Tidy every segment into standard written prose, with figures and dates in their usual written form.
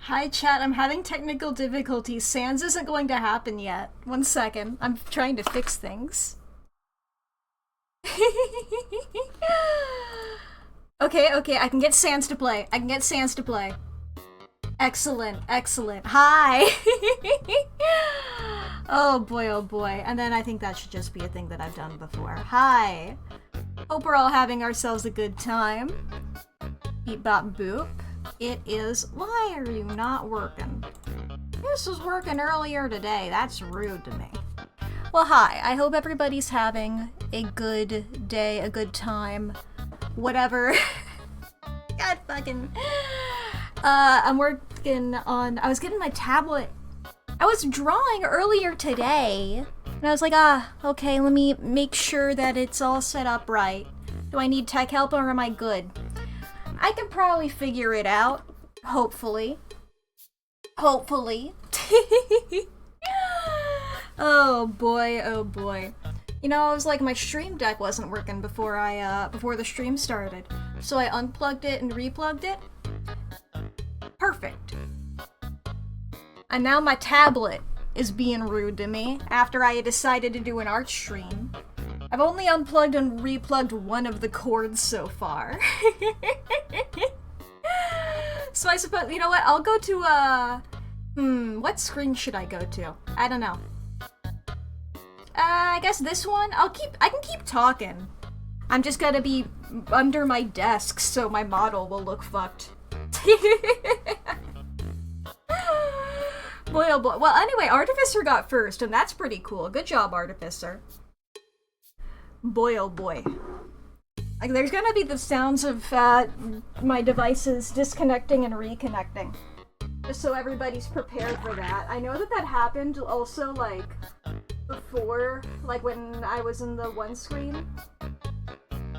Hi chat, I'm having technical difficulties. Sans isn't going to happen yet. 1 second. I'm trying to fix things. Okay, I can get Sans to play. Excellent. Hi! Oh boy. And then I think that should just be a thing that I've done before. Hi! Hope we're all having ourselves a good time. Beep bop boop. It is. Why are you not working? This was working earlier today. That's rude to me. Well, hi. I hope everybody's having a good day, a good time, whatever. God fucking. I'm working on. I was getting my tablet. I was drawing earlier today, and I was like, okay, let me make sure that it's all set up right. Do I need tech help or am I good? I can probably figure it out. Hopefully. Oh boy. You know, I was like, my stream deck wasn't working before the stream started. So I unplugged it and replugged it. Perfect. And now my tablet is being rude to me after I had decided to do an art stream. I've only unplugged and replugged one of the cords so far. So I suppose, you know what, I'll go to, what screen should I go to? I don't know. I guess this one? I can keep talking. I'm just gonna be under my desk so my model will look fucked. Boy oh boy. Well, anyway, Artificer got first, and that's pretty cool. Good job, Artificer. Boy oh boy. Like, there's gonna be the sounds of my devices disconnecting and reconnecting. Just so everybody's prepared for that. I know that happened also, like, before, like when I was in the one screen.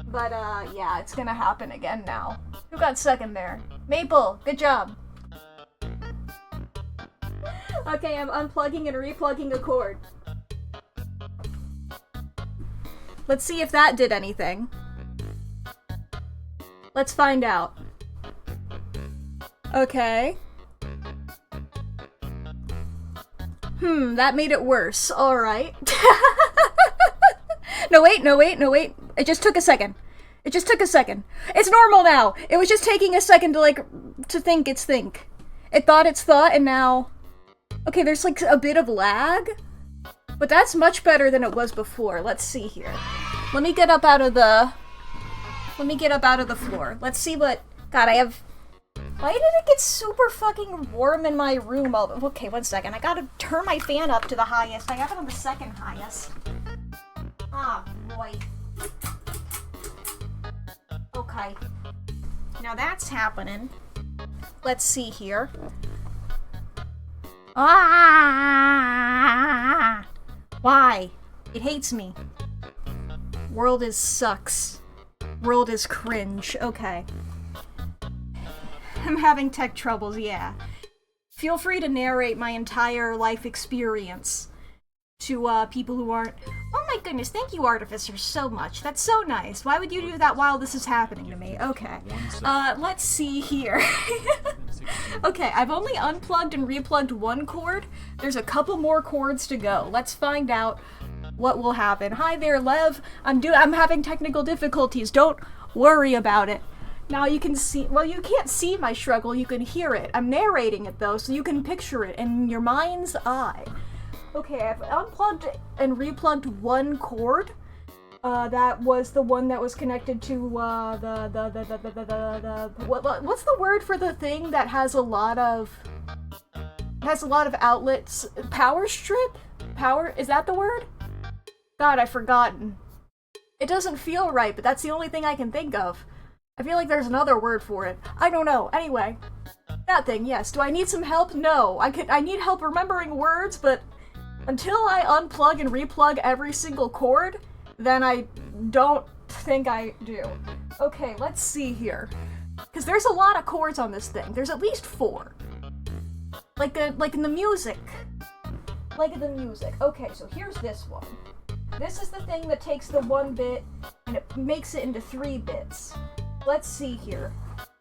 But, yeah, it's gonna happen again now. Who got second there? Maple, good job. Okay, I'm unplugging and replugging a cord. Let's see if that did anything. Let's find out. Okay. That made it worse. Alright. No wait. It just took a second. It's normal now! It was just taking a second to think its think. It thought its thought, and now... Okay, there's like a bit of lag. But that's much better than it was before. Let's see here. Let me get up out of the floor. Let's see what... God, I have... Why did it get super fucking warm in my room? Okay, 1 second. I gotta turn my fan up to the highest. I have it on the second highest. Ah, boy. Okay. Now that's happening. Let's see here. Ah! Why? It hates me. World is sucks. World is cringe. Okay. I'm having tech troubles, yeah. Feel free to narrate my entire life experience to people who aren't... Oh my goodness, thank you, Artificer, so much. That's so nice. Why would you do that while this is happening to me? Okay. Let's see here. Okay, I've only unplugged and replugged one cord. There's a couple more cords to go. Let's find out what will happen. Hi there, Lev. I'm having technical difficulties. Don't worry about it. Now you can see, well, you can't see my struggle, you can hear it. I'm narrating it though, so you can picture it in your mind's eye. Okay, I've unplugged and replugged one cord. That was the one that was connected to, what's the word for the thing that has a lot of outlets? Power strip? Is that the word? God, I've forgotten. It doesn't feel right, but that's the only thing I can think of. I feel like there's another word for it. I don't know. Anyway. That thing, yes. Do I need some help? No. I need help remembering words, but until I unplug and replug every single cord, then I don't think I do. Okay, let's see here. Because there's a lot of chords on this thing. There's at least 4. Like in the music. Okay, so here's this one. This is the thing that takes the 1 bit and it makes it into 3 bits. Let's see here.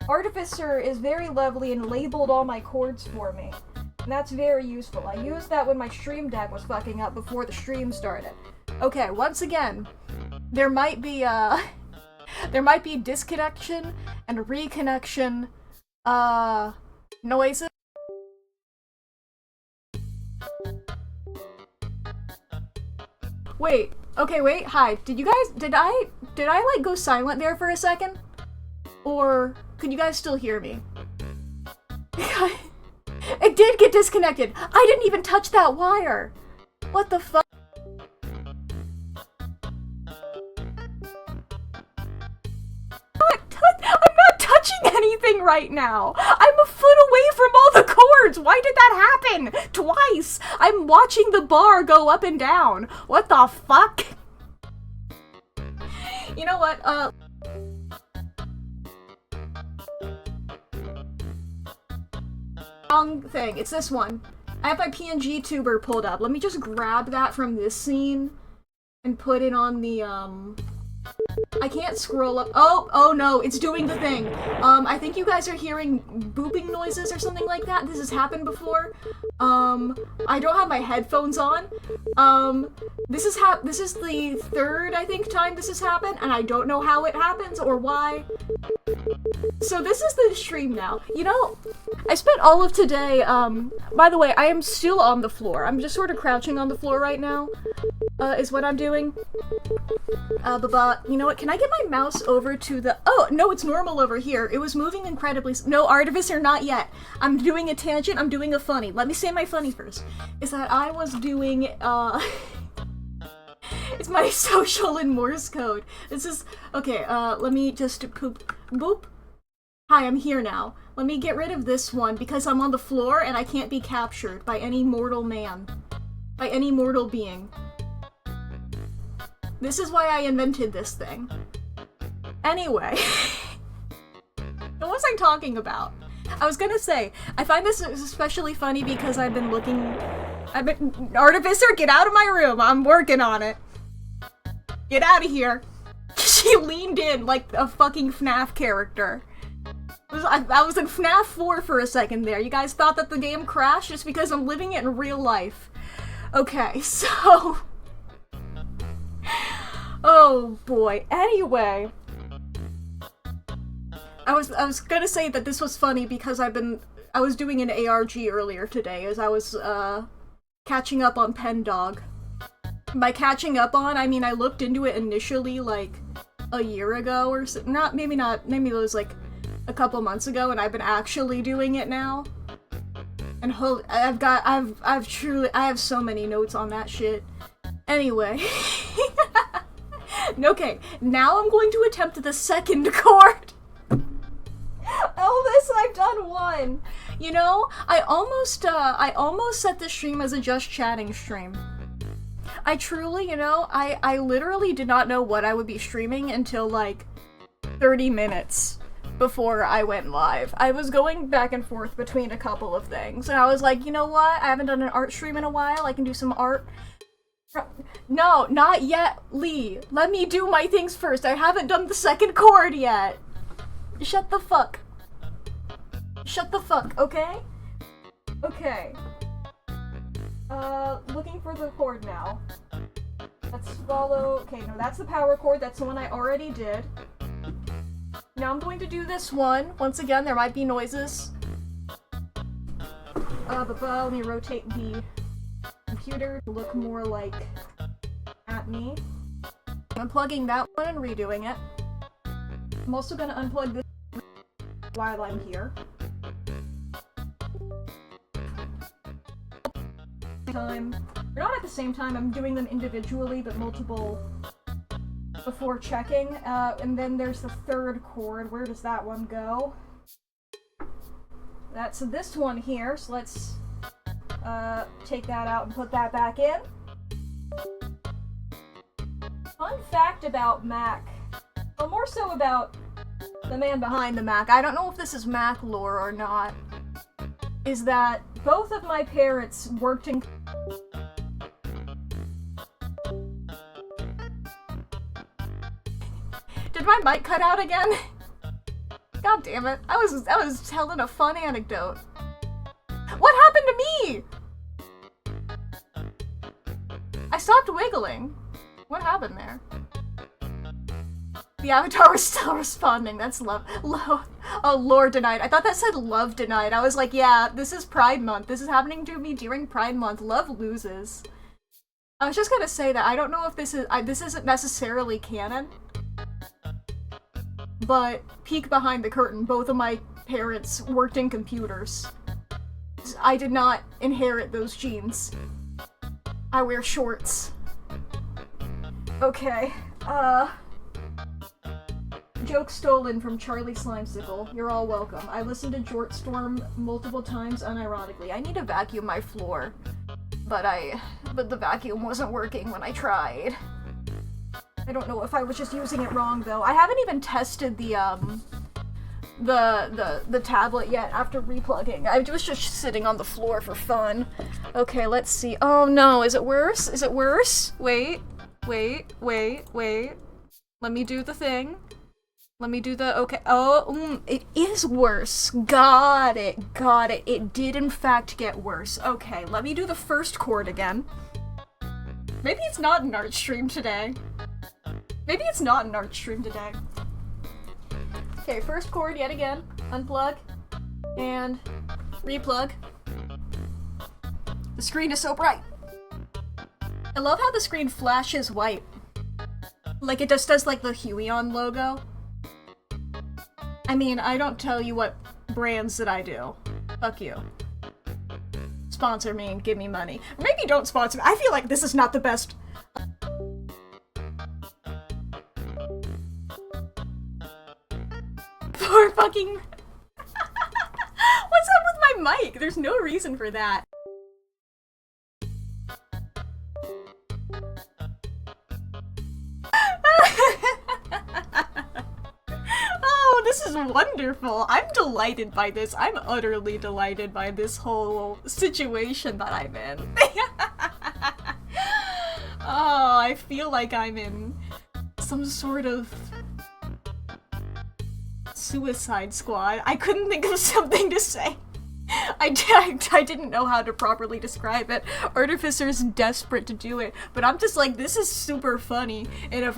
Artificer is very lovely and labeled all my chords for me. And that's very useful. I used that when my stream deck was fucking up before the stream started. Okay, once again, there might be disconnection and reconnection, noises. Wait, okay, wait, hi. Did I like go silent there for a second? Or could you guys still hear me? It did get disconnected. I didn't even touch that wire. What the fuck? I'm not touching anything right now. I'm a foot away from all the cords. Why did that happen? Twice. I'm watching the bar go up and down. What the fuck? You know what? Wrong thing. It's this one. I have my PNG tuber pulled up. Let me just grab that from this scene and put it on the, I can't scroll up. Oh no, it's doing the thing. I think you guys are hearing booping noises or something like that. This has happened before. I don't have my headphones on. This is the 3rd, I think, time this has happened, and I don't know how it happens or why. So this is the stream now. You know, I spent all of today, by the way, I am still on the floor. I'm just sort of crouching on the floor right now, is what I'm doing. But you know what, can I get my mouse over to the- Oh, no, it's normal over here. It was moving incredibly- No, Artificer, not yet. I'm doing a tangent, I'm doing a funny. Let me say my funny first. Is that I was doing, it's my social in Morse code. This is- Okay, let me just boop. Hi, I'm here now. Let me get rid of this one because I'm on the floor and I can't be captured by any mortal man. By any mortal being. This is why I invented this thing. Anyway. What was I talking about? I was gonna say, I find this especially funny because I've been- Artificer, get out of my room! I'm working on it! Get out of here! She leaned in like a fucking FNAF character. I was in FNAF 4 for a second there. You guys thought that the game crashed just because I'm living it in real life. Okay, so... Oh boy. Anyway. I was gonna say that this was funny because I was doing an ARG earlier today as I was, catching up on Pen Dog. By catching up on, I mean I looked into it initially, like, a year ago or so. Maybe it was, like, a couple months ago, and I've been actually doing it now. And I have so many notes on that shit. Anyway. Okay, now I'm going to attempt the 2nd chord. Elvis, I've done 1. You know, I almost set this stream as a just chatting stream. I truly, you know, I literally did not know what I would be streaming until, like, 30 minutes before I went live. I was going back and forth between a couple of things, and I was like, you know what? I haven't done an art stream in a while. I can do some art. No, not yet, Lee. Let me do my things first. I haven't done the 2nd chord yet. Shut the fuck. Shut the fuck, okay? Okay. Looking for the chord now. Let's follow... Okay, no, that's the power chord. That's the one I already did. Now I'm going to do this one. Once again, there might be noises. Let me rotate the computer to look more like at me. I'm unplugging that one and redoing it. I'm also gonna unplug this while I'm here. Not at the same time, I'm doing them individually, but multiple before checking. And then there's the 3rd chord. Where does that one go? That's this one here, so let's take that out and put that back in. Fun fact about Mack, well, more so about the man behind the Mack, I don't know if this is Mack lore or not, is that both of my parents worked in Did my mic cut out again? God damn it. I was telling a fun anecdote. What happened to me? I stopped wiggling. What happened there? The avatar was still responding. That's love. Oh, lore denied. I thought that said love denied. I was like, yeah, this is Pride Month. This is happening to me during Pride Month. Love loses. I was just gonna say that I don't know if this isn't necessarily canon, but peek behind the curtain, both of my parents worked in computers. I did not inherit those genes. I wear shorts. Okay, joke stolen from Charlie Slimesicle. You're all welcome. I listened to Jortstorm multiple times unironically. I need to vacuum my floor, but the vacuum wasn't working when I tried. I don't know if I was just using it wrong though. I haven't even tested the tablet yet after replugging. I was just sitting on the floor for fun. Okay, let's see. Oh no, is it worse? Is it worse? Wait. Let me do the thing. Let me do the, okay. Oh, it is worse. Got it. It did in fact get worse. Okay, let me do the first chord again. Maybe it's not an art stream today. Okay, first chord yet again. Unplug. And replug. The screen is so bright. I love how the screen flashes white. Like it just does like the Huion logo. I mean, I don't tell you what brands that I do. Fuck you. Sponsor me and give me money. Or maybe don't sponsor me. I feel like this is not the best. Poor fucking... What's up with my mic? There's no reason for that. This is wonderful. I'm delighted by this. I'm utterly delighted by this whole situation that I'm in. Oh, I feel like I'm in some sort of Suicide Squad. I couldn't think of something to say. I didn't know how to properly describe it. Artificer's desperate to do it, but I'm just like, this is super funny. And if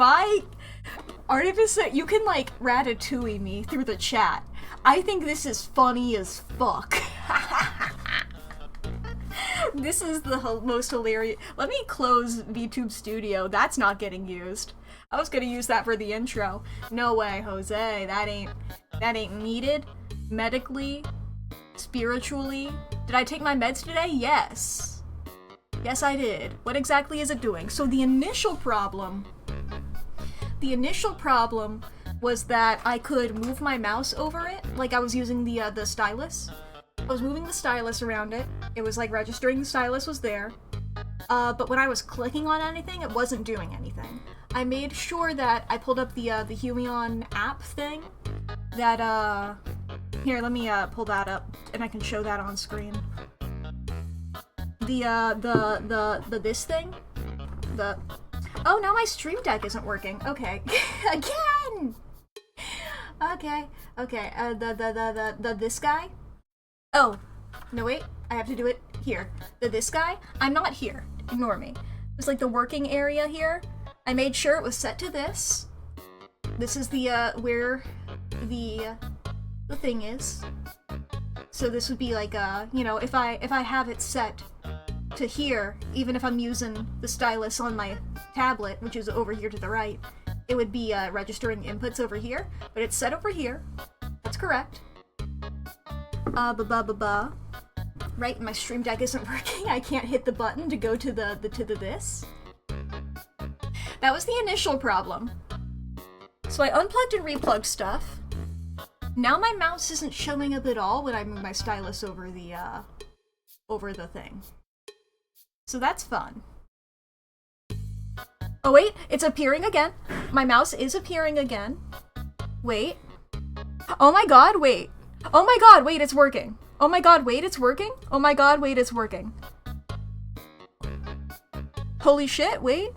Artificer, you can like ratatouille me through the chat. I think this is funny as fuck. This is the most hilarious. Let me close VTube Studio. That's not getting used. I was gonna use that for the intro. No way, Jose. That ain't needed. Medically, spiritually. Did I take my meds today? Yes. Yes, I did. What exactly is it doing? So the initial problem was that I could move my mouse over it, like I was using the stylus. I was moving the stylus around it. It was like registering the stylus was there. But when I was clicking on anything, it wasn't doing anything. I made sure that I pulled up the Huion app thing. That here, let me pull that up and I can show that on screen. This thing? Oh, now my stream deck isn't working. Okay. Again! Okay. This guy? Oh. No, wait. I have to do it here. This guy? I'm not here. Ignore me. It was like the working area here. I made sure it was set to this. This is the, where the thing is. So this would be like, you know, if I have it set to here, even if I'm using the stylus on my tablet, which is over here to the right, it would be registering inputs over here, but it's set over here. That's correct. Right, my stream deck isn't working. I can't hit the button to go to the this. That was the initial problem. So I unplugged and replugged stuff. Now my mouse isn't showing up at all when I move my stylus over the thing. So that's fun. Oh wait, it's appearing again. My mouse is appearing again. Wait. Oh my god, wait. Oh my god, wait, it's working. Oh my god, wait, it's working. Oh my god, wait, it's working. Holy shit, wait.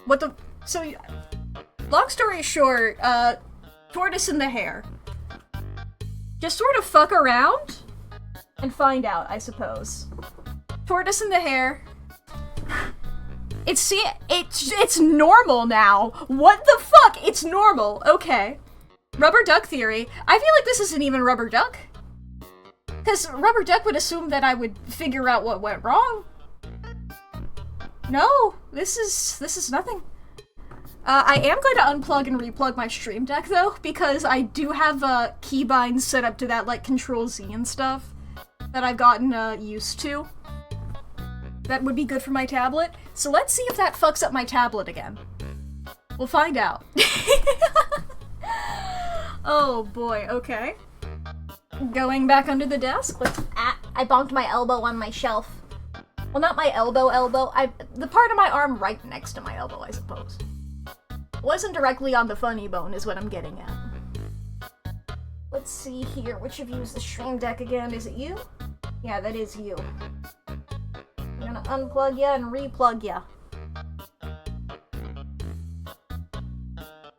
What the... So... Long story short, tortoise in the hair. Just sort of fuck around and find out, I suppose. Tortoise in the hair. It's normal now. What the fuck? It's normal. Okay. Rubber duck theory. I feel like this isn't even rubber duck. Because rubber duck would assume that I would figure out what went wrong. No, this is nothing. I am going to unplug and replug my stream deck though, because I do have keybinds set up to that, like Control-Z and stuff that I've gotten used to. That would be good for my tablet. So let's see if that fucks up my tablet again. We'll find out. Oh boy, okay. Going back under the desk. I bonked my elbow on my shelf. Well, not my elbow. The part of my arm right next to my elbow, I suppose. Wasn't directly on the funny bone is what I'm getting at. Let's see here. Which of you is the stream deck again? Is it you? Yeah, that is you. I'm gonna unplug ya and replug ya.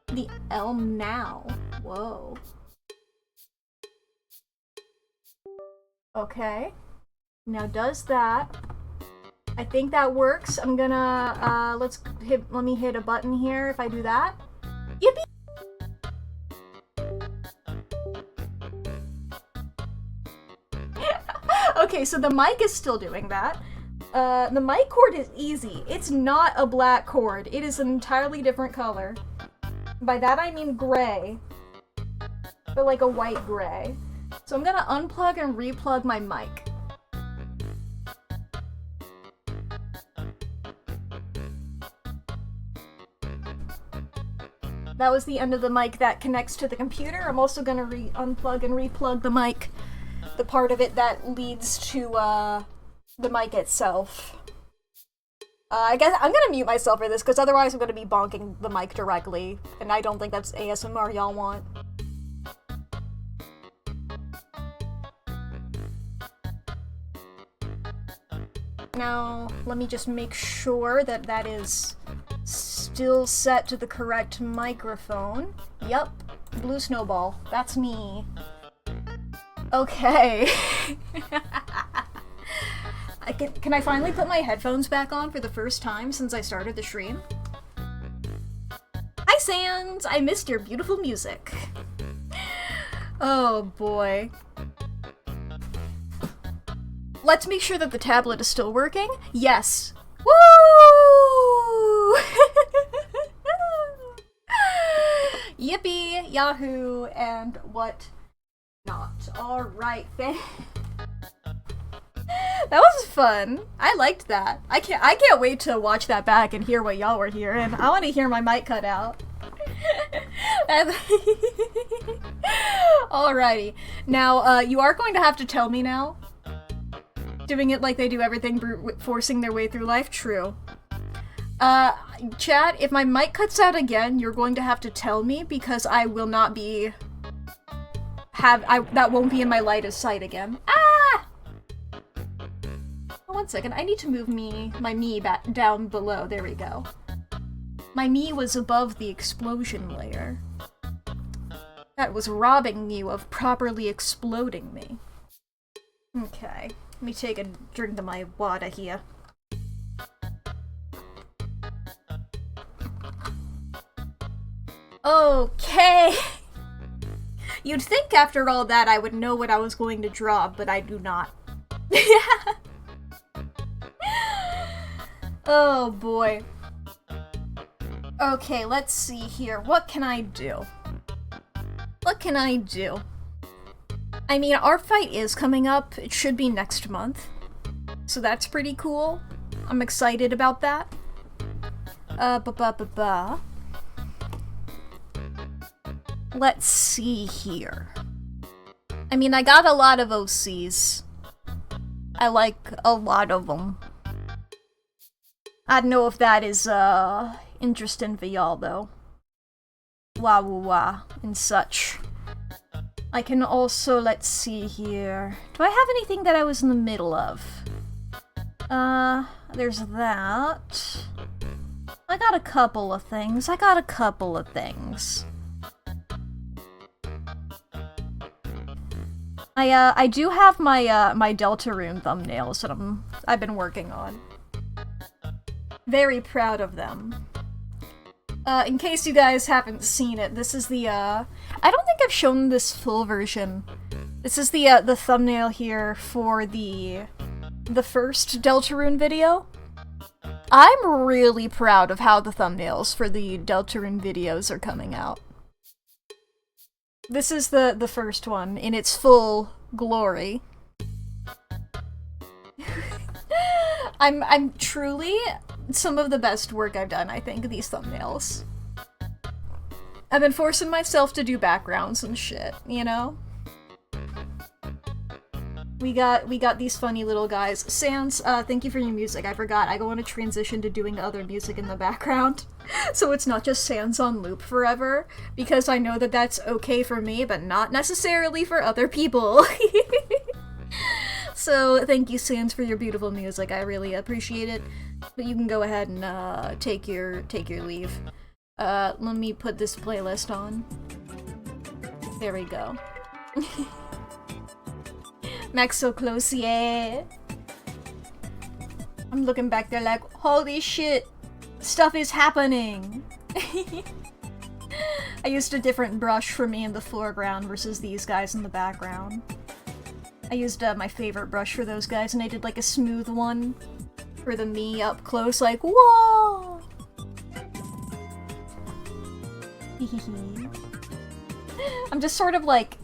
The elm now. Whoa. Okay. Now does that. I think that works. I'm gonna, let me hit a button here if I do that. Yippee! Okay, so the mic is still doing that. The mic cord is easy. It's not a black cord. It is an entirely different color. By that I mean gray. Or like a white gray. So I'm gonna unplug and replug my mic. That was the end of the mic that connects to the computer. I'm also gonna unplug and replug the mic, the part of it that leads to the mic itself. I guess I'm gonna mute myself for this, because otherwise I'm gonna be bonking the mic directly, and I don't think that's ASMR y'all want. Now, let me just make sure that that is still set to the correct microphone. Yup, Blue Snowball. That's me. Okay. Can I finally put my headphones back on for the first time since I started the stream? Hi, Sans! I missed your beautiful music. Oh, boy. Let's make sure that the tablet is still working. Yes. Woo! Yippee, Yahoo, and what not. Alright, that was fun. I liked that. I can't wait to watch that back and hear what y'all were hearing. I want to hear my mic cut out. Alrighty. Now, you are going to have to tell me now. Doing it like they do everything, forcing their way through life? True. Chat, if my mic cuts out again, you're going to have to tell me, because I will not be... that won't be in my light of sight again. Ah! Oh, 1 second, I need to move my me back down below. There we go. My me was above the explosion layer. That was robbing you of properly exploding me. Okay. Let me take a drink of my water here. Okay! You'd think after all that I would know what I was going to draw, but I do not. Oh boy. Okay, let's see here. What can I do? What can I do? I mean, our fight is coming up. It should be next month. So that's pretty cool. I'm excited about that. Let's see here. I mean, I got a lot of OCs. I like a lot of them. I don't know if that is, interesting for y'all, though. Wah wah wah, and such. I can also, let's see here. Do I have anything that I was in the middle of? There's that. I got a couple of things. I do have my my Deltarune thumbnails that I've been working on. Very proud of them. In case you guys haven't seen it, this is the I don't think I've shown this full version. This is the thumbnail here for the first Deltarune video. I'm really proud of how the thumbnails for the Deltarune videos are coming out. This is the first one in its full glory. I'm truly some of the best work I've done, I think, these thumbnails. I've been forcing myself to do backgrounds and shit, you know? We got these funny little guys. Sans, thank you for your music. I forgot. I want to transition to doing other music in the background. So it's not just Sans on loop forever, because I know that that's okay for me, but not necessarily for other people. So thank you, Sans, for your beautiful music. I really appreciate it. But you can go ahead and take your leave. Let me put this playlist on. There we go. Mack's so close, yeah. I'm looking back there like, holy shit, stuff is happening. I used a different brush for me in the foreground versus these guys in the background. I used my favorite brush for those guys, and I did like a smooth one for the me up close, like, whoa! I'm just sort of like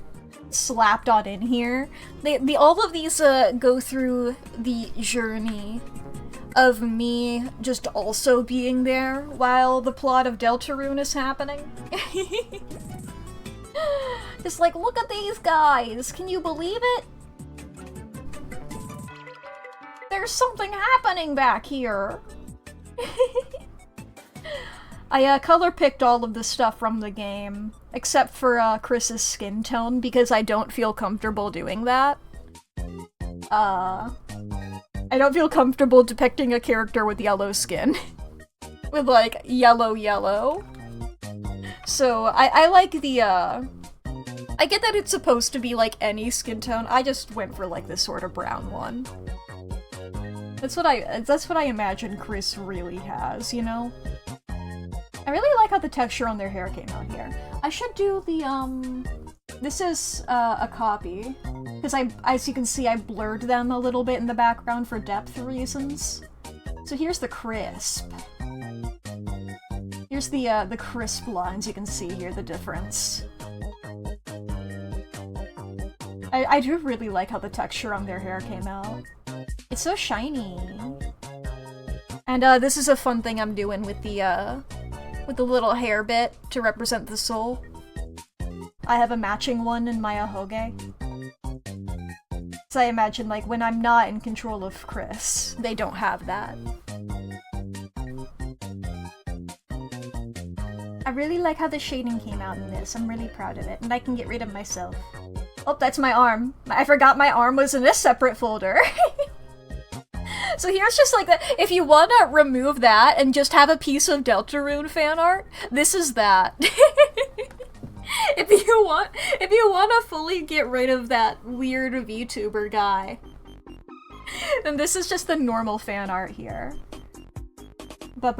slapped on in here. All of these go through the journey of me just also being there while the plot of Deltarune is happening. Just like, look at these guys! Can you believe it? There's something happening back here! I color picked all of the stuff from the game, except for Chris's skin tone, because I don't feel comfortable doing that. I don't feel comfortable depicting a character with yellow skin. With, like, yellow. So, I like the, I get that it's supposed to be, like, any skin tone. I just went for, like, this sort of brown one. That's what I imagine Chris really has, you know? I really like how the texture on their hair came out here. I should do the, this is, a copy. Because as you can see, I blurred them a little bit in the background for depth reasons. So here's the crisp. Here's the crisp lines, you can see here, the difference. I do really like how the texture on their hair came out. It's so shiny. And, this is a fun thing I'm doing with the little hair bit to represent the soul. I have a matching one in my ahoge. So I imagine, like, when I'm not in control of Chris, they don't have that. I really like how the shading came out in this. I'm really proud of it, and I can get rid of myself. Oh, that's my arm. I forgot my arm was in a separate folder. So here's just like that. If you want to remove that and just have a piece of Deltarune fan art, this is that. If you want to fully get rid of that weird VTuber guy, then this is just the normal fan art here. But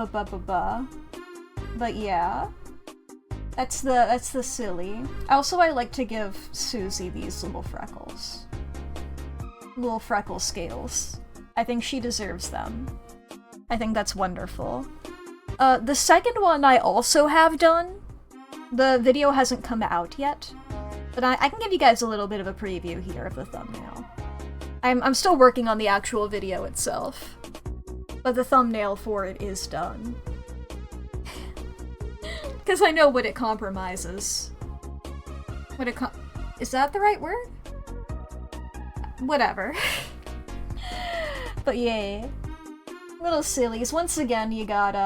yeah, that's the silly. Also, I like to give Susie these little freckles, little freckle scales. I think she deserves them. I think that's wonderful. The second one I also have done. The video hasn't come out yet, but I can give you guys a little bit of a preview here of the thumbnail. I'm still working on the actual video itself, but the thumbnail for it is done. Because I know what it compromises. Is that the right word? Whatever. But yeah. Little sillies. Once again, you got,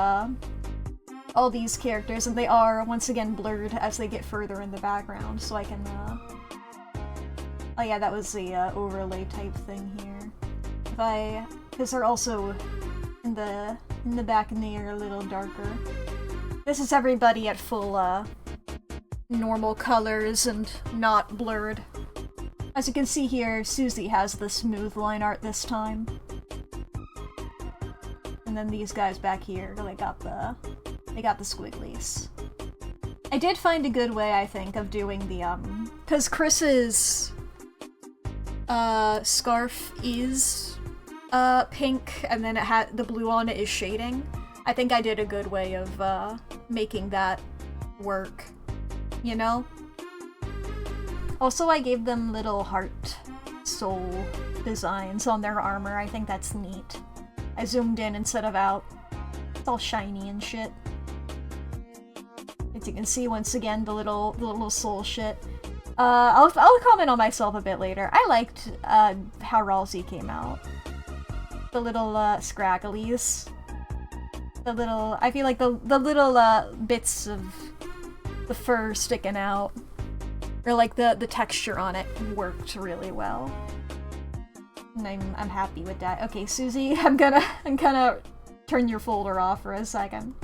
all these characters, and they are, once again, blurred as they get further in the background, so I can, Oh yeah, that was the, overlay type thing here. Because they're also in the back and the ear a little darker. This is everybody at full normal colors and not blurred. As you can see here, Susie has the smooth line art this time. And then these guys back here, they got the squigglies. I did find a good way, I think, of doing the, cause Chris's, scarf is, pink, and then it had the blue on it is shading. I think I did a good way of, making that work, you know? Also, I gave them little heart soul designs on their armor. I think that's neat. I zoomed in instead of out. It's all shiny and shit. As you can see, once again, the little soul shit. I'll comment on myself a bit later. I liked how Ralsei came out. The little scragglies. The little, I feel like the little bits of the fur sticking out, or like the texture on it worked really well. And I'm happy with that. Okay, Susie, I'm gonna turn your folder off for a second.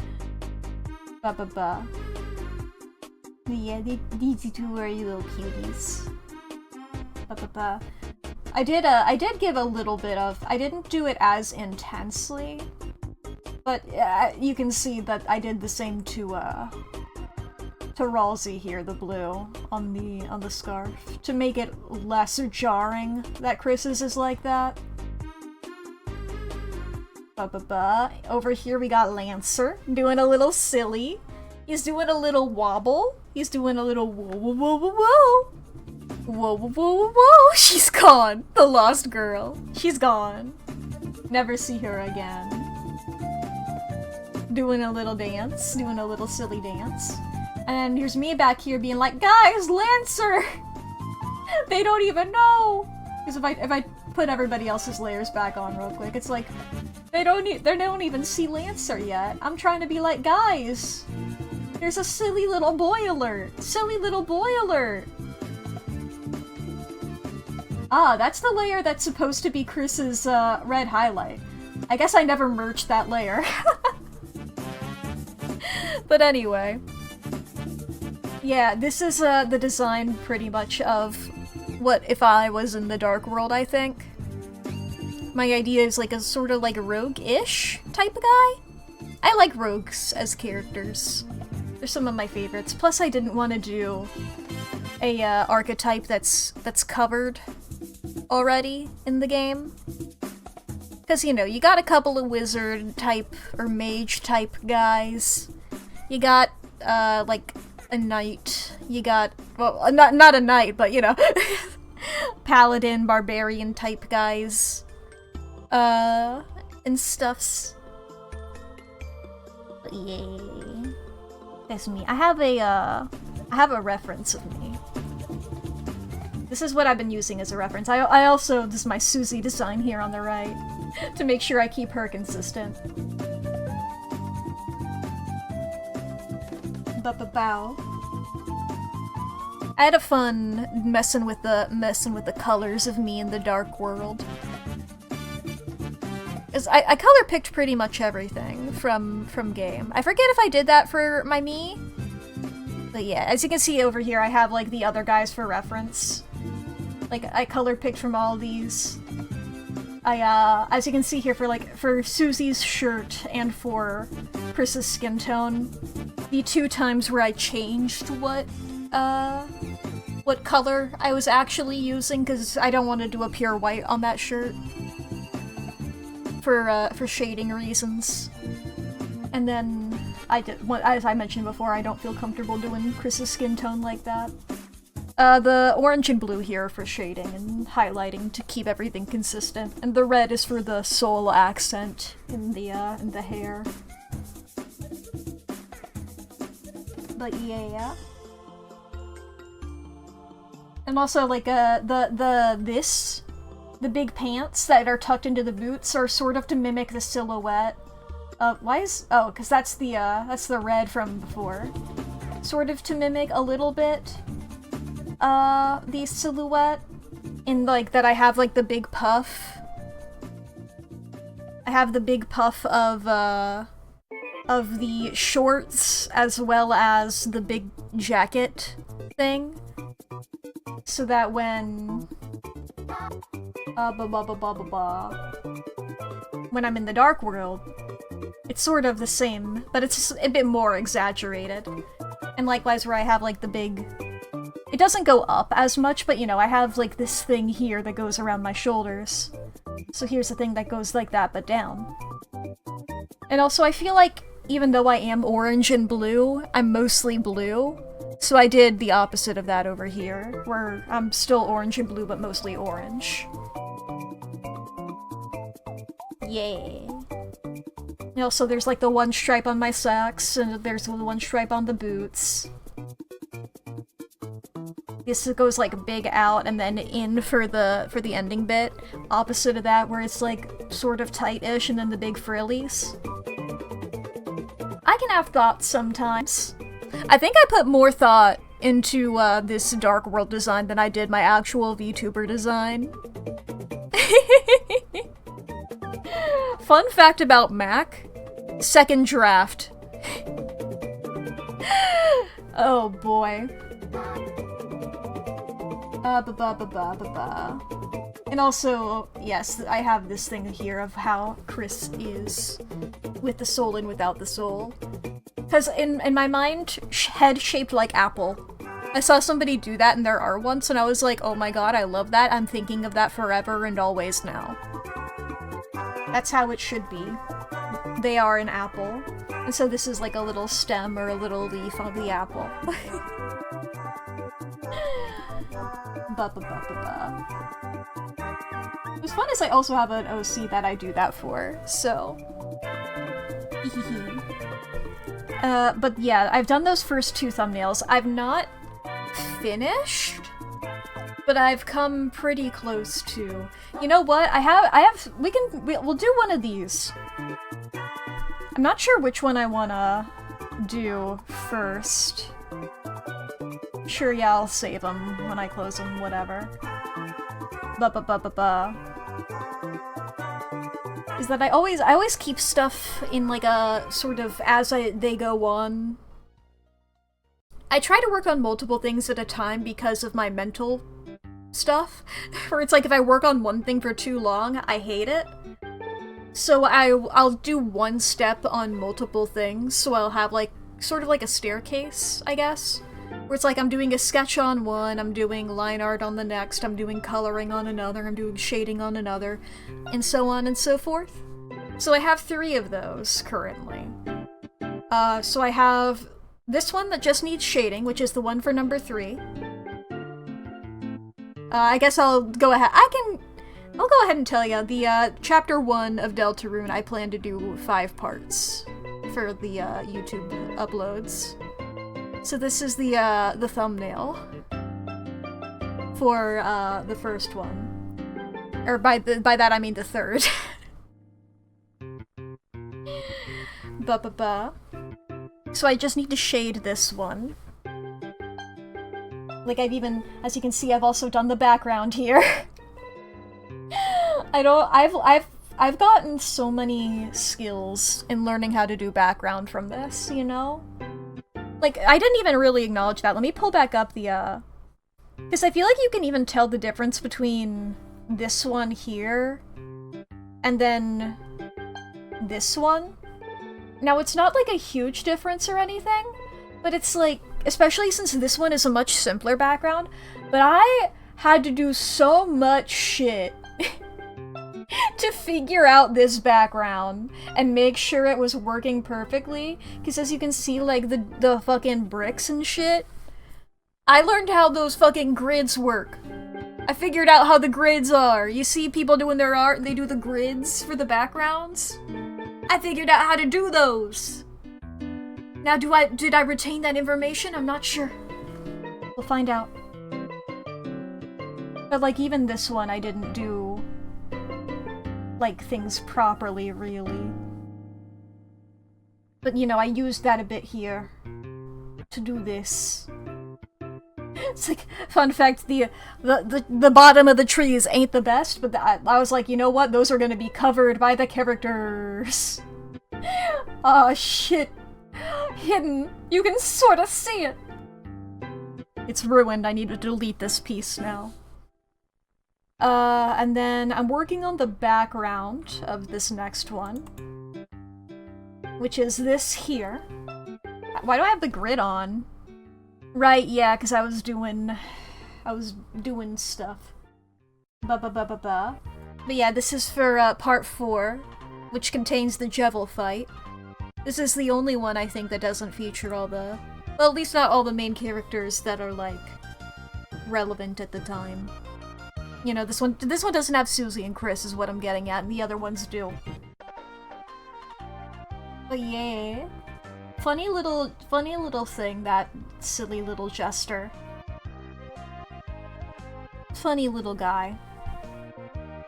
Yeah, these two are you little cuties. I did give a little bit of, I didn't do it as intensely, but you can see that I did the same to Ralsei here, the blue on the scarf, to make it less jarring that Chris's is like that. Over here we got Lancer doing a little silly. He's doing a little wobble. He's doing a little whoa whoa whoa whoa whoa. Whoa whoa whoa whoa whoa. She's gone. The lost girl. She's gone. Never see her again. Doing a little dance. Doing a little silly dance. And here's me back here being like, guys, Lancer! They don't even know! Because if I put everybody else's layers back on real quick, it's like, they don't even see Lancer yet. I'm trying to be like, guys! There's a silly little boy alert! Silly little boy alert! Ah, that's the layer that's supposed to be Chris's, red highlight. I guess I never merged that layer. But anyway. Yeah, this is, the design, pretty much, of what if I was in the Dark World, I think. My idea is like a sort of like rogue-ish type of guy. I like rogues as characters. They're some of my favorites. Plus, I didn't want to do a, archetype that's covered already in the game. Because, you know, you got a couple of wizard-type or mage-type guys. You got, like, a knight. You got, well, not a knight, but, you know, paladin, barbarian-type guys. And stuffs. But yeah. That's me. I have a reference of me. This is what I've been using as a reference. I also, this is my Susie design here on the right, to make sure I keep her consistent. Bow. I had a fun messing with the colors of me in the Dark World. I color picked pretty much everything from game. I forget if I did that for my me. But yeah, as you can see over here, I have like the other guys for reference. Like I color picked from all these. As you can see here, for Susie's shirt and for Chris's skin tone, the two times where I changed what color I was actually using, because I don't want to do a pure white on that shirt. For shading reasons. And then as I mentioned before, I don't feel comfortable doing Chris's skin tone like that. The orange and blue here for shading and highlighting to keep everything consistent, and the red is for the soul accent in the hair. But yeah. And also like the big pants that are tucked into the boots are sort of to mimic the silhouette. Because that's the red from before. Sort of to mimic a little bit, the silhouette. In, like, that I have, like, the big puff. I have the big puff of the shorts as well as the big jacket thing. So that when when I'm in the dark world, it's sort of the same, but it's a bit more exaggerated. And likewise where I have like the big... It doesn't go up as much, but you know, I have like this thing here that goes around my shoulders. So here's the thing that goes like that, but down. And also I feel like even though I am orange and blue, I'm mostly blue. So I did the opposite of that over here, where I'm still orange and blue, but mostly orange. Yay. And also there's like the one stripe on my socks, and there's the one stripe on the boots. This goes like big out and then in for the ending bit. Opposite of that, where it's like sort of tight-ish and then the big frillies. I can have thoughts sometimes. I think I put more thought into this Dark World design than I did my actual VTuber design. Fun fact about Mack. Second draft. Oh boy. And also, yes, I have this thing here of how Chris is with the soul and without the soul. Because in my mind, head shaped like apple. I saw somebody do that in their art once, and I was like, oh my god, I love that. I'm thinking of that forever and always now. That's how it should be. They are an apple. And so this is like a little stem or a little leaf of the apple. What's fun is I also have an OC that I do that for, so... but yeah, I've done those first two thumbnails. I've not finished, but I've come pretty close to. You know what? We'll do one of these. I'm not sure which one I wanna do first. Sure, yeah, I'll save them when I close them, whatever. Is that I always keep stuff in like a sort of they go on. I try to work on multiple things at a time because of my mental stuff, where it's like if I work on one thing for too long, I hate it. So I'll do one step on multiple things, so I'll have like sort of like a staircase, I guess. Where it's like I'm doing a sketch on one, I'm doing line art on the next, I'm doing coloring on another, I'm doing shading on another, and so on and so forth. So I have 3 of those currently. So I have this one that just needs shading, which is the one for number 3. I guess I'll go ahead. I'll go ahead and tell you, the chapter 1 of Deltarune, I plan to do 5 parts for the YouTube uploads. So this is the thumbnail for the first one, or by that I mean the 3rd. So I just need to shade this one. Like as you can see, I've also done the background here. I've gotten so many skills in learning how to do background from this, you know? Like, I didn't even really acknowledge that. Let me pull back up the, because I feel like you can even tell the difference between this one here and then this one. Now, it's not like a huge difference or anything, but it's like, especially since this one is a much simpler background, but I had to do so much shit to figure out this background and make sure it was working perfectly, because as you can see, like, the fucking bricks and shit, I learned how those fucking grids work. I figured out how the grids are. You see people doing their art and they do the grids for the backgrounds? I figured out how to do those! Now, did I retain that information? I'm not sure. We'll find out. But, like, even this one, I didn't do, like, things properly, really. But, you know, I used that a bit here to do this. It's like, fun fact, the bottom of the trees ain't the best, but I was like, you know what? Those are gonna be covered by the characters. Oh shit. Hidden. You can sort of see it. It's ruined. I need to delete this piece now. And then I'm working on the background of this next one, which is this here. Why do I have the grid on? Right, yeah, because I was doing stuff. But yeah, this is for part 4, which contains the Jevil fight. This is the only one, I think, that doesn't feature all the... well, at least not all the main characters that are, like, relevant at the time. You know, this one doesn't have Susie and Chris, is what I'm getting at, and the other ones do. But yeah... Funny little thing, that silly little jester. Funny little guy.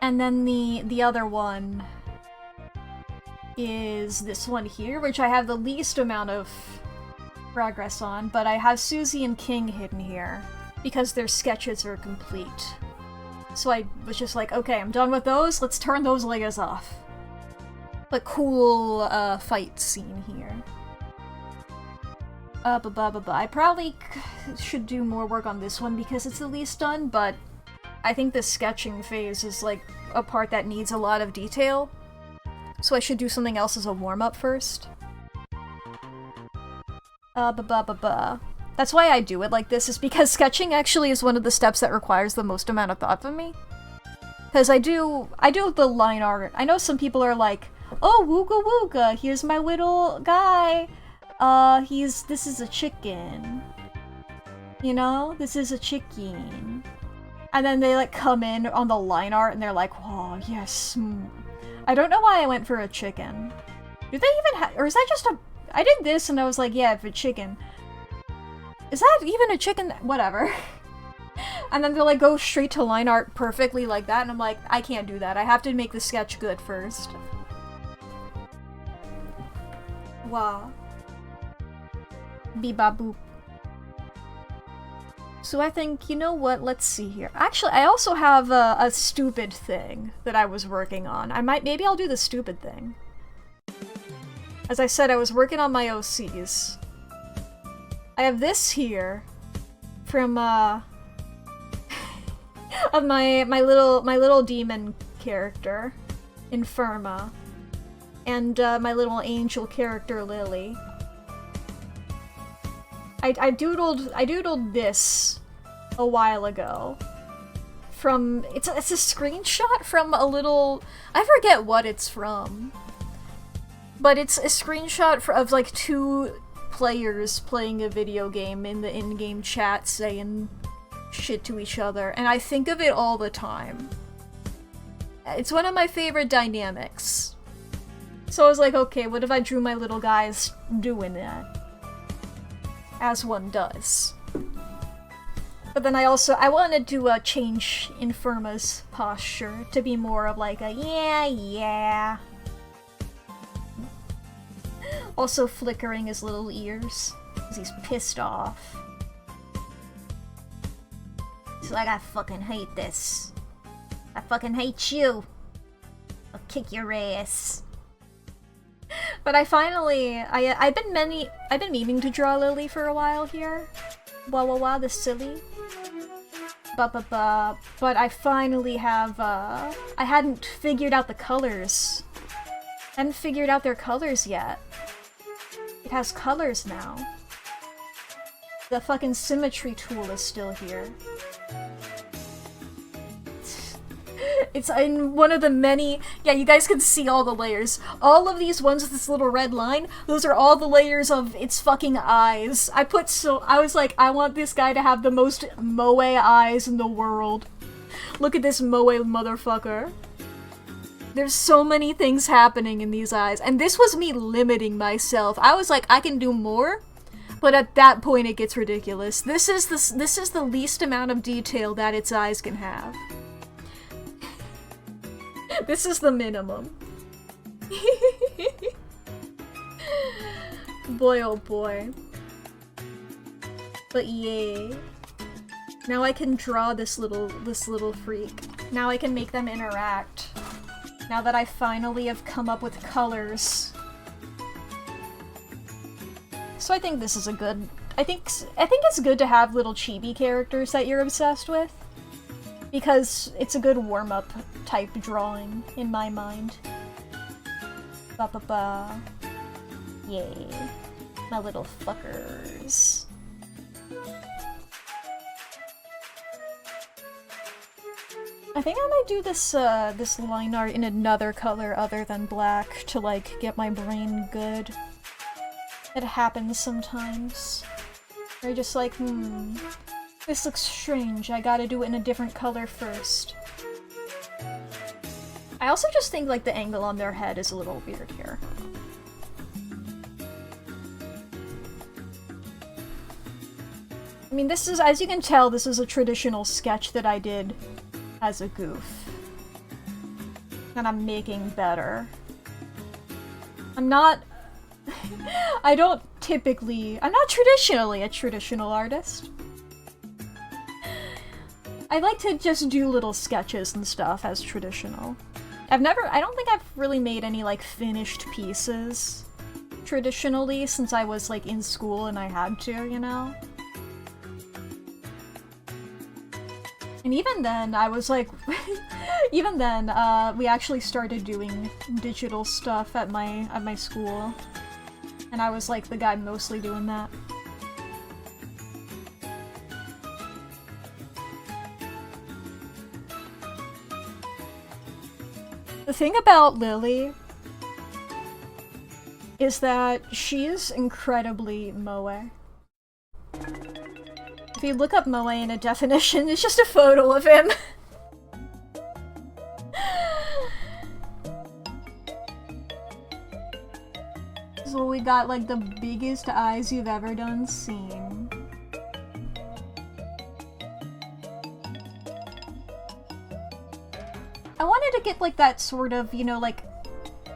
And then the other one is this one here, which I have the least amount of progress on, but I have Susie and King hidden here because their sketches are complete. So I was just like, okay, I'm done with those, let's turn those layers off. A cool fight scene here. I probably should do more work on this one because it's the least done, but I think the sketching phase is like a part that needs a lot of detail. So I should do something else as a warm-up first. That's why I do it like this, is because sketching actually is one of the steps that requires the most amount of thought from me. Because I do the line art. I know some people are like, oh, wooga wooga, here's my little guy. This is a chicken. You know? This is a chicken. And then they, like, come in on the line art and they're like, oh, yes. I don't know why I went for a chicken. Do they even or is that just a... I did this and I was like, yeah, for chicken. Is that even a chicken? Whatever. And then they'll, like, go straight to line art perfectly like that, and I'm like, I can't do that. I have to make the sketch good first. Wow. Beep-bop-boop. So I think, you know what, let's see here. Actually, I also have a stupid thing that I was working on. Maybe I'll do the stupid thing. As I said, I was working on my OCs. I have this here from, of my little demon character, Infirma, and my little angel character, Lily. I doodled this a while ago. It's a screenshot from a little... I forget what it's from. But it's a screenshot of like 2 players playing a video game in the in-game chat saying shit to each other, and I think of it all the time. It's one of my favorite dynamics. So I was like, okay, what if I drew my little guys doing that? As one does. But then I wanted to change Infirma's posture to be more of like a yeah. Also flickering his little ears, because he's pissed off. He's like, I fucking hate this. I fucking hate you. I'll kick your ass. But I finally, I've been meaning to draw Lily for a while here. Wah, the silly. But I finally have, I hadn't figured out the colors. I hadn't figured out their colors yet. It has colors now. The fucking symmetry tool is still here. It's in one of the many... Yeah, you guys can see all the layers. All of these ones with this little red line, those are all the layers of its fucking eyes. I was like, I want this guy to have the most moe eyes in the world. Look at this moe motherfucker. There's so many things happening in these eyes, and this was me limiting myself. I was like, I can do more, but at that point it gets ridiculous. This is the least amount of detail that its eyes can have. This is the minimum. Boy, oh boy. But yeah. Now I can draw this little freak. Now I can make them interact. Now that I finally have come up with colors. So I think this is a good... I think it's good to have little chibi characters that you're obsessed with. Because it's a good warm-up type drawing, in my mind. Ba-ba-ba. Yay. My little fuckers. I think I might do this, this line art in another color other than black to, like, get my brain good. It happens sometimes. You're just like, this looks strange, I gotta do it in a different color first. I also just think, like, the angle on their head is a little weird here. I mean, this is, as you can tell, this is a traditional sketch that I did as a goof. And I'm making better. I'm not traditionally a traditional artist. I like to just do little sketches and stuff as traditional. I don't think I've really made any, like, finished pieces traditionally since I was, like, in school and I had to, you know? And even then, I was like, even then, we actually started doing digital stuff at my school. And I was like the guy mostly doing that. The thing about Lily is that she is incredibly moe. If you look up moe in a definition, it's just a photo of him. So we got like the biggest eyes you've ever done seen. I wanted to get like that sort of, you know, like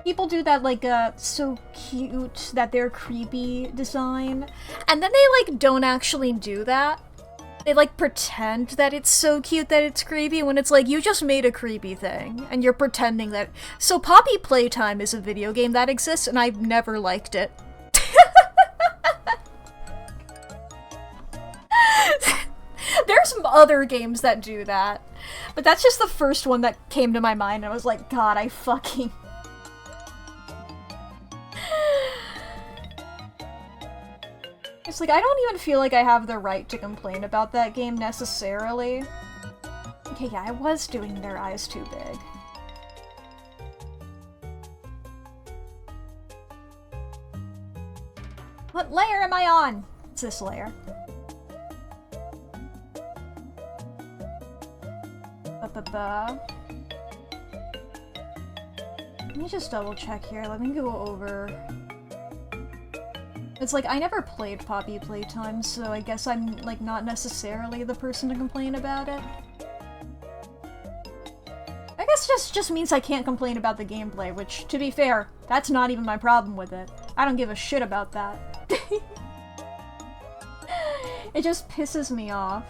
people do that like so cute that they're creepy design, and then they like don't actually do that. They like pretend that it's so cute that it's creepy when it's like you just made a creepy thing and you're pretending that. So Poppy Playtime is a video game that exists and I've never liked it. There's other games that do that, but that's just the first one that came to my mind. I was like, God, I fucking... It's like, I don't even feel like I have the right to complain about that game necessarily. Okay, yeah, I was doing their eyes too big. What layer am I on? It's this layer. Ba-ba-ba. Let me just double check here. Let me go over... It's like, I never played Poppy Playtime, so I guess I'm, like, not necessarily the person to complain about it. I guess just means I can't complain about the gameplay, which, to be fair, that's not even my problem with it. I don't give a shit about that. It just pisses me off.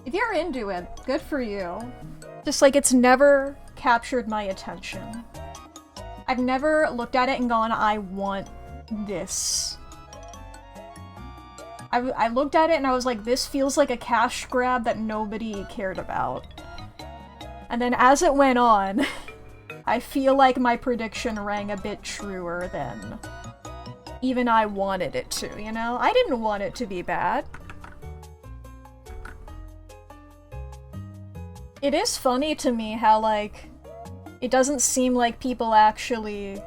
If you're into it, good for you. Just like, it's never captured my attention. I've never looked at it and gone, I want this. I looked at it and I was like, this feels like a cash grab that nobody cared about. And then as it went on, I feel like my prediction rang a bit truer than even I wanted it to, you know? I didn't want it to be bad. It is funny to me how, like, it doesn't seem like people actually...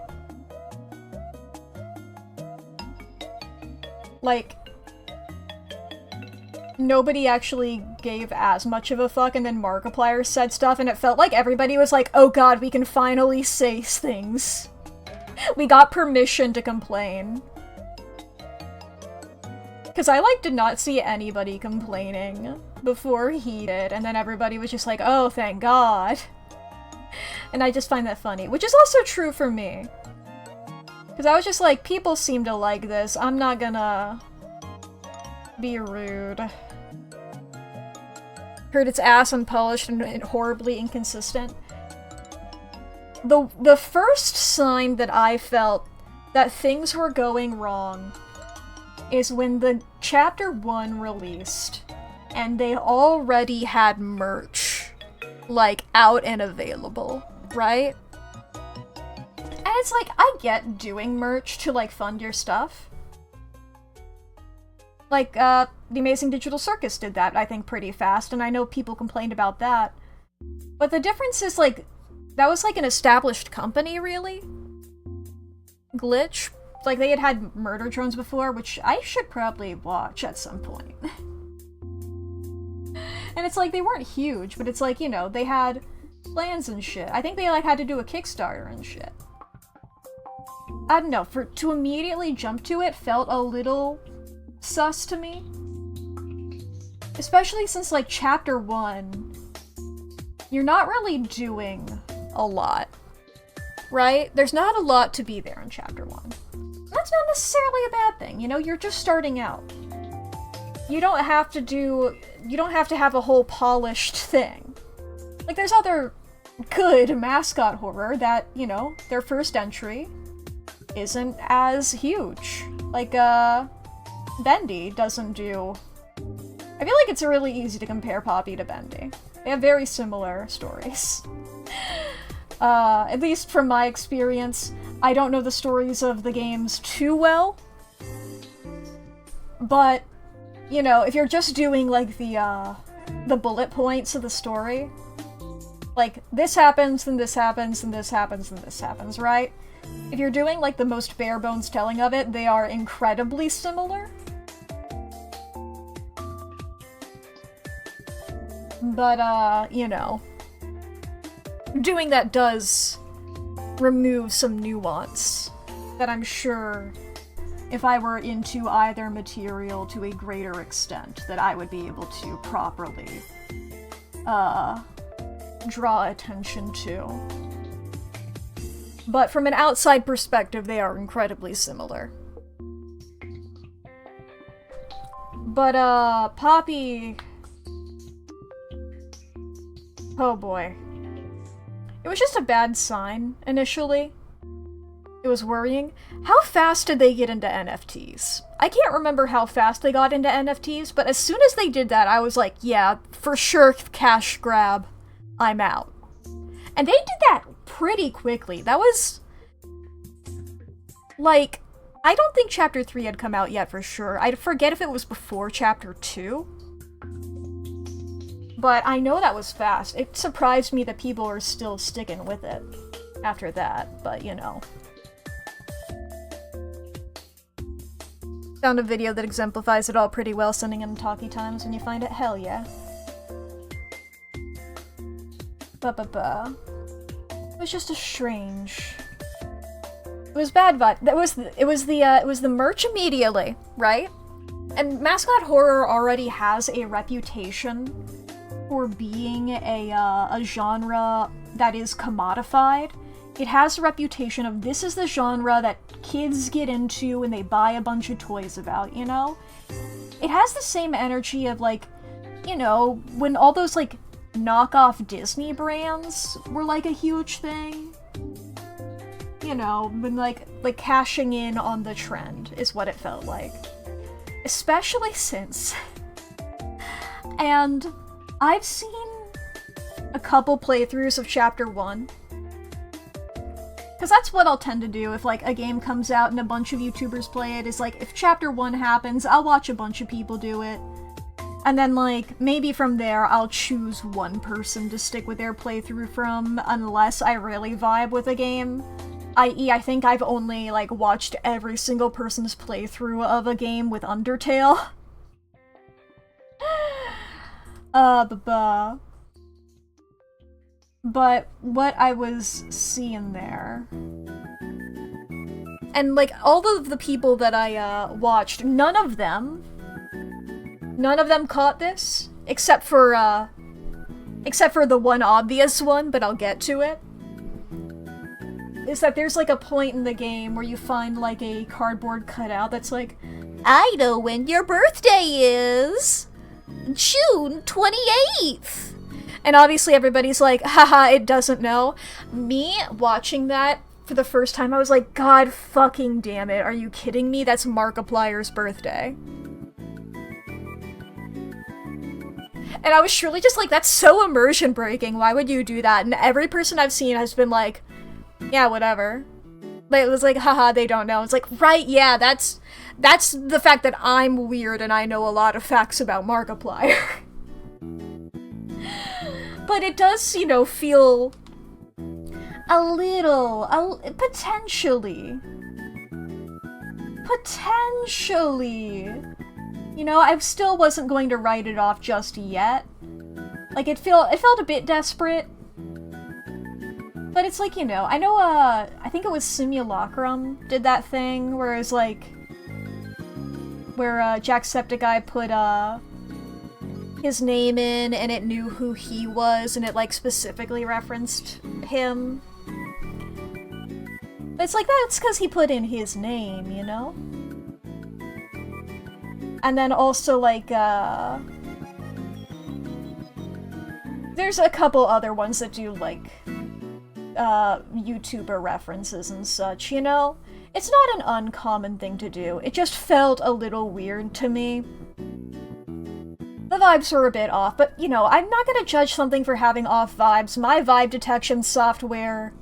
Like... Nobody actually gave as much of a fuck, and then Markiplier said stuff, and it felt like everybody was like, oh god, we can finally say things. We got permission to complain. Because I, like, did not see anybody complaining before he did, and then everybody was just like, oh, thank god. And I just find that funny, which is also true for me. Because I was just like, people seem to like this. I'm not gonna be rude. Heard it's ass unpolished and horribly inconsistent. The first sign that I felt that things were going wrong is when the Chapter 1 released, and they already had merch, like, out and available, right? And it's like, I get doing merch to, like, fund your stuff. Like, The Amazing Digital Circus did that, I think, pretty fast, and I know people complained about that. But the difference is, like, that was, like, an established company, really? Glitch? Like, they had murder drones before, which I should probably watch at some point. And it's like, they weren't huge, but it's like, you know, they had plans and shit. I think they, like, had to do a Kickstarter and shit. I don't know, to immediately jump to it felt a little sus to me. Especially since, like, Chapter 1, you're not really doing a lot, right? There's not a lot to be there in Chapter 1. That's not necessarily a bad thing, you know? You're just starting out. You don't have to have a whole polished thing. Like, there's other good mascot horror that, you know, their first entry isn't as huge. Like, Bendy doesn't do... I feel like it's really easy to compare Poppy to Bendy. They have very similar stories. At least from my experience, I don't know the stories of the games too well. But, you know, if you're just doing, like, the bullet points of the story, like, this happens, then this happens, and this happens, and this happens, right? If you're doing, like, the most bare-bones telling of it, they are incredibly similar. But, you know, doing that does remove some nuance that I'm sure if I were into either material to a greater extent that I would be able to properly draw attention to. But from an outside perspective, they are incredibly similar. But, Poppy... Oh boy. It was just a bad sign, initially. It was worrying. How fast did they get into NFTs? I can't remember how fast they got into NFTs, but as soon as they did that, I was like, yeah, for sure, cash grab. I'm out. And they did that pretty quickly. That was... like, I don't think Chapter 3 had come out yet for sure. I forget if it was before Chapter 2. But I know that was fast. It surprised me that people are still sticking with it after that, but you know. Found a video that exemplifies it all pretty well, sending in talkie times when you find it. Hell yeah. Ba-ba-ba. It was just a strange... It was bad vibe. It was the merch immediately, right? And mascot horror already has a reputation for being a genre that is commodified. It has a reputation of this is the genre that kids get into and they buy a bunch of toys about, you know? It has the same energy of, like, you know, when all those, like, knockoff Disney brands were, like, a huge thing. You know, when, like cashing in on the trend is what it felt like. Especially since... and I've seen a couple playthroughs of Chapter 1. Because that's what I'll tend to do if, like, a game comes out and a bunch of YouTubers play it, is, like, if Chapter 1 happens, I'll watch a bunch of people do it. And then, like, maybe from there, I'll choose one person to stick with their playthrough from, unless I really vibe with a game. I.e., I think I've only, like, watched every single person's playthrough of a game with Undertale. But what I was seeing there... And, like, all of the people that I, watched, none of them caught this, except for the one obvious one, but I'll get to it. is that there's like a point in the game where you find like a cardboard cutout that's like, I know when your birthday is! June 28th! And obviously everybody's like, haha, it doesn't know. Me watching that for the first time, I was like, God fucking damn it, are you kidding me? That's Markiplier's birthday. And I was surely just like, that's so immersion breaking, why would you do that? And every person I've seen has been like, yeah, whatever. But it was like, haha, they don't know. It's like, right, yeah, that's the fact that I'm weird and I know a lot of facts about Markiplier. But it does, you know, feel a little, potentially, you know, I still wasn't going to write it off just yet. Like, it felt a bit desperate. But it's like, you know, I think it was Simulacrum did that thing where it was like, where Jacksepticeye put his name in and it knew who he was and it like specifically referenced him. But it's like, that's because he put in his name, you know? And then also like, there's a couple other ones that do like, YouTuber references and such, you know? It's not an uncommon thing to do. It just felt a little weird to me. The vibes were a bit off, but, you know, I'm not gonna judge something for having off vibes. My vibe detection software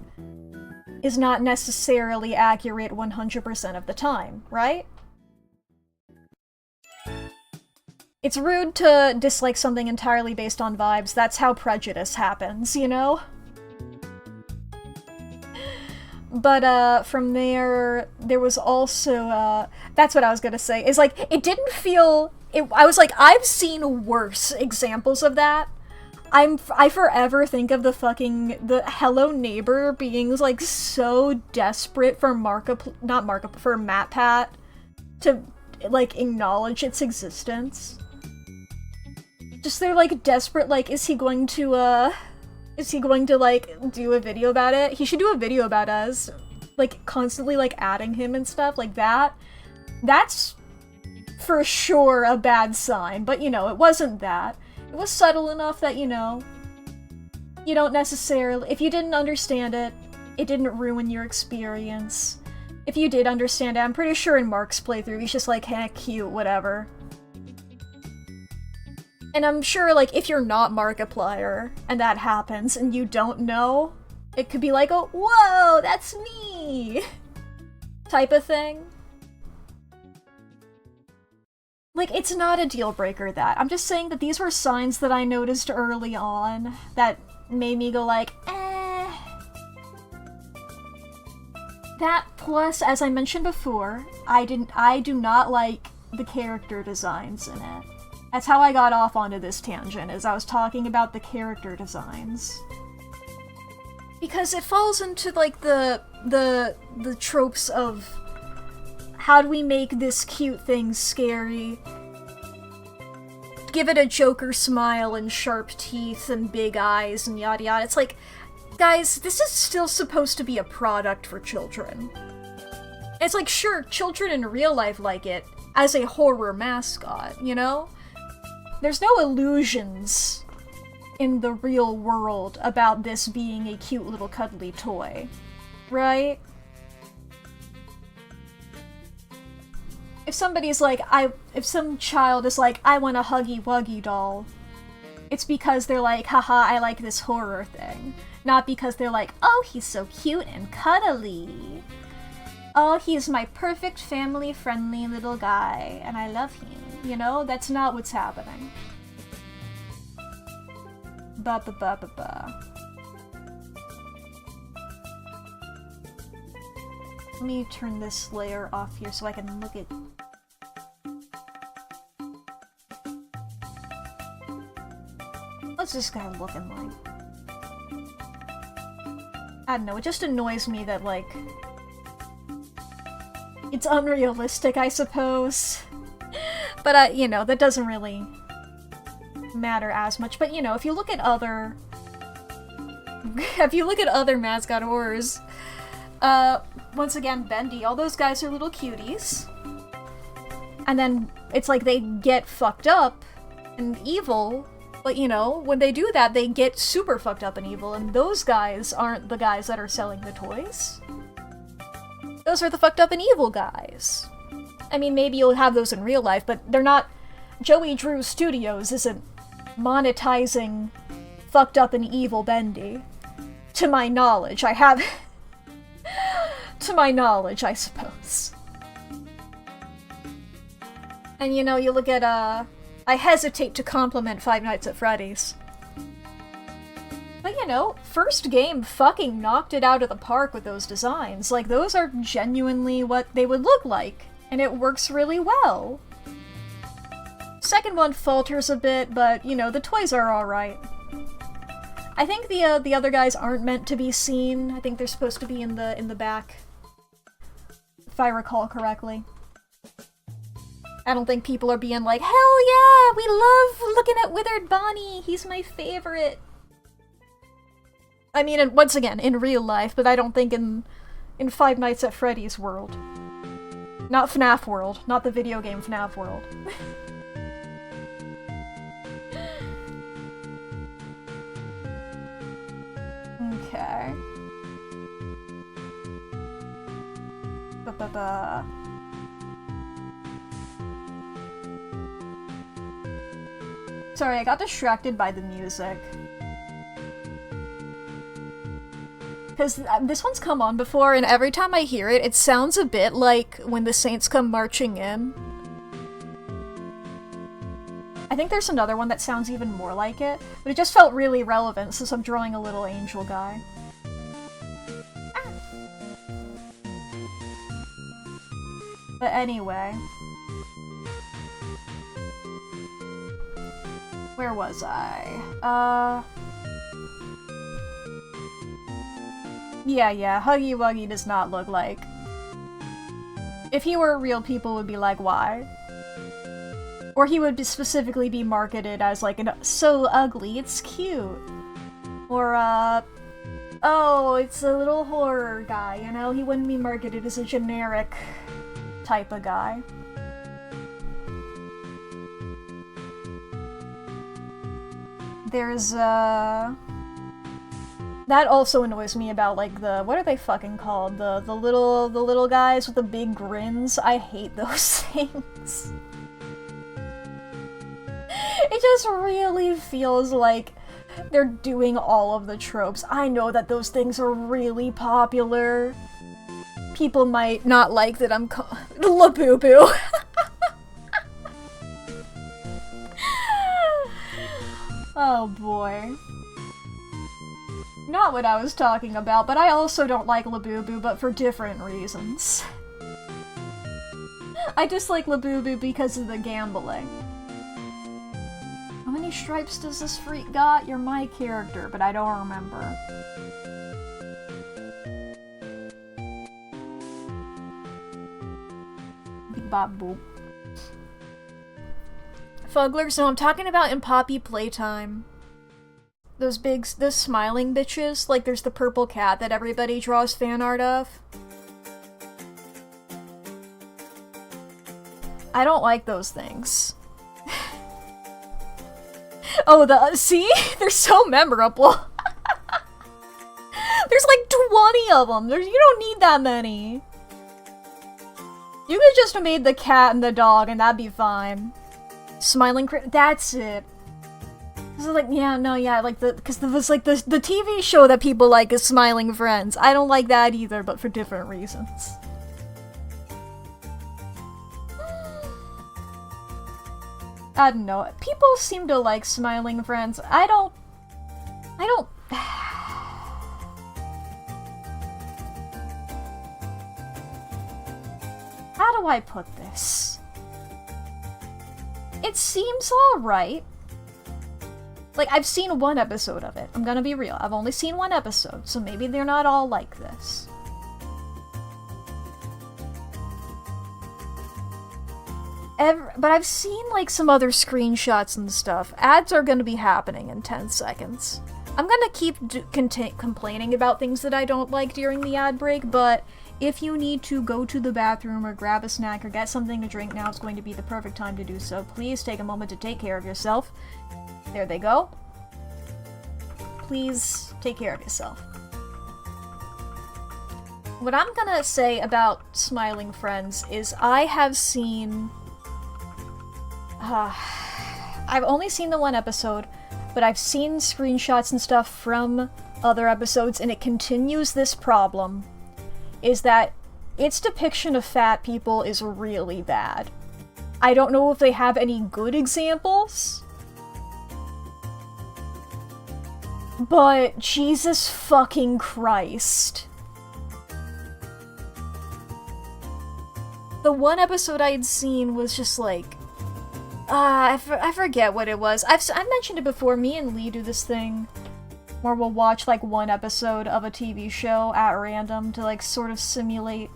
is not necessarily accurate 100% of the time, right? It's rude to dislike something entirely based on vibes. That's how prejudice happens, you know? But, from there was also, that's what I was gonna say, is like, it didn't feel, I was like, I've seen worse examples of that. I forever think of the Hello Neighbor being, like, so desperate for for MatPat to, like, acknowledge its existence. Just they're, like, desperate, like, is he going to, like, do a video about it? He should do a video about us. Like, constantly, like, adding him and stuff like that. That's for sure a bad sign, but, you know, it wasn't that. It was subtle enough that, you know, you don't necessarily... If you didn't understand it, it didn't ruin your experience. If you did understand it, I'm pretty sure in Mark's playthrough, he's just like, heh, cute, whatever. And I'm sure, like, if you're not Markiplier, and that happens, and you don't know, it could be like, oh, whoa, that's me! Type of thing. Like, it's not a deal breaker, that. I'm just saying that these were signs that I noticed early on that made me go like, eh. That plus, as I mentioned before, I do not like the character designs in it. That's how I got off onto this tangent, is I was talking about the character designs. Because it falls into, like, the tropes of how do we make this cute thing scary? Give it a Joker smile and sharp teeth and big eyes and yada yada. It's like, guys, this is still supposed to be a product for children. It's like, sure, children in real life like it as a horror mascot, you know? There's no illusions in the real world about this being a cute little cuddly toy, right? If somebody's like, if some child is like, I want a Huggy Wuggy doll, it's because they're like, haha, I like this horror thing. Not because they're like, oh, he's so cute and cuddly. Oh, he's my perfect family-friendly little guy, and I love him. You know, that's not what's happening. Ba ba ba ba ba. Let me turn this layer off here so I can look at... What's this guy looking like? I don't know, it just annoys me that, like... It's unrealistic, I suppose. But, you know, that doesn't really matter as much. But, you know, if you look at other... if you look at other mascot horrors, once again, Bendy, all those guys are little cuties. And then it's like they get fucked up and evil, but you know, when they do that, they get super fucked up and evil, and those guys aren't the guys that are selling the toys. Those are the fucked up and evil guys. I mean, maybe you'll have those in real life, but they're not... Joey Drew Studios isn't monetizing fucked up and evil Bendy. To my knowledge, I have... to my knowledge, I suppose. And you know, you look at, I hesitate to compliment Five Nights at Freddy's. But you know, first game fucking knocked it out of the park with those designs. Like, those are genuinely what they would look like, and it works really well. Second one falters a bit, but you know, the toys are alright. I think the other guys aren't meant to be seen. I think they're supposed to be in the back, if I recall correctly. I don't think people are being like, hell yeah, we love looking at Withered Bonnie, he's my favorite. I mean, and once again, in real life, but I don't think in Five Nights at Freddy's world. Not FNAF world, not the video game FNAF world. Okay. Ba-ba-ba. Sorry, I got distracted by the music. Because this one's come on before, and every time I hear it, it sounds a bit like when the Saints come marching in. I think there's another one that sounds even more like it, but it just felt really relevant since I'm drawing a little angel guy. Ah. But anyway. Where was I? Yeah, Huggy Wuggy does not look like... If he were real, people would be like, why? Or he would specifically be marketed as like, so ugly, it's cute. Or, oh, it's a little horror guy, you know? He wouldn't be marketed as a generic type of guy. There's, that also annoys me about, like, what are they fucking called? The little guys with the big grins? I hate those things. It just really feels like they're doing all of the tropes. I know that those things are really popular. People might not like that I'm Labubu. Oh boy. Not what I was talking about, but I also don't like Labubu, but for different reasons. I dislike Labubu because of the gambling. How many stripes does this freak got? You're my character, but I don't remember. Big Bob Boop. Fugglers? No, I'm talking about in Poppy Playtime. Those smiling bitches, like there's the purple cat that everybody draws fan art of. I don't like those things. Oh, see? They're so memorable. There's like 20 of them. You don't need that many. You could just have made the cat and the dog and that'd be fine. Smiling that's it. So like, because there was like the TV show that people like is Smiling Friends. I don't like that either, but for different reasons. I don't know. People seem to like Smiling Friends. I don't... How do I put this? It seems alright. Like, I've seen one episode of it. I'm gonna be real. I've only seen one episode, so maybe they're not all like this. But I've seen, like, some other screenshots and stuff. Ads are gonna be happening in 10 seconds. I'm gonna keep complaining about things that I don't like during the ad break, but if you need to go to the bathroom or grab a snack or get something to drink, now is going to be the perfect time to do so. Please take a moment to take care of yourself. There they go. Please take care of yourself. What I'm gonna say about Smiling Friends is I have seen... I've only seen the one episode, but I've seen screenshots and stuff from other episodes, and it continues this problem, is that its depiction of fat people is really bad. I don't know if they have any good examples, but Jesus fucking Christ. The one episode I had seen was just like... I forget what it was. I've mentioned it before. Me and Lee do this thing where we'll watch like one episode of a TV show at random to like sort of simulate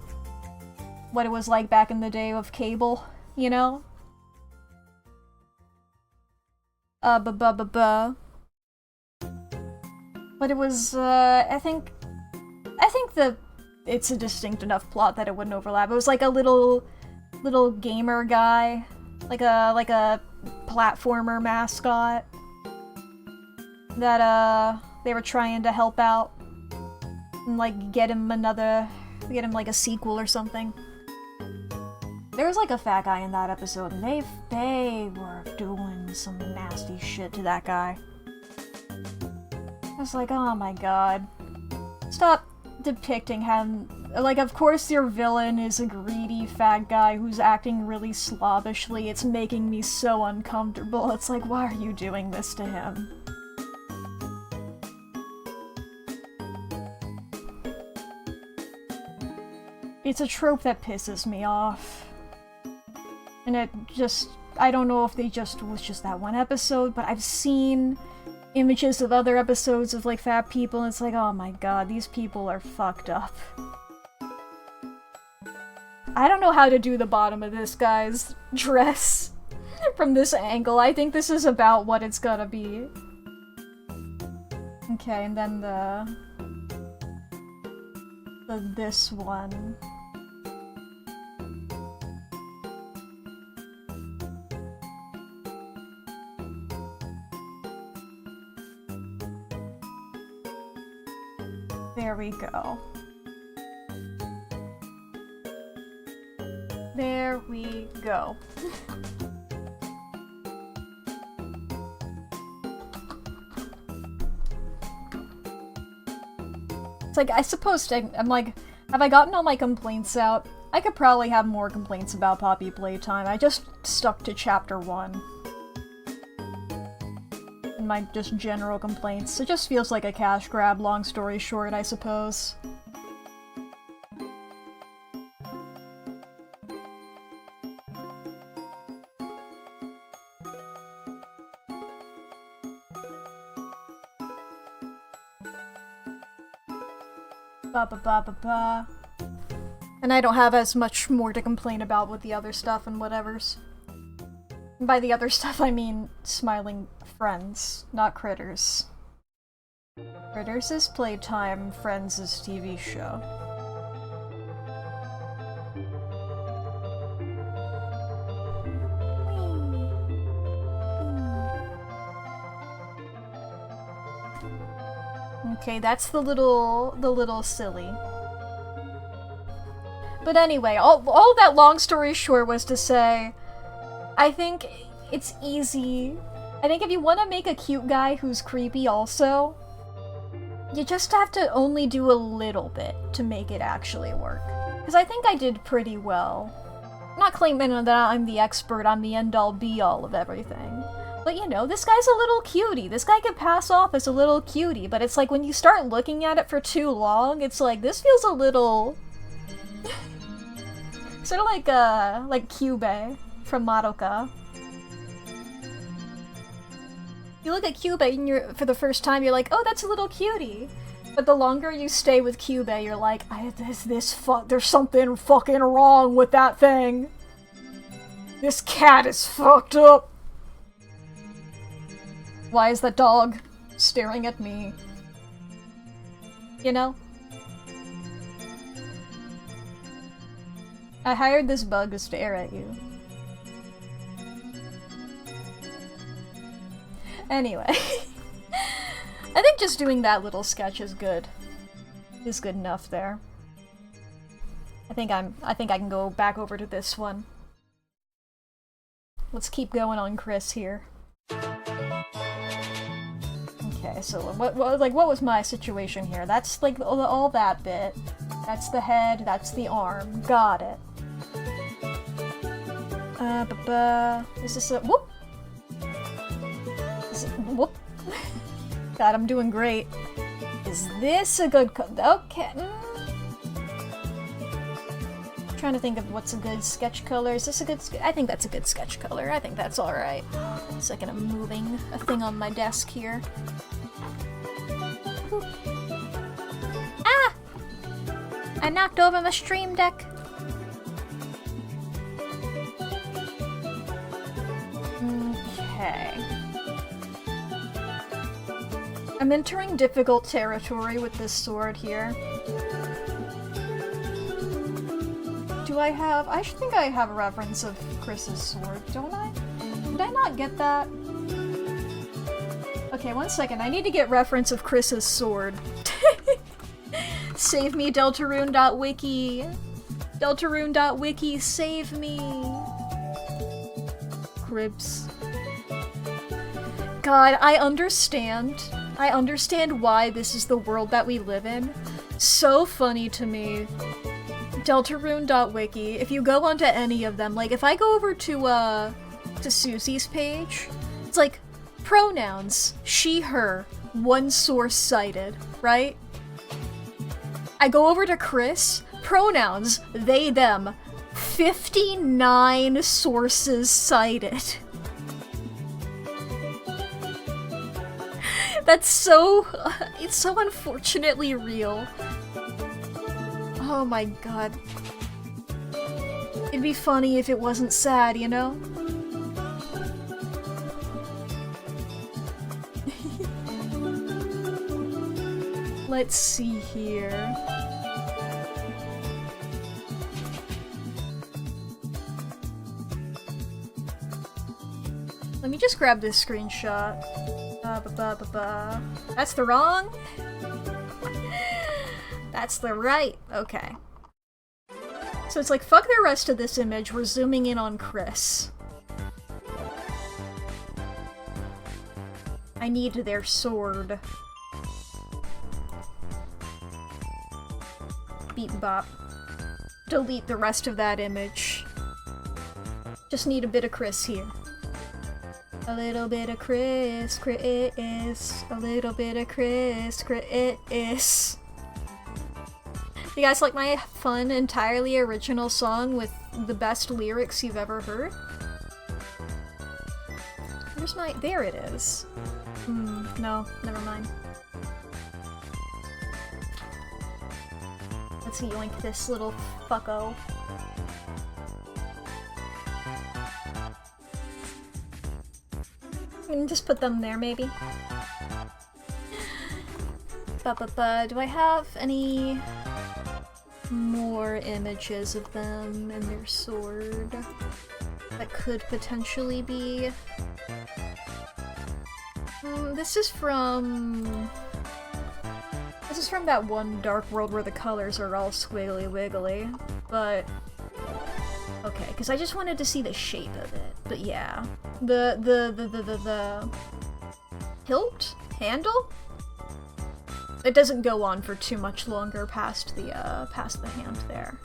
what it was like back in the day of cable, you know? But it was, I think it's a distinct enough plot that it wouldn't overlap. It was like a little gamer guy, like a platformer mascot that they were trying to help out and like get him like a sequel or something. There was like a fat guy in that episode, and they were doing some nasty shit to that guy. I was like, oh my god. Stop depicting him. Like, of course your villain is a greedy fat guy who's acting really slobbishly. It's making me so uncomfortable. It's like, why are you doing this to him? It's a trope that pisses me off. And it just... I don't know if they just was just that one episode, but I've seen images of other episodes of like fat people, and it's like, oh my god, these people are fucked up. I don't know how to do the bottom of this guy's dress from this angle. I think this is about what it's gonna be. Okay, and then this one. There we go. There we go. It's like, I suppose I'm like, have I gotten all my complaints out? I could probably have more complaints about Poppy Playtime. I just stuck to chapter 1. And my just general complaints. It just feels like a cash grab, long story short, I suppose. And I don't have as much more to complain about with the other stuff and whatevers. And by the other stuff, I mean Smiling Friends, not Critters. Critters is Playtime, Friends is TV show. Okay, that's the little silly. But anyway, all that long story short was to say, I think it's easy. I think if you want to make a cute guy who's creepy also, you just have to only do a little bit to make it actually work. Because I think I did pretty well. I'm not claiming that I'm the expert, I'm the end-all be-all of everything. But you know, this guy's a little cutie. This guy could pass off as a little cutie, but it's like when you start looking at it for too long, it's like, this feels a little... sort of like Kyubey from Madoka. You look at Kyubey and for the first time, you're like, oh, that's a little cutie. But the longer you stay with Kyubey, you're like, there's something fucking wrong with that thing. This cat is fucked up. Why is that dog? staring at me. You know? I hired this bug to stare at you. Anyway. I think just doing that little sketch is good. Is good enough there. I think I can go back over to this one. Let's keep going on Chris here. Okay, so what was my situation here? That's like all that bit. That's the head, that's the arm. Got it. Is this a whoop? Whoop. God, I'm doing great. Is this a good okay. Trying to think of what's a good sketch color. Is this a good I think that's a good sketch color. I think that's alright. Second, I'm moving a thing on my desk here. Oop. Ah! I knocked over my stream deck. Okay. I'm entering difficult territory with this sword here. Do I have... I think I have a reference of Chris's sword, don't I? Did I not get that? Okay, one second. I need to get reference of Chris's sword. Save me, Deltarune.wiki. Deltarune.wiki, save me. Cribs. God, I understand. I understand why this is the world that we live in. So funny to me. Deltarune.wiki, if you go onto any of them, like if I go over to Susie's page, it's like pronouns, she, her, one source cited, right? I go over to Chris, pronouns, they, them, 59 sources cited. That's so... it's so unfortunately real. Oh my god. It'd be funny if it wasn't sad, you know? Let's see here. Let me just grab this screenshot. That's the wrong? That's the right. Okay. So it's like, fuck the rest of this image, we're zooming in on Chris. I need their sword. Beat bop. Delete the rest of that image. Just need a bit of Chris here. A little bit of Chris, Chris. A little bit of Chris, Chris. You guys like my fun, entirely original song with the best lyrics you've ever heard? Where's my... there it is. No, never mind. Let's yoink this little fucko. Just put them there, maybe. Do I have any more images of them and their sword that could potentially be... this is from that one Dark World where the colors are all squiggly wiggly, but... okay, because I just wanted to see the shape of it, but yeah. The hilt? Handle? It doesn't go on for too much longer past the hand there.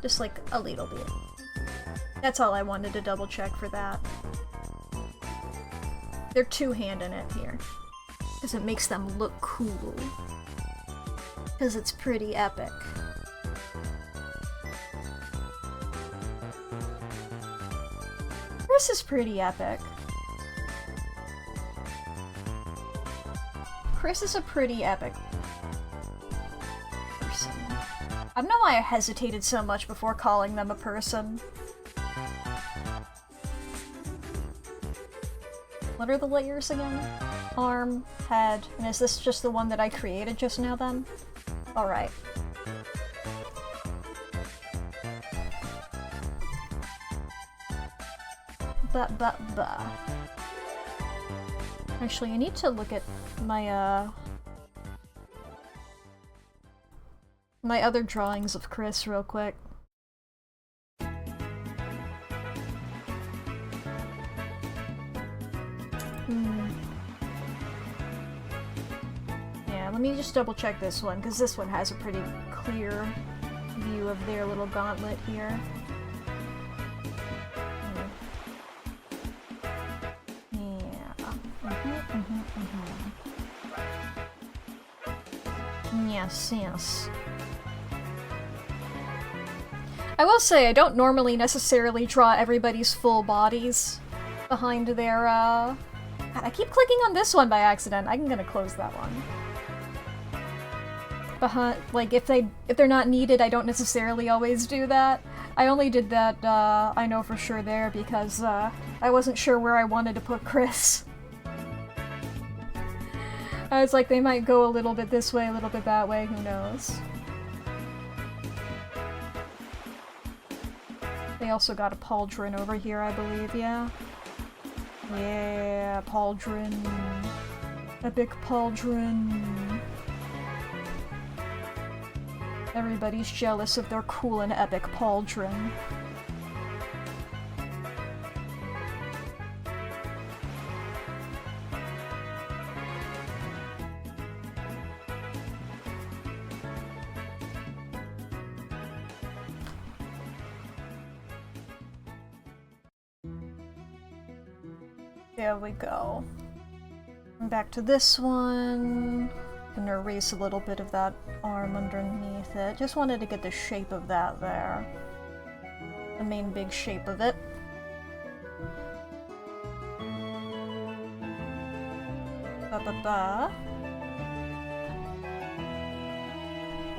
Just like a little bit. That's all I wanted to double check for that. They're two-handing it here. Because it makes them look cool. Because it's pretty epic. This is pretty epic. Chris is a pretty epic person. I don't know why I hesitated so much before calling them a person. What are the layers again? Arm, head, and is this just the one that I created just now then? Alright. Ba. Actually, I need to look at my, my other drawings of Chris real quick. Yeah, let me just double check this one, because this one has a pretty clear view of their little gauntlet here. Yes. I will say, I don't normally necessarily draw everybody's full bodies behind their, God, I keep clicking on this one by accident. I'm gonna close that one. Like, if they're not needed, I don't necessarily always do that. I only did that, I know for sure there, because, I wasn't sure where I wanted to put Chris. I was like, they might go a little bit this way, a little bit that way, who knows. They also got a pauldron over here, I believe, yeah? Yeah, pauldron. Epic pauldron. Everybody's jealous of their cool and epic pauldron. There we go. Back to this one. I'm gonna erase a little bit of that arm underneath it. Just wanted to get the shape of that there. The main big shape of it.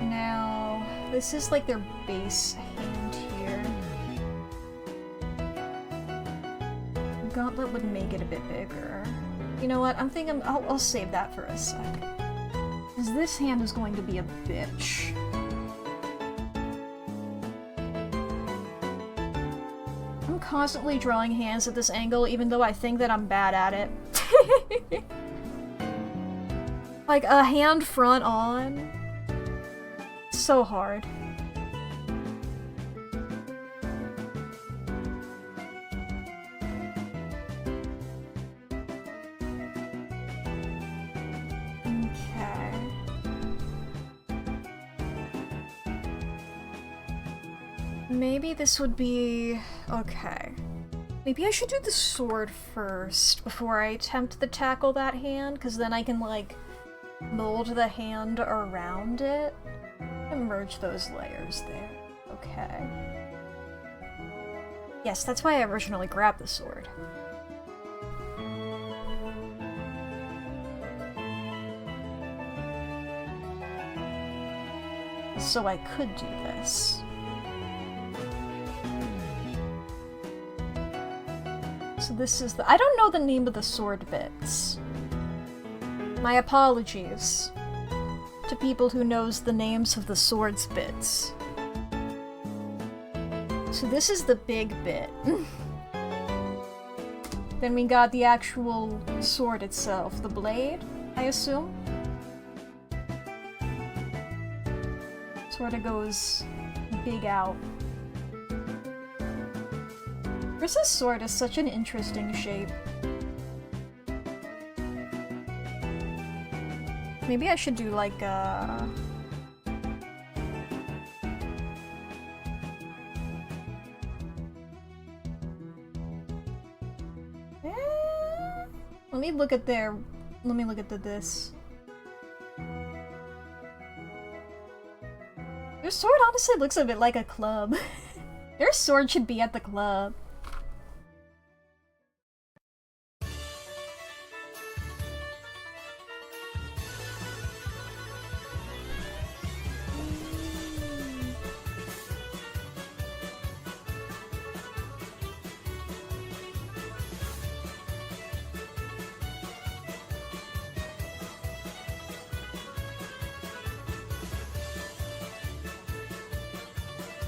Now, this is like their base hand here. Gauntlet would make it a bit bigger. You know what? I'm thinking I'll save that for a sec. Because this hand is going to be a bitch. I'm constantly drawing hands at this angle, even though I think that I'm bad at it. Like, a hand front on. So hard. Maybe this would be... okay. Maybe I should do the sword first before I attempt to tackle that hand, because then I can, like, mold the hand around it and merge those layers there. Okay. Yes, that's why I originally grabbed the sword. So I could do this. So this is the— I don't know the name of the sword bits. My apologies to people who knows the names of the swords bits. So this is the big bit. Then we got the actual sword itself, the blade, I assume. Sort of goes big out. Chris's sword is such an interesting shape. Maybe I should do like a... Let me look at this. Their sword honestly looks a bit like a club. Their sword should be at the club.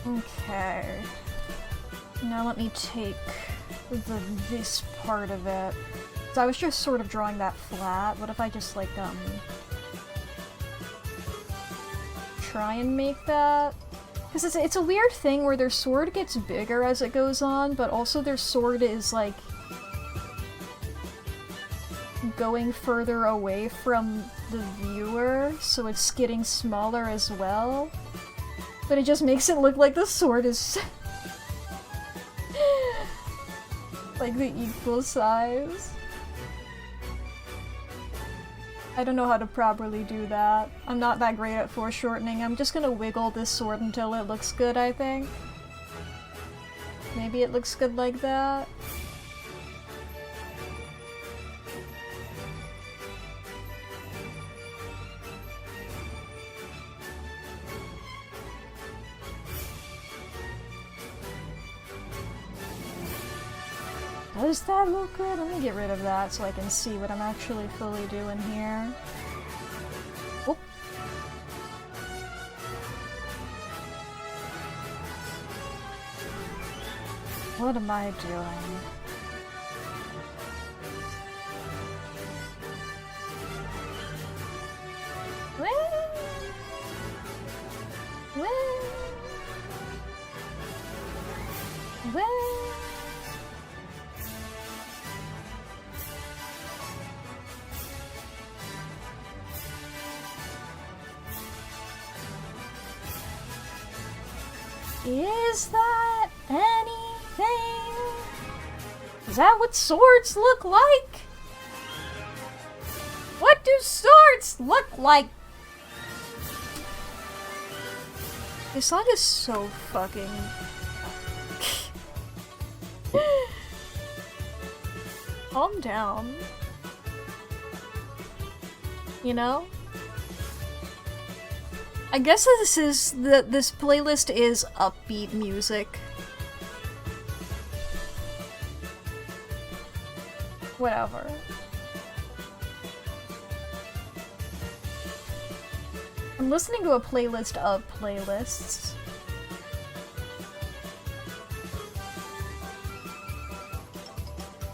Okay. Now let me take this part of it. So I was just sort of drawing that flat. What if I just, like, try and make that? Because it's a weird thing where their sword gets bigger as it goes on, but also their sword is, like, going further away from the viewer, so it's getting smaller as well. But it just makes it look like the sword is like the equal size. I don't know how to properly do that. I'm not that great at foreshortening. I'm just gonna wiggle this sword until it looks good, I think. Maybe it looks good like that. Does that look good? Let me get rid of that so I can see what I'm actually fully doing here. Oop. What am I doing? Is that anything? Is that what swords look like? What do swords look like? This song is so fucking... Calm down. You know? I guess this playlist is upbeat music. Whatever. I'm listening to a playlist of playlists.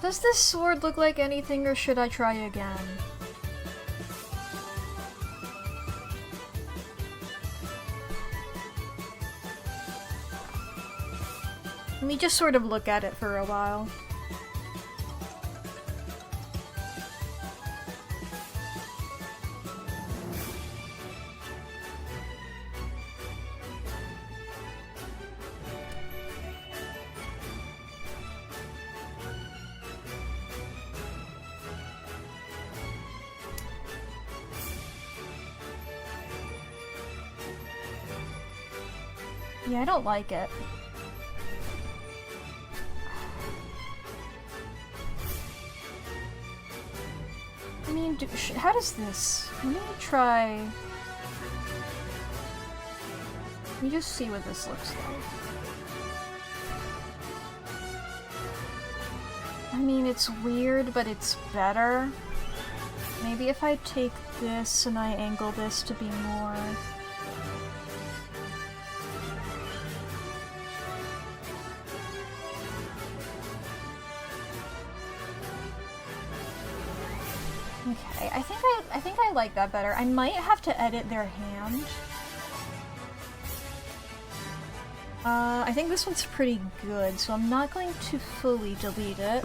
Does this sword look like anything, or should I try again? Let me just sort of look at it for a while. Yeah, I don't like it. I mean, how does this... Let me try... Let me just see what this looks like. I mean, it's weird, but it's better. Maybe if I take this and I angle this to be more... Okay, I think I like that better. I might have to edit their hand. I think this one's pretty good, so I'm not going to fully delete it.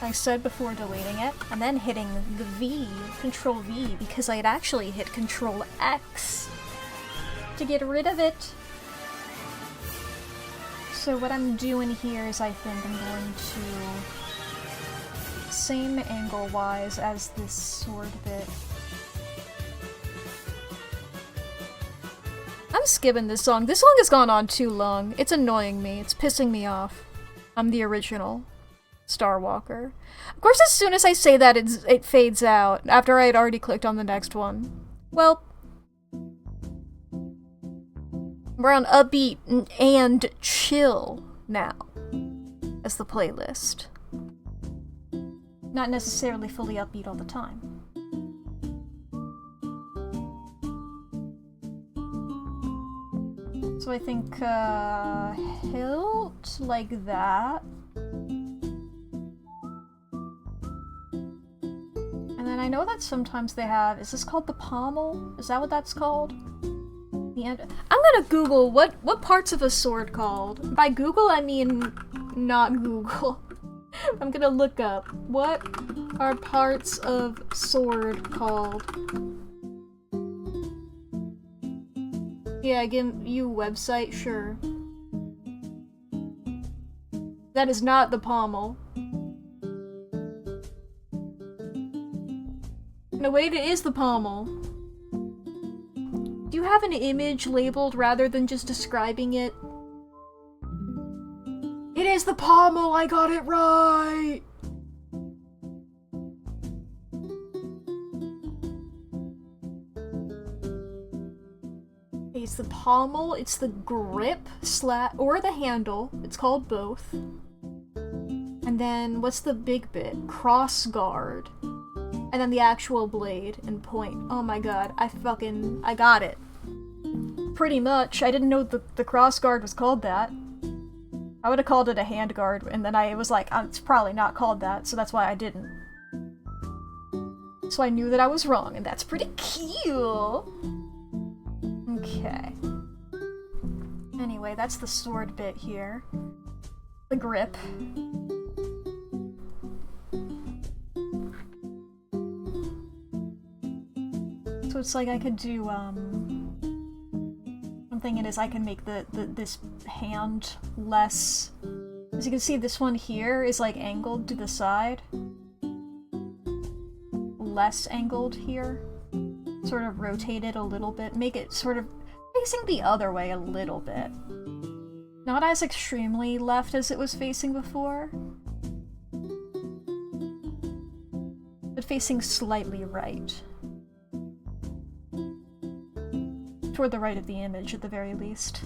I said before deleting it, and then hitting the V, Control V, because I had actually hit Control X to get rid of it. So what I'm doing here is I think I'm going to... same angle-wise as this sword bit. I'm skipping this song. This song has gone on too long. It's annoying me. It's pissing me off. I'm the original Starwalker. Of course, as soon as I say that, it fades out after I had already clicked on the next one. Well, we're on upbeat and chill now as the playlist. Not necessarily fully upbeat all the time. So I think, hilt like that. And then I know that sometimes they have, is this called the pommel? Is that what that's called? The end. I'm gonna Google what parts of a sword called. By Google, I mean not Google. I'm gonna look up what are parts of sword called. Yeah, give you website, sure. That is not the pommel. No, wait, it is the pommel. Do you have an image labeled rather than just describing it? It is the pommel! I got it right! It's the pommel, it's the grip, or the handle. It's called both. And then, what's the big bit? Cross guard. And then the actual blade and point. Oh my god, I got it. Pretty much. I didn't know the cross guard was called that. I would have called it a hand guard, and then I was like, it's probably not called that, so that's why I didn't. So I knew that I was wrong, and that's pretty cool. Okay. Anyway, that's the sword bit here. The grip. So it's like I could do, one thing it is I can make this hand less... As you can see, this one here is like angled to the side. Less angled here. Sort of rotate it a little bit. Make it sort of facing the other way a little bit. Not as extremely left as it was facing before. But facing slightly right. Toward the right of the image, at the very least.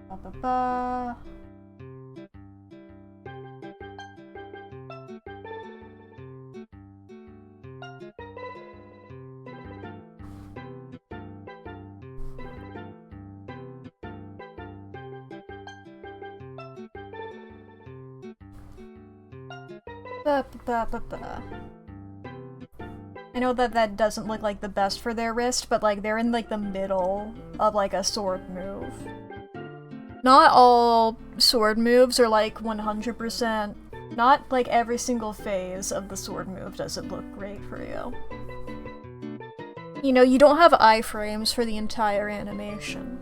Ba-ba-ba. Ba-ba-ba-ba-ba. I know that doesn't look like the best for their wrist, but like they're in like the middle of like a sword move. Not all sword moves are like 100%. Not like every single phase of the sword move does it look great for you. You know, you don't have iframes for the entire animation.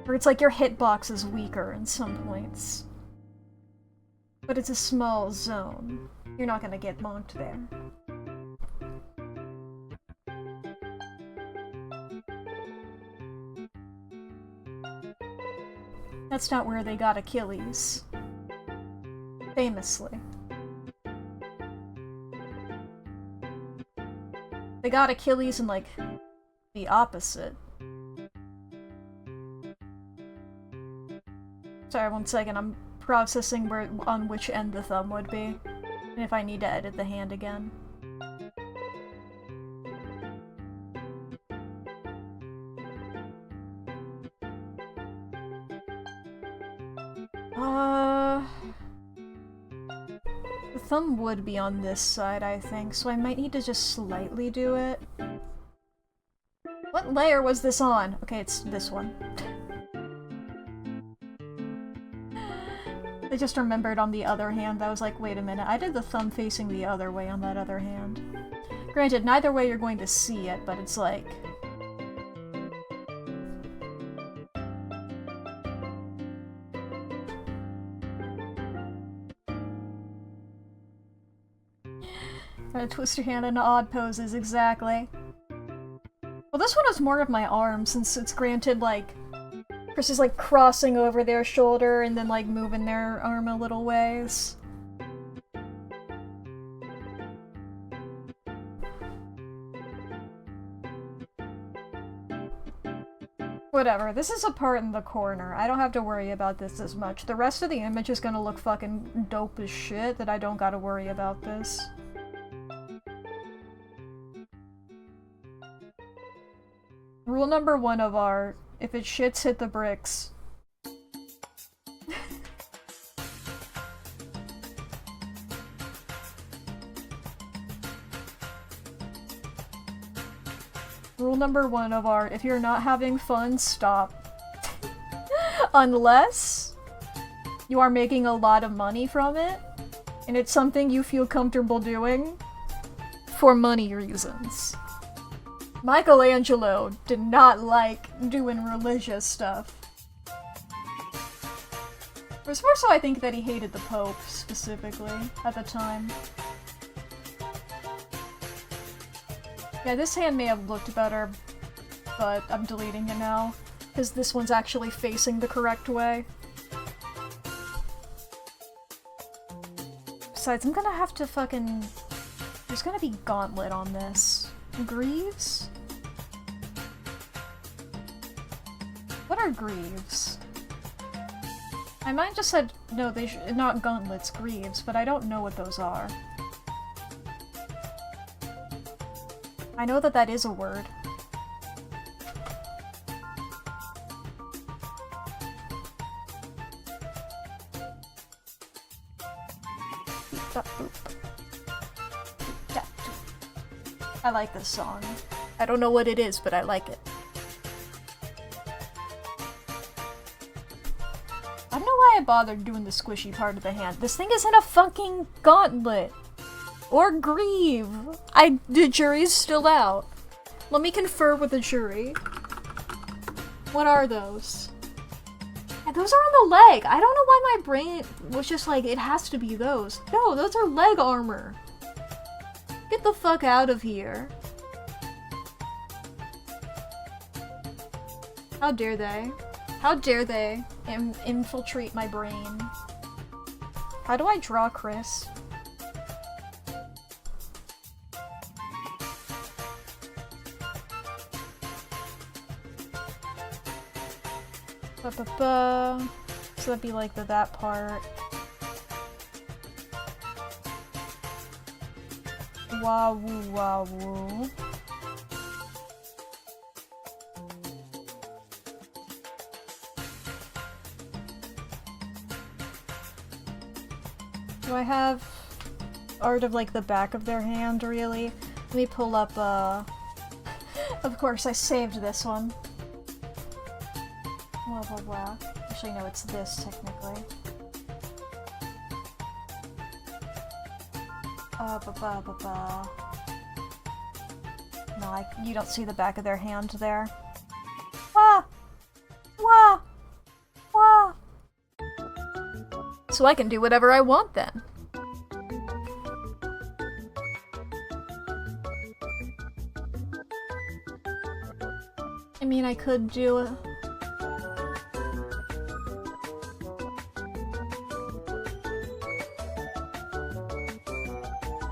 Or it's like your hitbox is weaker in some points. But it's a small zone. You're not gonna get bonked there. That's not where they got Achilles. Famously. They got Achilles in, like, the opposite. Sorry, one second, I'm processing on which end the thumb would be, and if I need to edit the hand again. The thumb would be on this side, I think, so I might need to just slightly do it. What layer was this on? Okay, it's this one. I just remembered on the other hand, I was like, wait a minute, I did the thumb facing the other way on that other hand. Granted, neither way you're going to see it, but it's like... Gotta twist your hand into odd poses, exactly. Well, this one is more of my arm, since it's granted, like, versus, like, crossing over their shoulder and then, like, moving their arm a little ways. Whatever, this is a part in the corner. I don't have to worry about this as much. The rest of the image is gonna look fucking dope as shit that I don't gotta worry about this. Rule number 1 of art, if it shits, hit the bricks. Rule number 1 of art, if you're not having fun, stop. Unless you are making a lot of money from it, and it's something you feel comfortable doing for money reasons. Michelangelo did not like doing religious stuff. It was more so I think that he hated the Pope, specifically, at the time. Yeah, this hand may have looked better, but I'm deleting it now, because this one's actually facing the correct way. Besides, I'm gonna have to fucking... There's gonna be Gauntlet on this. Greaves? What are Greaves? My mind just said, no, they should not Gauntlets, Greaves, but I don't know what those are. I know that that is a word. I like this song. I don't know what it is, but I like it. I don't know why I bothered doing the squishy part of the hand. This thing isn't a fucking gauntlet! Or greave! The jury's still out. Let me confer with the jury. What are those? Yeah, those are on the leg! I don't know why my brain was just like, it has to be those. No, those are leg armor! Get the fuck out of here. How dare they? How dare they infiltrate my brain? How do I draw Chris? Ba-ba-ba. So that'd be like that part. Wah-woo, wah-woo. Do I have art of like the back of their hand, really? Let me pull up, of course I saved this one. Blah blah blah. Actually no, it's this technically. Ba-ba-ba-ba. No, you don't see the back of their hand there. Wah! Wah! Wah! So I can do whatever I want then. I mean, I could do a...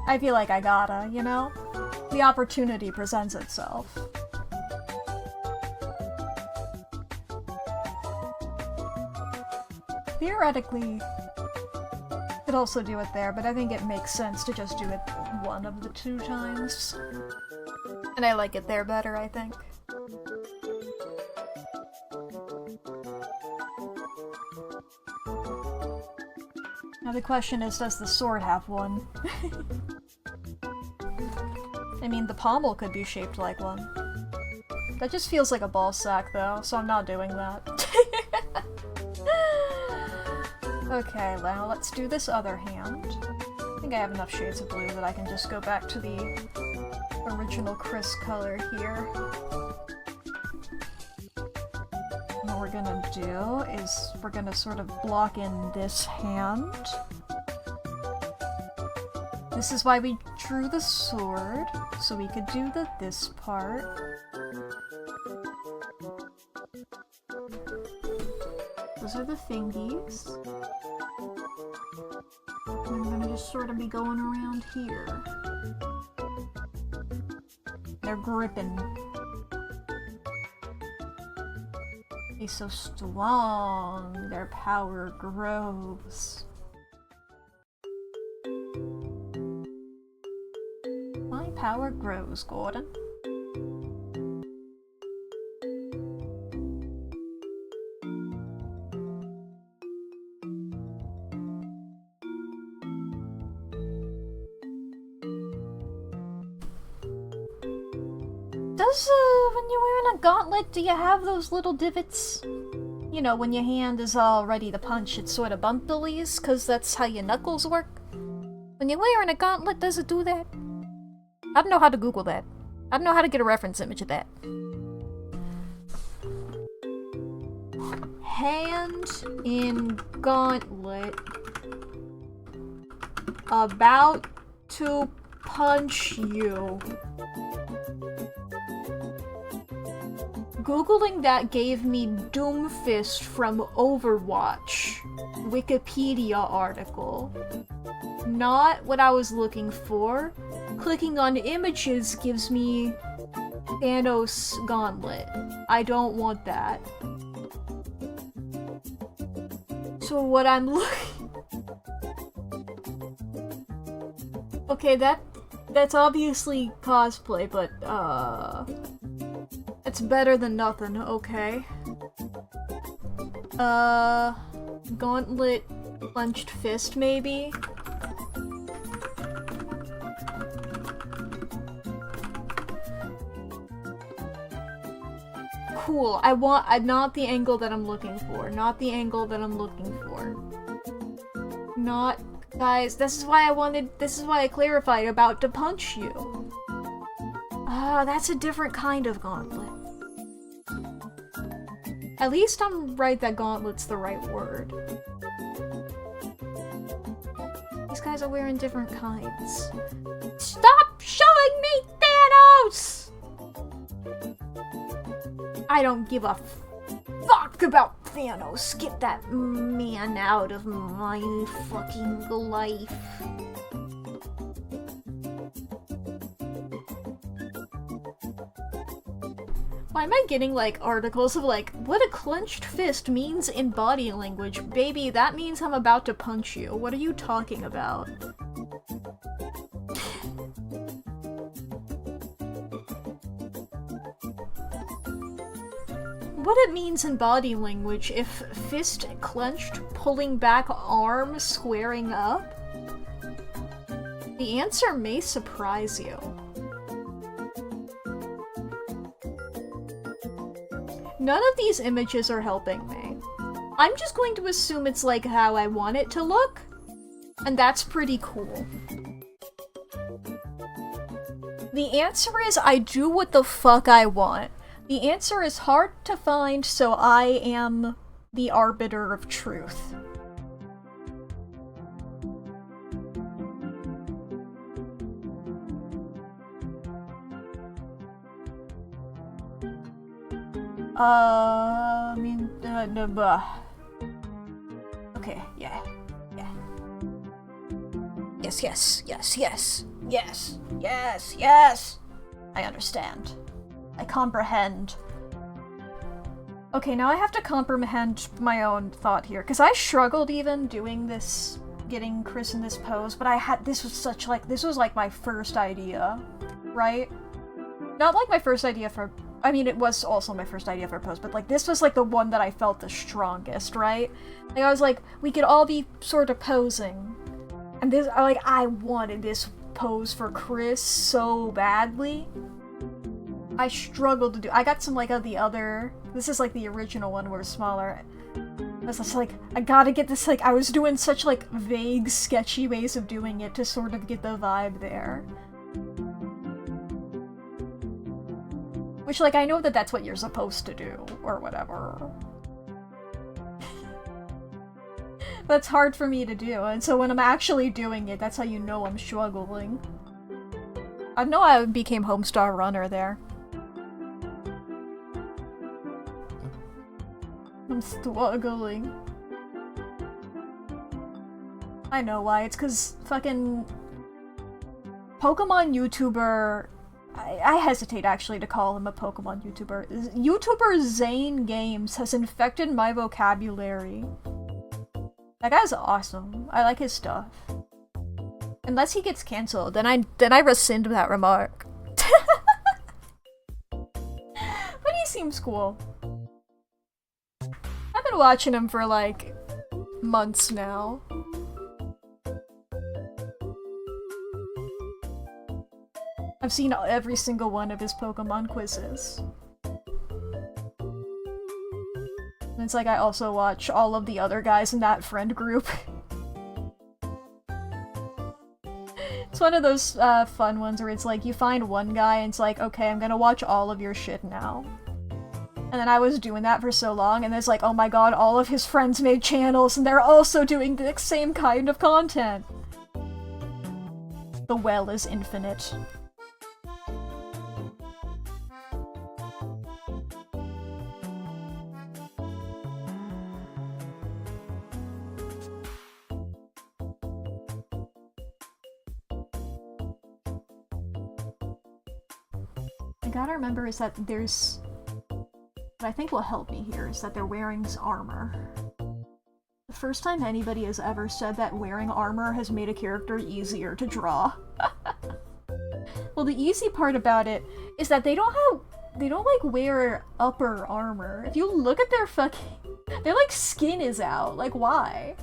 I feel like I gotta, you know? The opportunity presents itself. Theoretically, could also do it there, but I think it makes sense to just do it one of the 2 times. And I like it there better, I think. Now the question is, does the sword have one? I mean, the pommel could be shaped like one. That just feels like a ball sack, though, so I'm not doing that. Okay, now let's do this other hand. I think I have enough shades of blue that I can just go back to the original Chris color here. What we're gonna do is we're gonna sort of block in this hand. This is why we drew the sword, so we could do this part. Those are the thingies. And I'm gonna just sort of be going around here. They're gripping. be so strong. Their power grows. My power grows, Gordon. When you're wearing a gauntlet, do you have those little divots? You know, when your hand is all ready to punch, it's sort of bumpilies, because that's how your knuckles work. When you're wearing a gauntlet, does it do that? I don't know how to Google that. I don't know how to get a reference image of that. Hand in gauntlet. About to punch you. Googling that gave me Doomfist from Overwatch. Wikipedia article. Not what I was looking for. Clicking on images gives me Thanos Gauntlet. I don't want that. So what I'm looking... Okay, that's obviously cosplay, but it's better than nothing, okay. Gauntlet, clenched fist, maybe? Cool, not the angle that I'm looking for. Not the angle that I'm looking for. Not... Guys, this is why I clarified about to punch you. Ah, that's a different kind of gauntlet. At least I'm right that gauntlet's the right word. These guys are wearing different kinds. Stop showing me Thanos! I don't give a fuck about Thanos. Get that man out of my fucking life. Why am I getting, like, articles of, like, what a clenched fist means in body language? Baby, that means I'm about to punch you. What are you talking about? What it means in body language, if fist clenched, pulling back arm, squaring up? The answer may surprise you. None of these images are helping me. I'm just going to assume it's like how I want it to look, and that's pretty cool. The answer is I do what the fuck I want. The answer is hard to find, so I am the arbiter of truth. Okay, yeah. Yes. I understand. I comprehend. Okay, now I have to comprehend my own thought here, because I struggled even doing this, getting Chris in this pose, but this was like my first idea, right? Not like my first idea for, I mean, it was also my first idea for a pose, but like this was like the one that I felt the strongest, right? Like I was like, we could all be sort of posing, and this, like, I wanted this pose for Chris so badly. I struggled to do. I got some like of the other. This is like the original one where it's smaller. I was just like, I gotta get this. Like, I was doing such like vague, sketchy ways of doing it to sort of get the vibe there. Which, like, I know that that's what you're supposed to do or whatever. That's hard for me to do, and so when I'm actually doing it, that's how you know I'm struggling. I know I became Homestar Runner there. I'm struggling. I know why. It's because fucking Pokemon YouTuber I hesitate actually to call him a Pokemon YouTuber. YouTuber Zane Games has infected my vocabulary. That guy's awesome. I like his stuff. Unless he gets cancelled, then I rescind that remark. But he seems cool. I've been watching him for like months now. I've seen every single one of his Pokemon quizzes. And it's like I also watch all of the other guys in that friend group. It's one of those fun ones where it's like you find one guy and it's like, okay, I'm gonna watch all of your shit now. And then I was doing that for so long and it's like, oh my god, all of his friends made channels and they're also doing the same kind of content. The well is infinite. Gotta remember is that there's... What I think will help me here is that they're wearing armor. The first time anybody has ever said that wearing armor has made a character easier to draw. Well, the easy part about it is that they don't like wear upper armor. If you look at their their like skin is out. Like, why?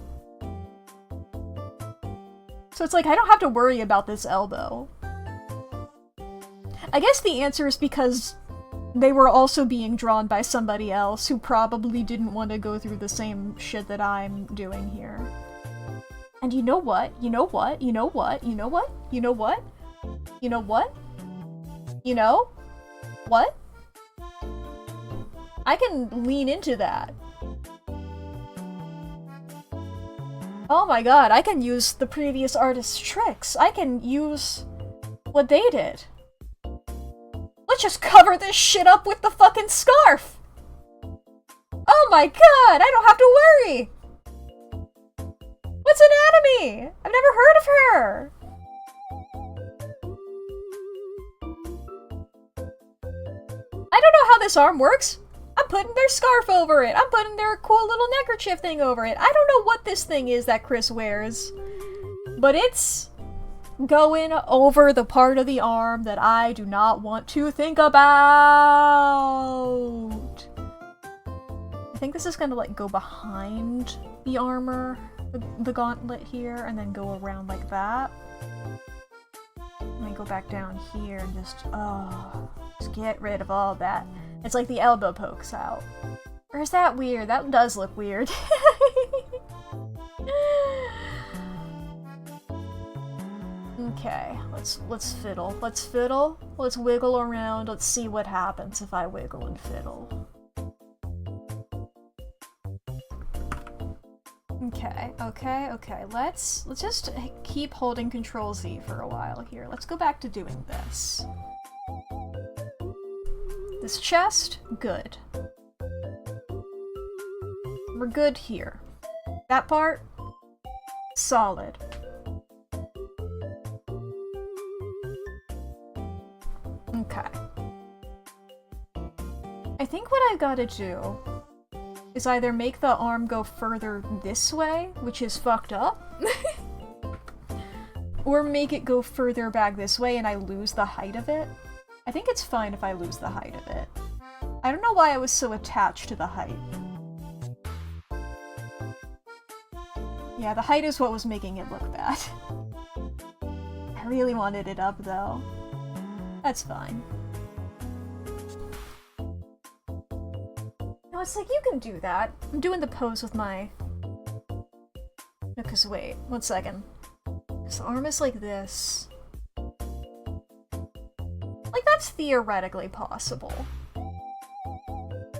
So it's like, I don't have to worry about this elbow. I guess the answer is because they were also being drawn by somebody else who probably didn't want to go through the same shit that I'm doing here. And you know what? You know what? You know what? You know what? You know what? You know what? You know? What? I can lean into that. Oh my god, I can use the previous artist's tricks. I can use what they did. Let's just cover this shit up with the fucking scarf! Oh my god, I don't have to worry! What's Anatomy? I've never heard of her! I don't know how this arm works. I'm putting their scarf over it. I'm putting their cool little neckerchief thing over it. I don't know what this thing is that Chris wears. But it's going over the part of the arm that I do not want to think about. I think this is gonna like go behind the armor, the gauntlet here, and then go around like that. Let me go back down here and just get rid of all that. It's like the elbow pokes out. Or is that weird? That does look weird. Okay, let's fiddle. Let's fiddle. Let's wiggle around. Let's see what happens if I wiggle and fiddle. Okay. Let's just keep holding Control Z for a while here. Let's go back to doing this. This chest, good. We're good here. That part, solid. Okay. I think what I've got to do is either make the arm go further this way, which is fucked up, or make it go further back this way and I lose the height of it. I think it's fine if I lose the height of it. I don't know why I was so attached to the height. Yeah, the height is what was making it look bad. I really wanted it up though. That's fine. No, it's like, you can do that. I'm doing the pose with my... No, cause wait, 1 second. Cause the arm is like this. Like, that's theoretically possible.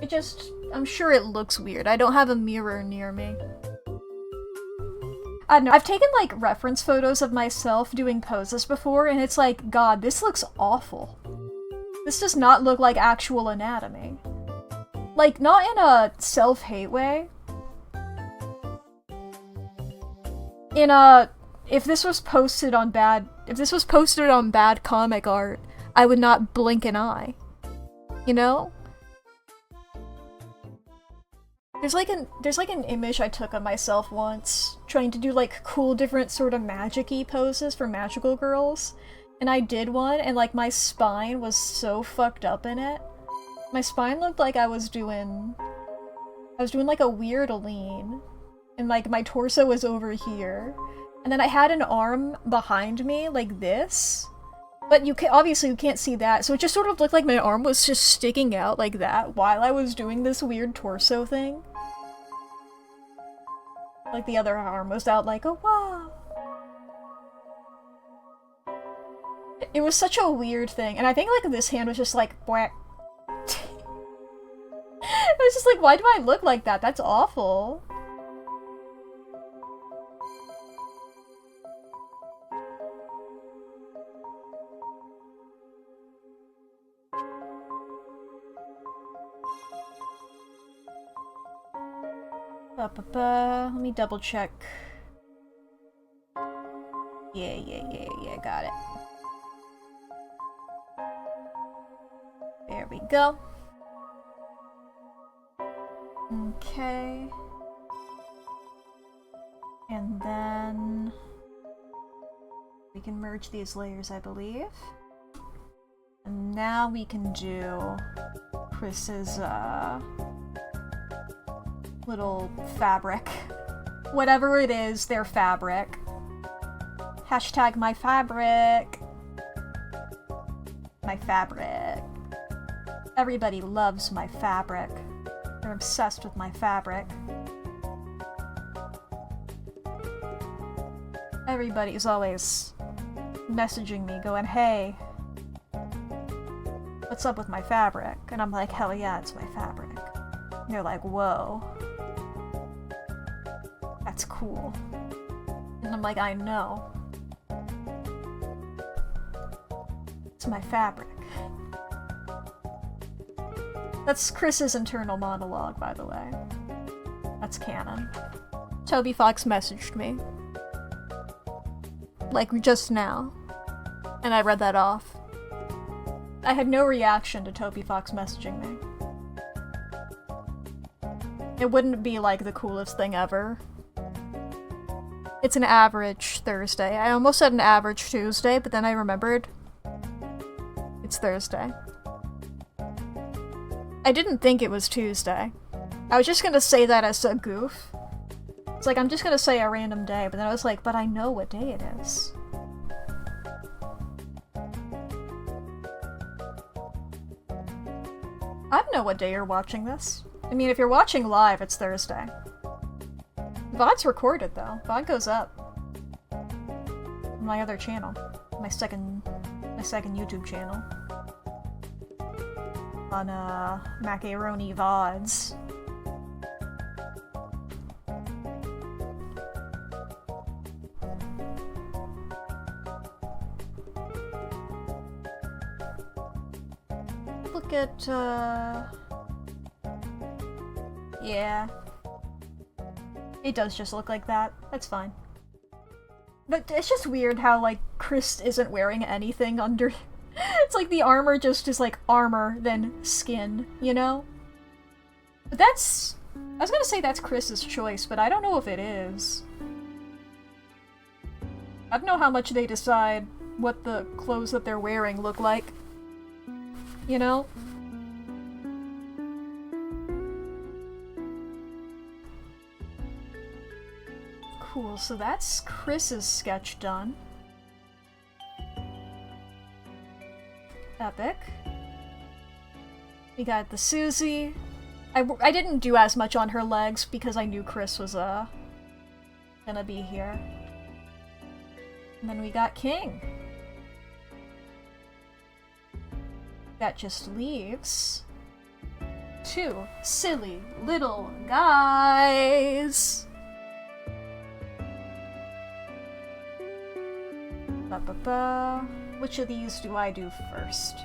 It just... I'm sure it looks weird. I don't have a mirror near me. I don't know, I've taken, like, reference photos of myself doing poses before, and it's like, god, this looks awful. This does not look like actual anatomy. Like, not in a self-hate way. In a... If this was posted on bad comic art, I would not blink an eye. You know? There's like an image I took of myself once, trying to do like cool different sort of magic-y poses for magical girls. And I did one, and like my spine was so fucked up in it. My spine looked like I was doing like a weird lean. And like my torso was over here. And then I had an arm behind me, like this. But obviously you can't see that, so it just sort of looked like my arm was just sticking out like that while I was doing this weird torso thing. Like the other arm was out like, oh wow. It was such a weird thing, and I think like this hand was just like, whack. I was just like, why do I look like that? That's awful. Let me double check. Yeah, got it. There we go. Okay. And then we can merge these layers, I believe. And now we can do Chris's, little fabric. Whatever it is, their fabric. Hashtag my fabric. My fabric. Everybody loves my fabric. They're obsessed with my fabric. Everybody's always messaging me going, hey, what's up with my fabric? And I'm like, hell yeah, it's my fabric. And they're like, whoa. That's cool. And I'm like, I know. It's my fabric. That's Chris's internal monologue, by the way. That's canon. Toby Fox messaged me. Like, just now. And I read that off. I had no reaction to Toby Fox messaging me. It wouldn't be like the coolest thing ever. It's an average Thursday. I almost said an average Tuesday, but then I remembered. It's Thursday. I didn't think it was Tuesday. I was just gonna say that as a goof. It's like, I'm just gonna say a random day, but then I was like, but I know what day it is. I know what day you're watching this. I mean, if you're watching live, it's Thursday. VOD's recorded, though. VOD goes up. On my other channel. My second YouTube channel. On, Macaroni VODs. Look at, yeah. It does just look like that. That's fine. But it's just weird how, like, Chris isn't wearing anything under... It's like the armor just is, like, armor than skin, you know? But that's... I was gonna say that's Chris's choice, but I don't know if it is. I don't know how much they decide what the clothes that they're wearing look like. You know? Cool, so that's Chris's sketch done. Epic. We got the Susie. I didn't do as much on her legs because I knew Chris was, gonna be here. And then we got King. That just leaves 2 silly little guys. Which of these do I do first?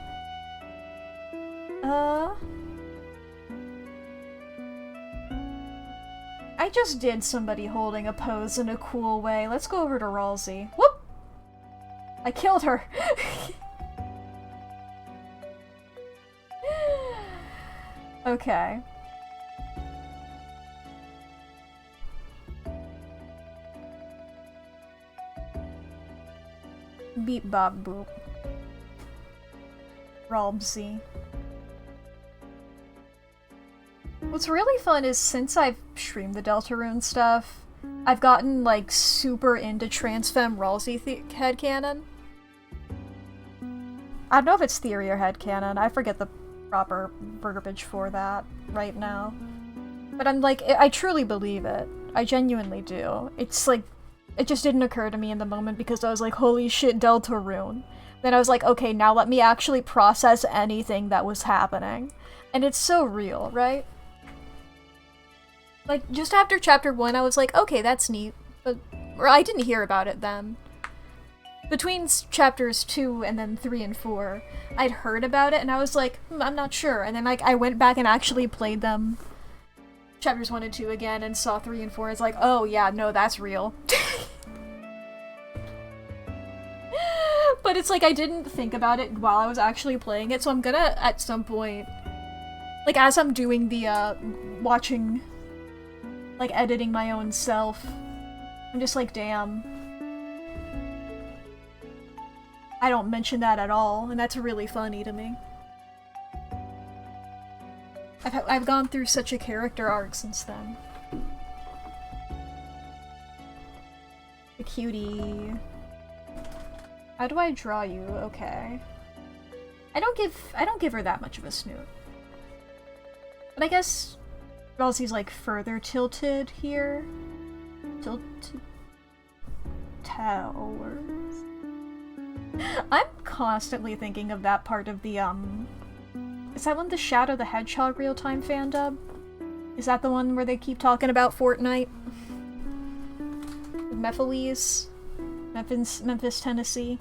I just did somebody holding a pose in a cool way. Let's go over to Ralsei. Whoop! I killed her! Okay. Beep bop boop. Robsy. What's really fun is since I've streamed the Deltarune stuff, I've gotten like super into transfem Ralsei headcanon. I don't know if it's theory or headcanon, I forget the proper verbiage for that right now. But I'm like, I truly believe it. I genuinely do. It's like, it just didn't occur to me in the moment because I was like, holy shit, Deltarune. Then I was like, okay, now let me actually process anything that was happening. And it's so real, right? Like, just after chapter 1, I was like, okay, that's neat. But, or I didn't hear about it then. Between chapters 2 and then 3 and 4, I'd heard about it and I was like, I'm not sure. And then like, I went back and actually played them, chapters 1 and 2 again, and saw 3 and 4. It's like, oh yeah, no, that's real. But it's like, I didn't think about it while I was actually playing it, so I'm gonna, at some point, like as I'm doing the, watching, like editing my own self, I'm just like, damn. I don't mention that at all, and that's really funny to me. I've gone through such a character arc since then. The cutie. How do I draw you? Okay. I don't give her that much of a snoot. But I guess Ralsei's like further tilted here. Tilted towers. I'm constantly thinking of that part of the, is that one the Shadow the Hedgehog real-time fan dub? Is that the one where they keep talking about Fortnite? Mephiles? Memphis, Tennessee?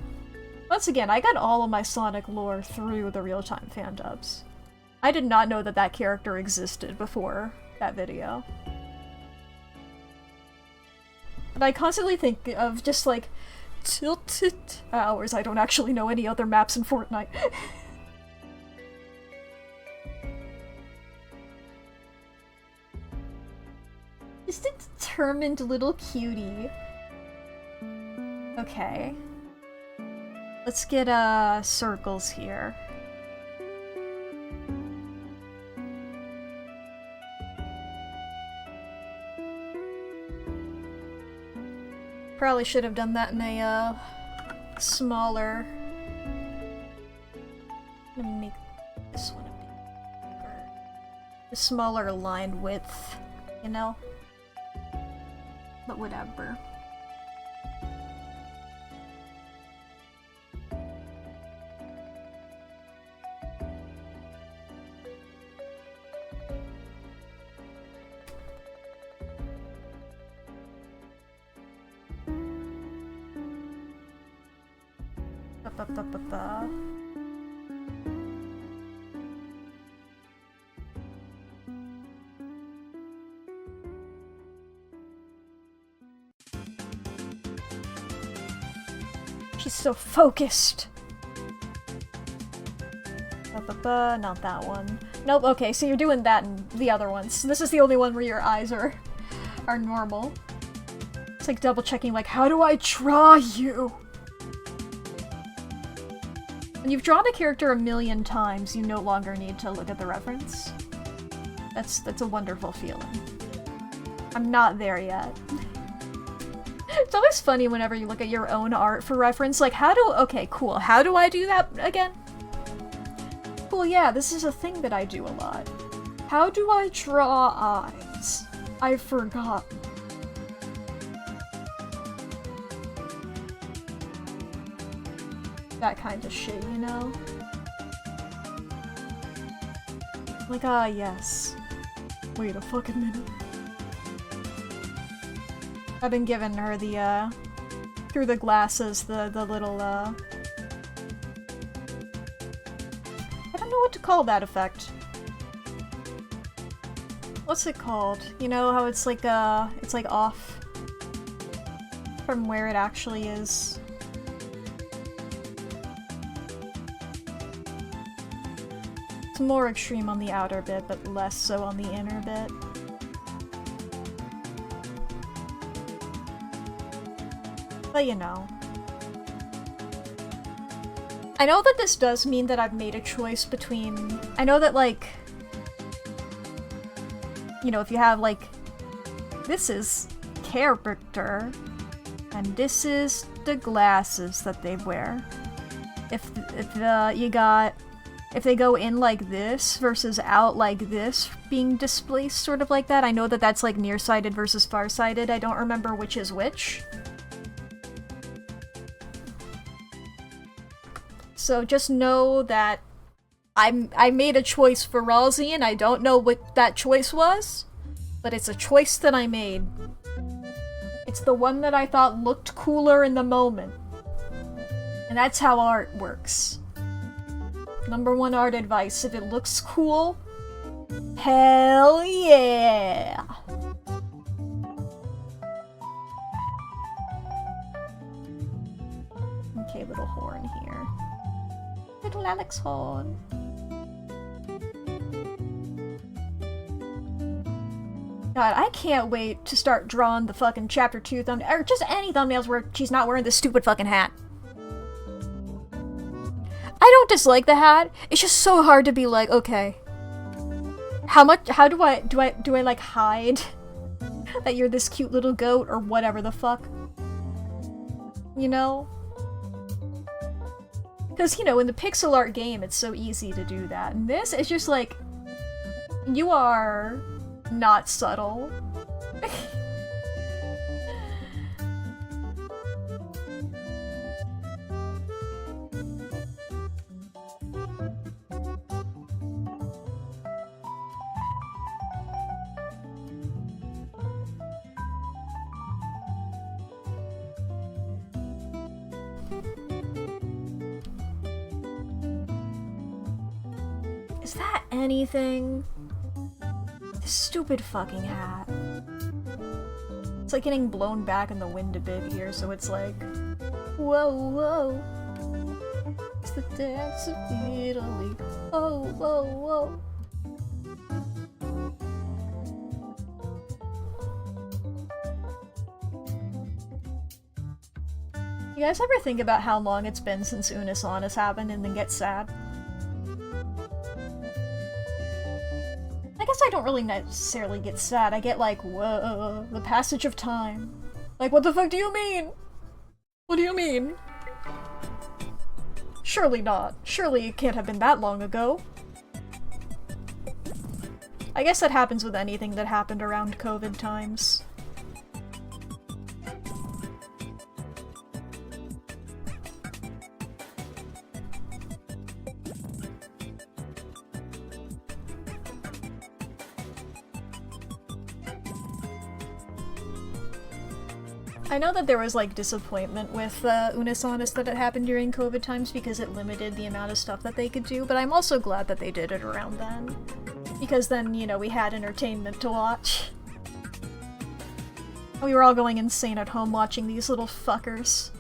Once again, I got all of my Sonic lore through the real-time fan dubs. I did not know that that character existed before that video. But I constantly think of just like, tilted towers. I don't actually know any other maps in Fortnite. Just a determined little cutie. Okay. Let's get, circles here. Probably should have done that in a, smaller... I'm gonna make this one a bit bigger. A smaller line width, you know? But whatever. She's so focused. Not that one. Nope, okay, so you're doing that in the other ones. This is the only one where your eyes are normal. It's like double checking, like, how do I draw you? When you've drawn a character a million times, you no longer need to look at the reference. That's a wonderful feeling. I'm not there yet. It's always funny whenever you look at your own art for reference, like okay, cool, how do I do that again? Cool, yeah, this is a thing that I do a lot. How do I draw eyes? I've forgotten. That kind of shit, you know? Like, yes. Wait a fucking minute. I've been giving her the, through the glasses, the little, I don't know what to call that effect. What's it called? You know how it's like off from where it actually is. It's more extreme on the outer bit, but less so on the inner bit. But you know. I know that this does mean that I've made a choice between... I know that, like... You know, if you have, like... This is character, and this is the glasses that they wear. If they go in like this versus out like this, being displaced sort of like that, I know that that's like nearsighted versus farsighted. I don't remember which is which. So just know that I made a choice for Ralsei, and I don't know what that choice was, but it's a choice that I made. It's the one that I thought looked cooler in the moment. And that's how art works. Number one art advice, if it looks cool, hell yeah! Okay, little horn here. Little Alex horn. God, I can't wait to start drawing the fucking chapter 2 thumbnail, or just any thumbnails where she's not wearing this stupid fucking hat. I don't dislike the hat, it's just so hard to be like, okay, how do I like hide that you're this cute little goat or whatever the fuck? You know? Because, you know, in the pixel art game, it's so easy to do that. And this is just like, you are not subtle. Is that anything? This stupid fucking hat. It's like getting blown back in the wind a bit here, so it's like, whoa, whoa. It's the dance of Italy. Oh, whoa, whoa. You guys ever think about how long it's been since Unis Honest happened and then get sad? I guess I don't really necessarily get sad. I get like, whoa, the passage of time. Like, what the fuck do you mean? What do you mean? Surely not. Surely it can't have been that long ago. I guess that happens with anything that happened around COVID times. I know that there was like disappointment with Unis Honest that it happened during COVID times because it limited the amount of stuff that they could do, but I'm also glad that they did it around then. Because then, you know, we had entertainment to watch. We were all going insane at home watching these little fuckers.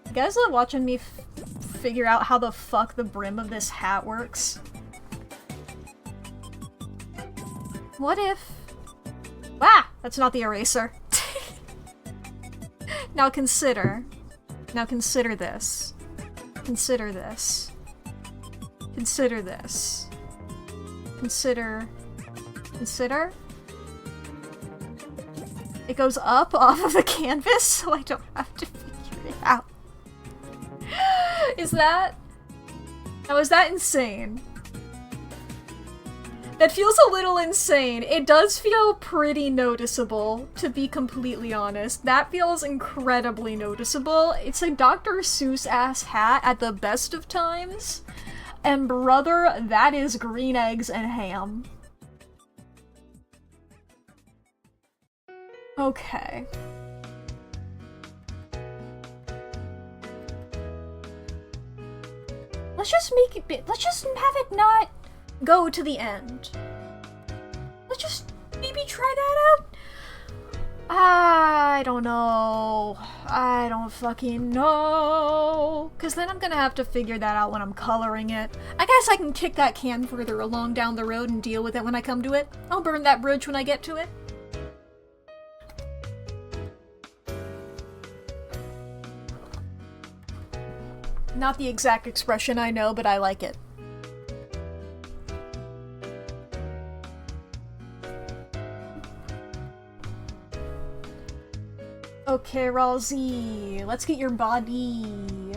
You guys love watching me figure out how the fuck the brim of this hat works? What if... Ah! That's not the eraser. Now consider. Now consider this. Consider this. Consider this. Consider... Consider? It goes up off of the canvas, so I don't have to figure it out. Is that... Now, is that insane? That feels a little insane. It does feel pretty noticeable, to be completely honest. That feels incredibly noticeable. It's a Dr. Seuss-ass hat at the best of times. And brother, that is green eggs and ham. Okay. Let's just make it, let's just have it not go to the end. Let's just maybe try that out. I don't know. I don't fucking know. Because then I'm gonna have to figure that out when I'm coloring it. I guess I can kick that can further along down the road and deal with it when I come to it. I'll burn that bridge when I get to it. Not the exact expression, I know, but I like it. Okay, Ralsei, let's get your body.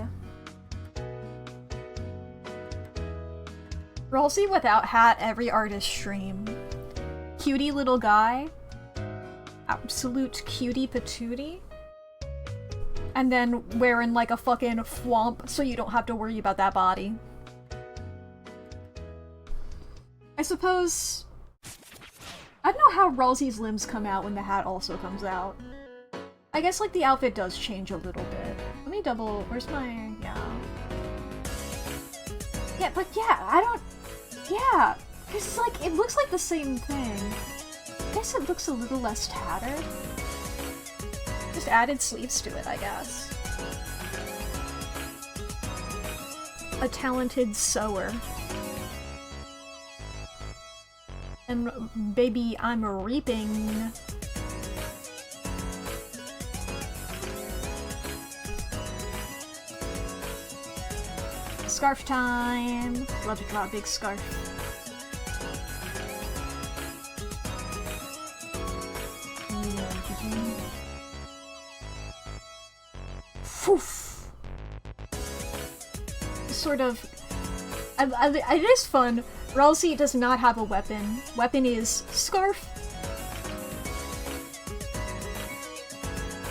Ralsei without hat every artist stream. Cutie little guy. Absolute cutie patootie. And then wearing like a fucking flomp so you don't have to worry about that body. I suppose... I don't know how Ralsei's limbs come out when the hat also comes out. I guess like the outfit does change a little bit. Let me double... Where's my... Yeah. Yeah, but yeah, I don't... Yeah, because it's like, it looks like the same thing. I guess it looks a little less tattered. Just added sleeves to it, I guess. A talented sewer. And baby, I'm reaping. Scarf time! Love to draw a big scarf. Poof! Sort of... it is fun. Ralsei does not have a weapon. Weapon is scarf.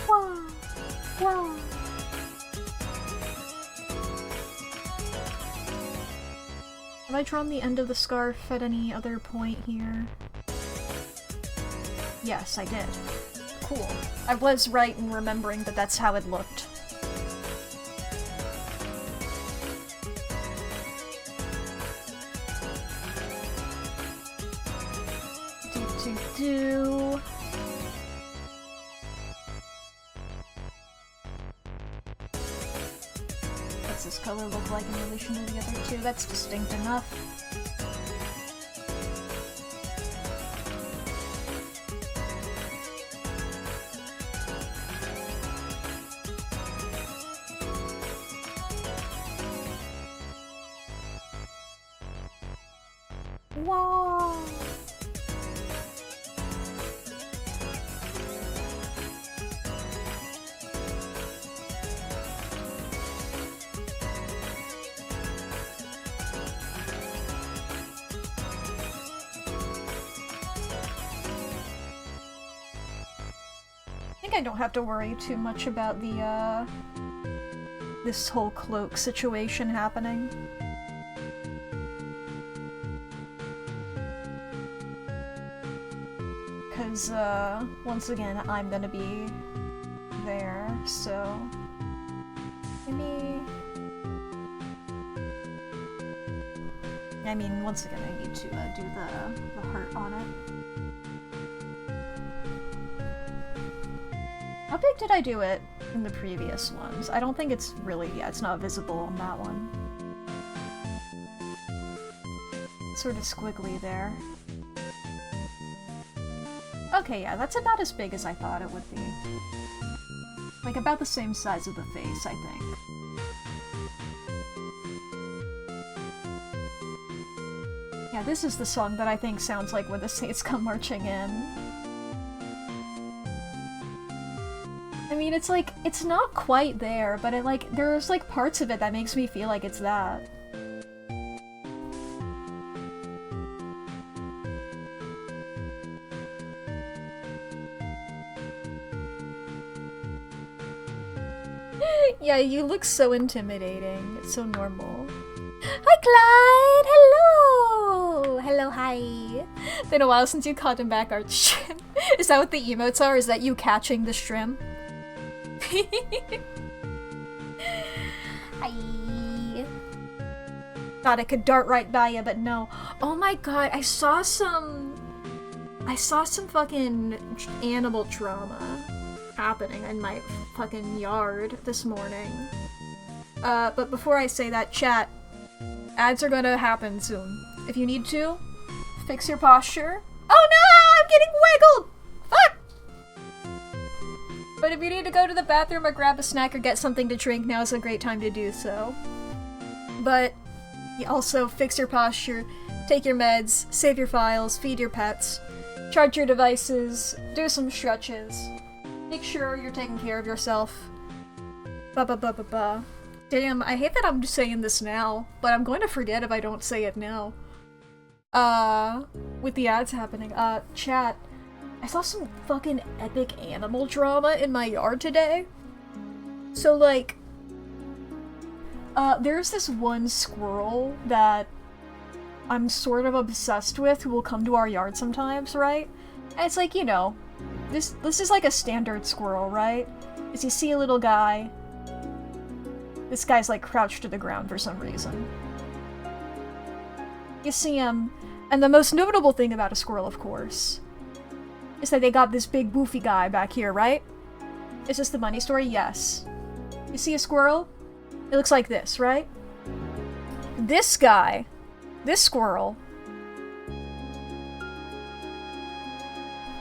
Wow. Wow. Have I drawn the end of the scarf at any other point here? Yes, I did. Cool. I was right in remembering that that's how it looked. Do. What's this color look like in relation to the other two? That's distinct enough. Whoa! I don't have to worry too much about the, this whole cloak situation happening. Because, once again, I'm gonna be there, so... Maybe... I mean, once again, I need to, do the heart on it. How big did I do it in the previous ones? I don't think it's really, yeah, it's not visible on that one. It's sort of squiggly there. Okay, yeah, that's about as big as I thought it would be. Like, about the same size of the face, I think. Yeah, this is the song that I think sounds like when the Saints come marching in. I mean, it's like, it's not quite there, but it like, there's like parts of it that makes me feel like it's that. Yeah, you look so intimidating. It's so normal. Hi, Clyde! Hello! Hello, hi. Been a while since you caught him back, Arch. Is that what the emotes are? Is that you catching the shrimp? Hi. Thought I could dart right by you, but no. Oh my god, I saw some I saw some fucking animal drama happening in my fucking yard this morning. But before I say that, chat, ads are gonna happen soon. If you need to, fix your posture. Oh no, I'm getting wiggled! Fuck! But if you need to go to the bathroom or grab a snack or get something to drink, now is a great time to do so. But you also fix your posture, take your meds, save your files, feed your pets, charge your devices, do some stretches, make sure you're taking care of yourself. Ba-ba-ba-ba-ba. Damn, I hate that I'm saying this now, but I'm going to forget if I don't say it now. With the ads happening. Chat, I saw some fucking epic animal drama in my yard today. So, like, there's this one squirrel that I'm sort of obsessed with who will come to our yard sometimes, right? And it's like, you know, this is like a standard squirrel, right? Is you see a little guy, this guy's like crouched to the ground for some reason. You see him, and the most notable thing about a squirrel, of course, is that they got this big boofy guy back here, right? Is this the bunny story? Yes. You see a squirrel? It looks like this, right? This guy, this squirrel,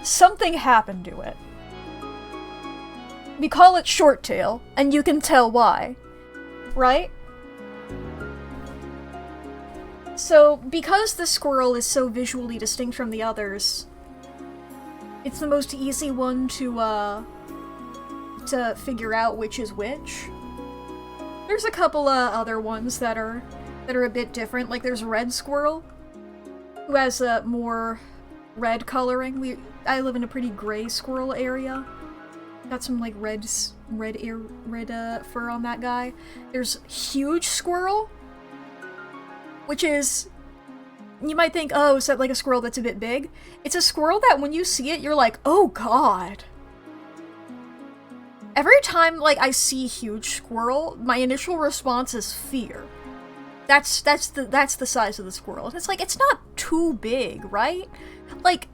something happened to it. We call it short tail, and you can tell why, right? So, because the squirrel is so visually distinct from the others, it's the most easy one to figure out which is which. There's a couple other ones that are a bit different, like there's red squirrel, who has more red coloring. I live in a pretty gray squirrel area. Got some like red fur on that guy. There's huge squirrel, which is, you might think, oh, is that like a squirrel that's a bit big? It's a squirrel that when you see it, you're like, oh god. Every time, like, I see huge squirrel, my initial response is fear. That's the size of the squirrel. And it's like, it's not too big, right? Like,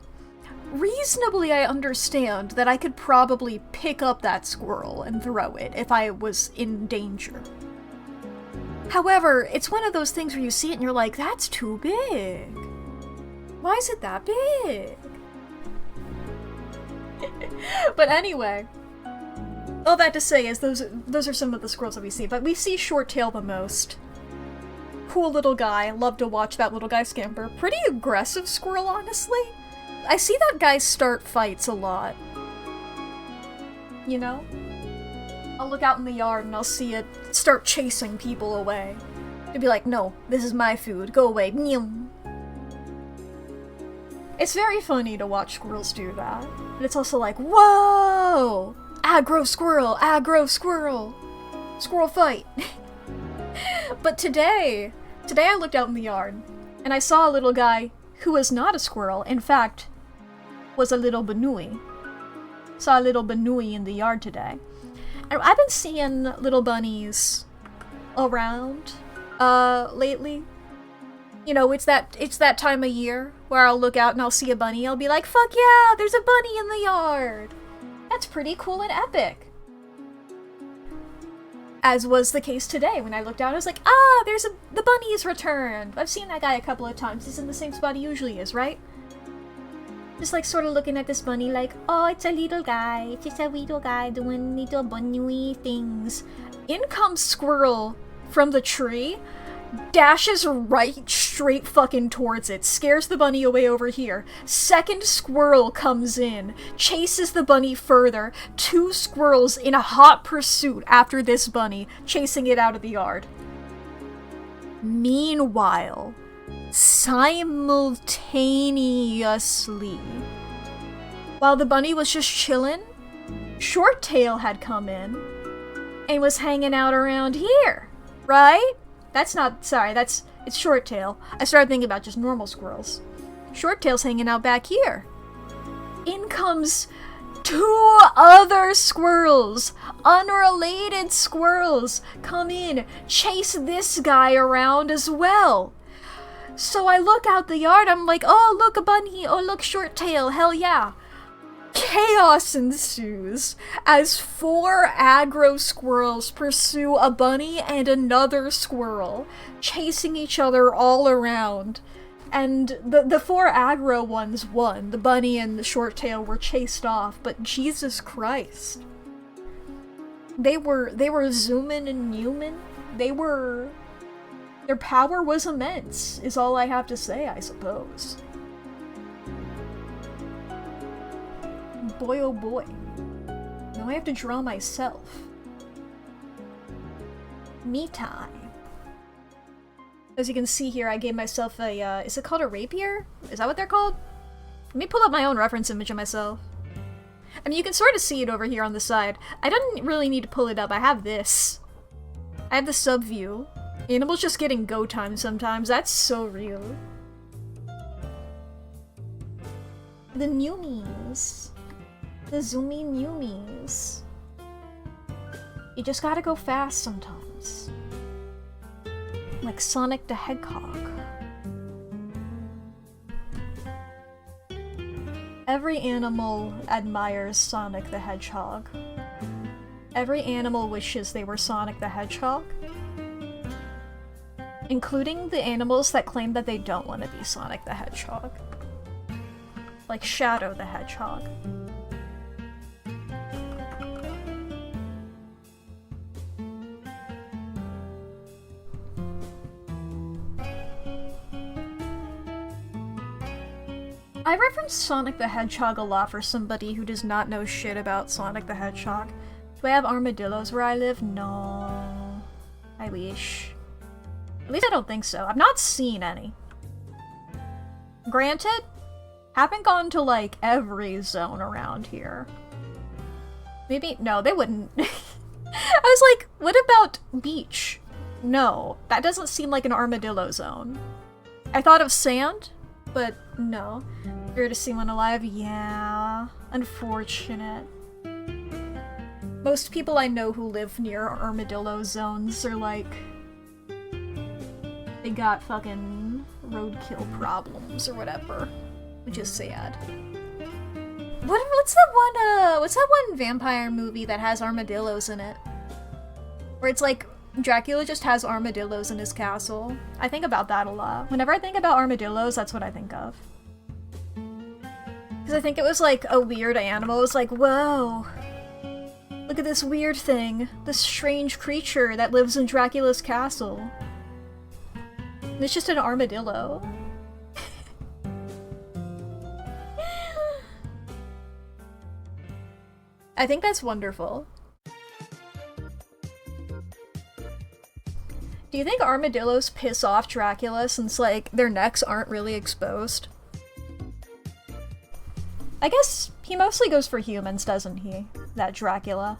reasonably I understand that I could probably pick up that squirrel and throw it if I was in danger. However, it's one of those things where you see it and you're like, that's too big. Why is it that big? But anyway, all that to say is those are some of the squirrels that we see, but we see short tail the most. Cool little guy, love to watch that little guy scamper. Pretty aggressive squirrel, honestly. I see that guy start fights a lot. You know? I'll look out in the yard and I'll see it start chasing people away. It'd be like, no, this is my food, go away. It's very funny to watch squirrels do that. But it's also like, whoa! Aggro squirrel! Aggro squirrel! Squirrel fight! But today I looked out in the yard, and I saw a little guy who was not a squirrel, in fact, was a little banui. Saw a little banui in the yard today. And I've been seeing little bunnies around, lately. You know, it's that time of year where I'll look out and I'll see a bunny, I'll be like, fuck yeah, there's a bunny in the yard! That's pretty cool and epic. As was the case today, when I looked out, I was like, ah, the bunny is returned! I've seen that guy a couple of times, he's in the same spot he usually is, right? Just like sort of looking at this bunny like, oh, it's a little guy, it's just a little guy doing little bunny things. In comes squirrel from the tree, dashes right straight fucking towards it, scares the bunny away over here. Second squirrel comes in, chases the bunny further. Two squirrels in a hot pursuit after this bunny, chasing it out of the yard. Meanwhile, simultaneously, while the bunny was just chillin', Short Tail had come in and was hanging out around here, right? It's Short Tail. I started thinking about just normal squirrels. Short Tail's hanging out back here. In comes two other squirrels, unrelated squirrels, come in, chase this guy around as well. So I look out the yard, I'm like, oh, look, a bunny, oh, look, short tail, hell yeah. Chaos ensues as 4 aggro squirrels pursue a bunny and another squirrel, chasing each other all around. And the 4 aggro ones won. The bunny and the short tail were chased off, but Jesus Christ. They were zooming and newman. Their power was immense, is all I have to say, I suppose. Boy oh boy. Now I have to draw myself. Me time. As you can see here, I gave myself a, is it called a rapier? Is that what they're called? Let me pull up my own reference image of myself. I mean, you can sort of see it over here on the side. I didn't really need to pull it up. I have this. I have the sub view. Animals just getting go time sometimes. That's so real. The Newmies. The zoomy Newmies. You just gotta go fast sometimes. Like Sonic the Hedgehog. Every animal admires Sonic the Hedgehog. Every animal wishes they were Sonic the Hedgehog. Including the animals that claim that they don't want to be Sonic the Hedgehog. Like Shadow the Hedgehog. I reference Sonic the Hedgehog a lot for somebody who does not know shit about Sonic the Hedgehog. Do I have armadillos where I live? No. I wish. At least I don't think so. I've not seen any. Granted, haven't gone to like every zone around here. Maybe, no, they wouldn't. I was like, what about beach? No, that doesn't seem like an armadillo zone. I thought of sand, but no. Rare to see one alive? Yeah. Unfortunate. Most people I know who live near armadillo zones are like... they got fucking roadkill problems or whatever. Which is sad. What's that one vampire movie that has armadillos in it? Where it's like, Dracula just has armadillos in his castle. I think about that a lot. Whenever I think about armadillos, that's what I think of. Because I think it was like a weird animal. It was like, whoa. Look at this weird thing. This strange creature that lives in Dracula's castle. And it's just an armadillo. I think that's wonderful. Do you think armadillos piss off Dracula since, like, their necks aren't really exposed? I guess he mostly goes for humans, doesn't he? That Dracula.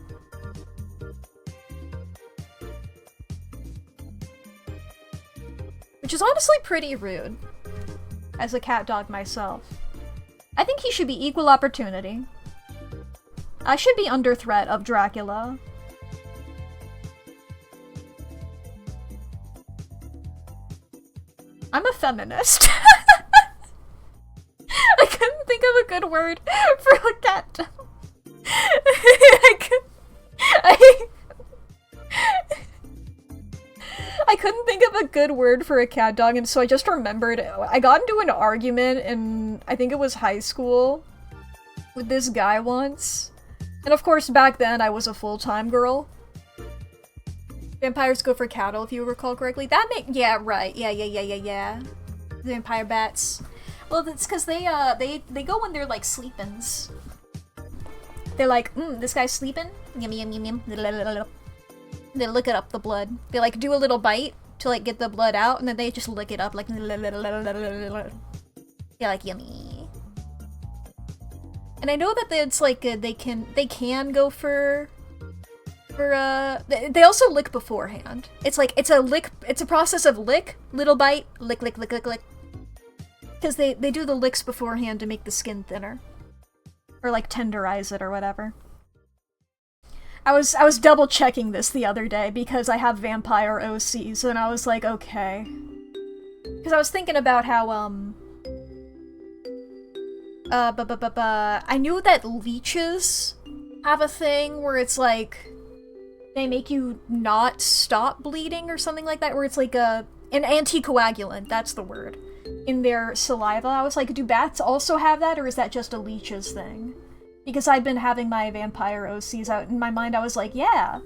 Which is honestly pretty rude. As a cat dog myself. I think he should be equal opportunity. I should be under threat of Dracula. I'm a feminist. I couldn't think of a good word for a cat dog. I couldn't think of a good word for a cat dog, and so I just remembered I got into an argument in, I think it was high school, with this guy once. And of course, back then, I was a full-time girl. Vampires go for cattle, if you recall correctly. Yeah, right. Yeah. Vampire bats. Well, it's because they go when they're, like, sleepins. They're like, this guy's sleeping? Yum, yum, yum, yum. They lick it up, the blood. They, like, do a little bite to, like, get the blood out, and then they just lick it up, like, yeah, like, yummy. And I know that it's, like, they can go for, they also lick beforehand. It's like, it's a process of lick, little bite, lick. Because they do the licks beforehand to make the skin thinner. Or, like, tenderize it or whatever. I was double checking this the other day because I have vampire OCs, and I was like, okay. Because I was thinking about how, I knew that leeches have a thing where it's like, they make you not stop bleeding or something like that, where it's like an anticoagulant, that's the word, in their saliva. I was like, do bats also have that, or is that just a leech's thing? Because I'd been having my vampire OCs out in my mind, I was like, yeah,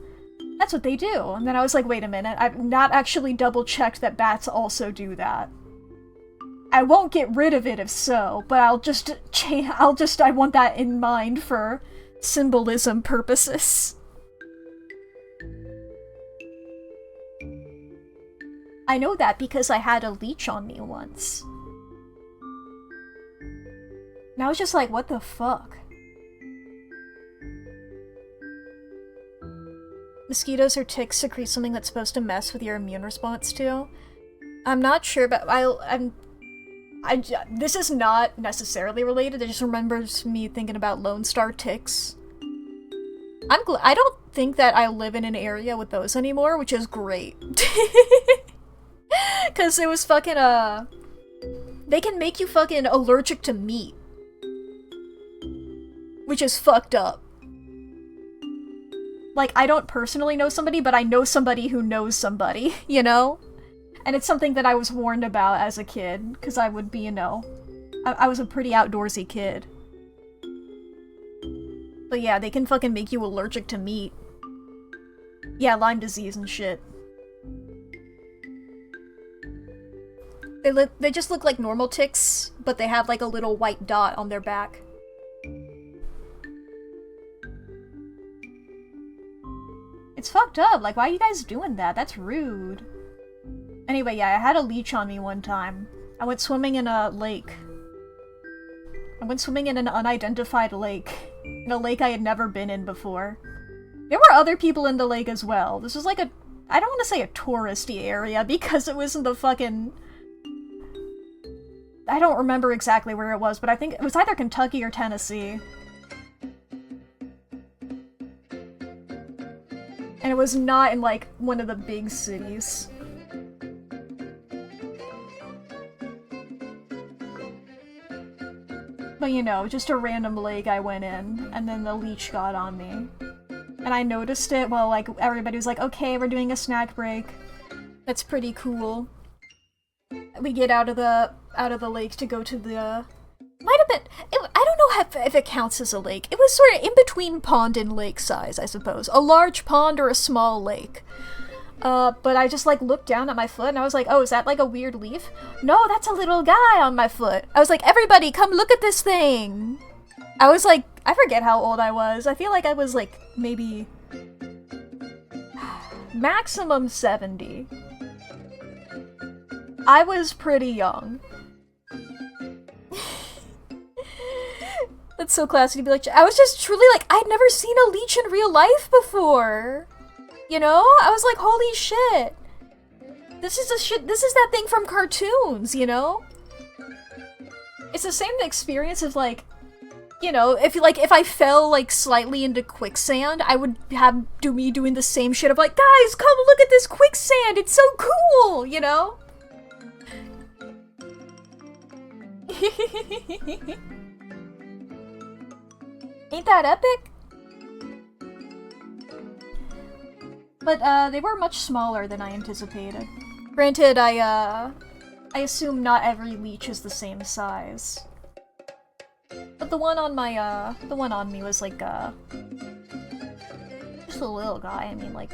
that's what they do. And then I was like, wait a minute, I've not actually double-checked that bats also do that. I won't get rid of it if so, but I want that in mind for symbolism purposes. I know that because I had a leech on me once. And I was just like, what the fuck? Mosquitoes or ticks secrete something that's supposed to mess with your immune response too. I'm not sure, but this is not necessarily related. It just remembers me thinking about Lone Star ticks. I don't think that I live in an area with those anymore, which is great. Cause it was fucking, they can make you fucking allergic to meat. Which is fucked up. Like, I don't personally know somebody, but I know somebody who knows somebody, you know? And it's something that I was warned about as a kid, because I would be, you know... I was a pretty outdoorsy kid. But yeah, they can fucking make you allergic to meat. Yeah, Lyme disease and shit. They just look like normal ticks, but they have like a little white dot on their back. It's fucked up, like why are you guys doing that? That's rude. Anyway, yeah, I had a leech on me one time. I went swimming in a lake. I went swimming in an unidentified lake. In a lake I had never been in before. There were other people in the lake as well. This was like a... I don't want to say a touristy area, because it was in the fucking... I don't remember exactly where it was, but I think it was either Kentucky or Tennessee. And it was not in, like, one of the big cities. But, you know, just a random lake I went in, and then the leech got on me. And I noticed it while, like, everybody was like, okay, we're doing a snack break. That's pretty cool. We get out of the lake to go to the... Might have been... I don't know if it counts as a lake. It was sort of in between pond and lake size, I suppose. A large pond or a small lake. But I just, like, looked down at my foot and I was like, oh, is that, like, a weird leaf? No, that's a little guy on my foot. I was like, everybody, come look at this thing! I was like, I forget how old I was. I feel like I was, like, maybe... maximum 70. I was pretty young. That's so classy to be like, I was just truly like, I'd never seen a leech in real life before. You know? I was like, holy shit. This is that thing from cartoons, you know? It's the same experience of like, you know, if I fell like slightly into quicksand, I would have me doing the same shit of like, guys, come look at this quicksand, it's so cool, you know? Ain't that epic? But, they were much smaller than I anticipated. Granted, I assume not every leech is the same size. But the one on my, the one on me was like, just a little guy, I mean, like...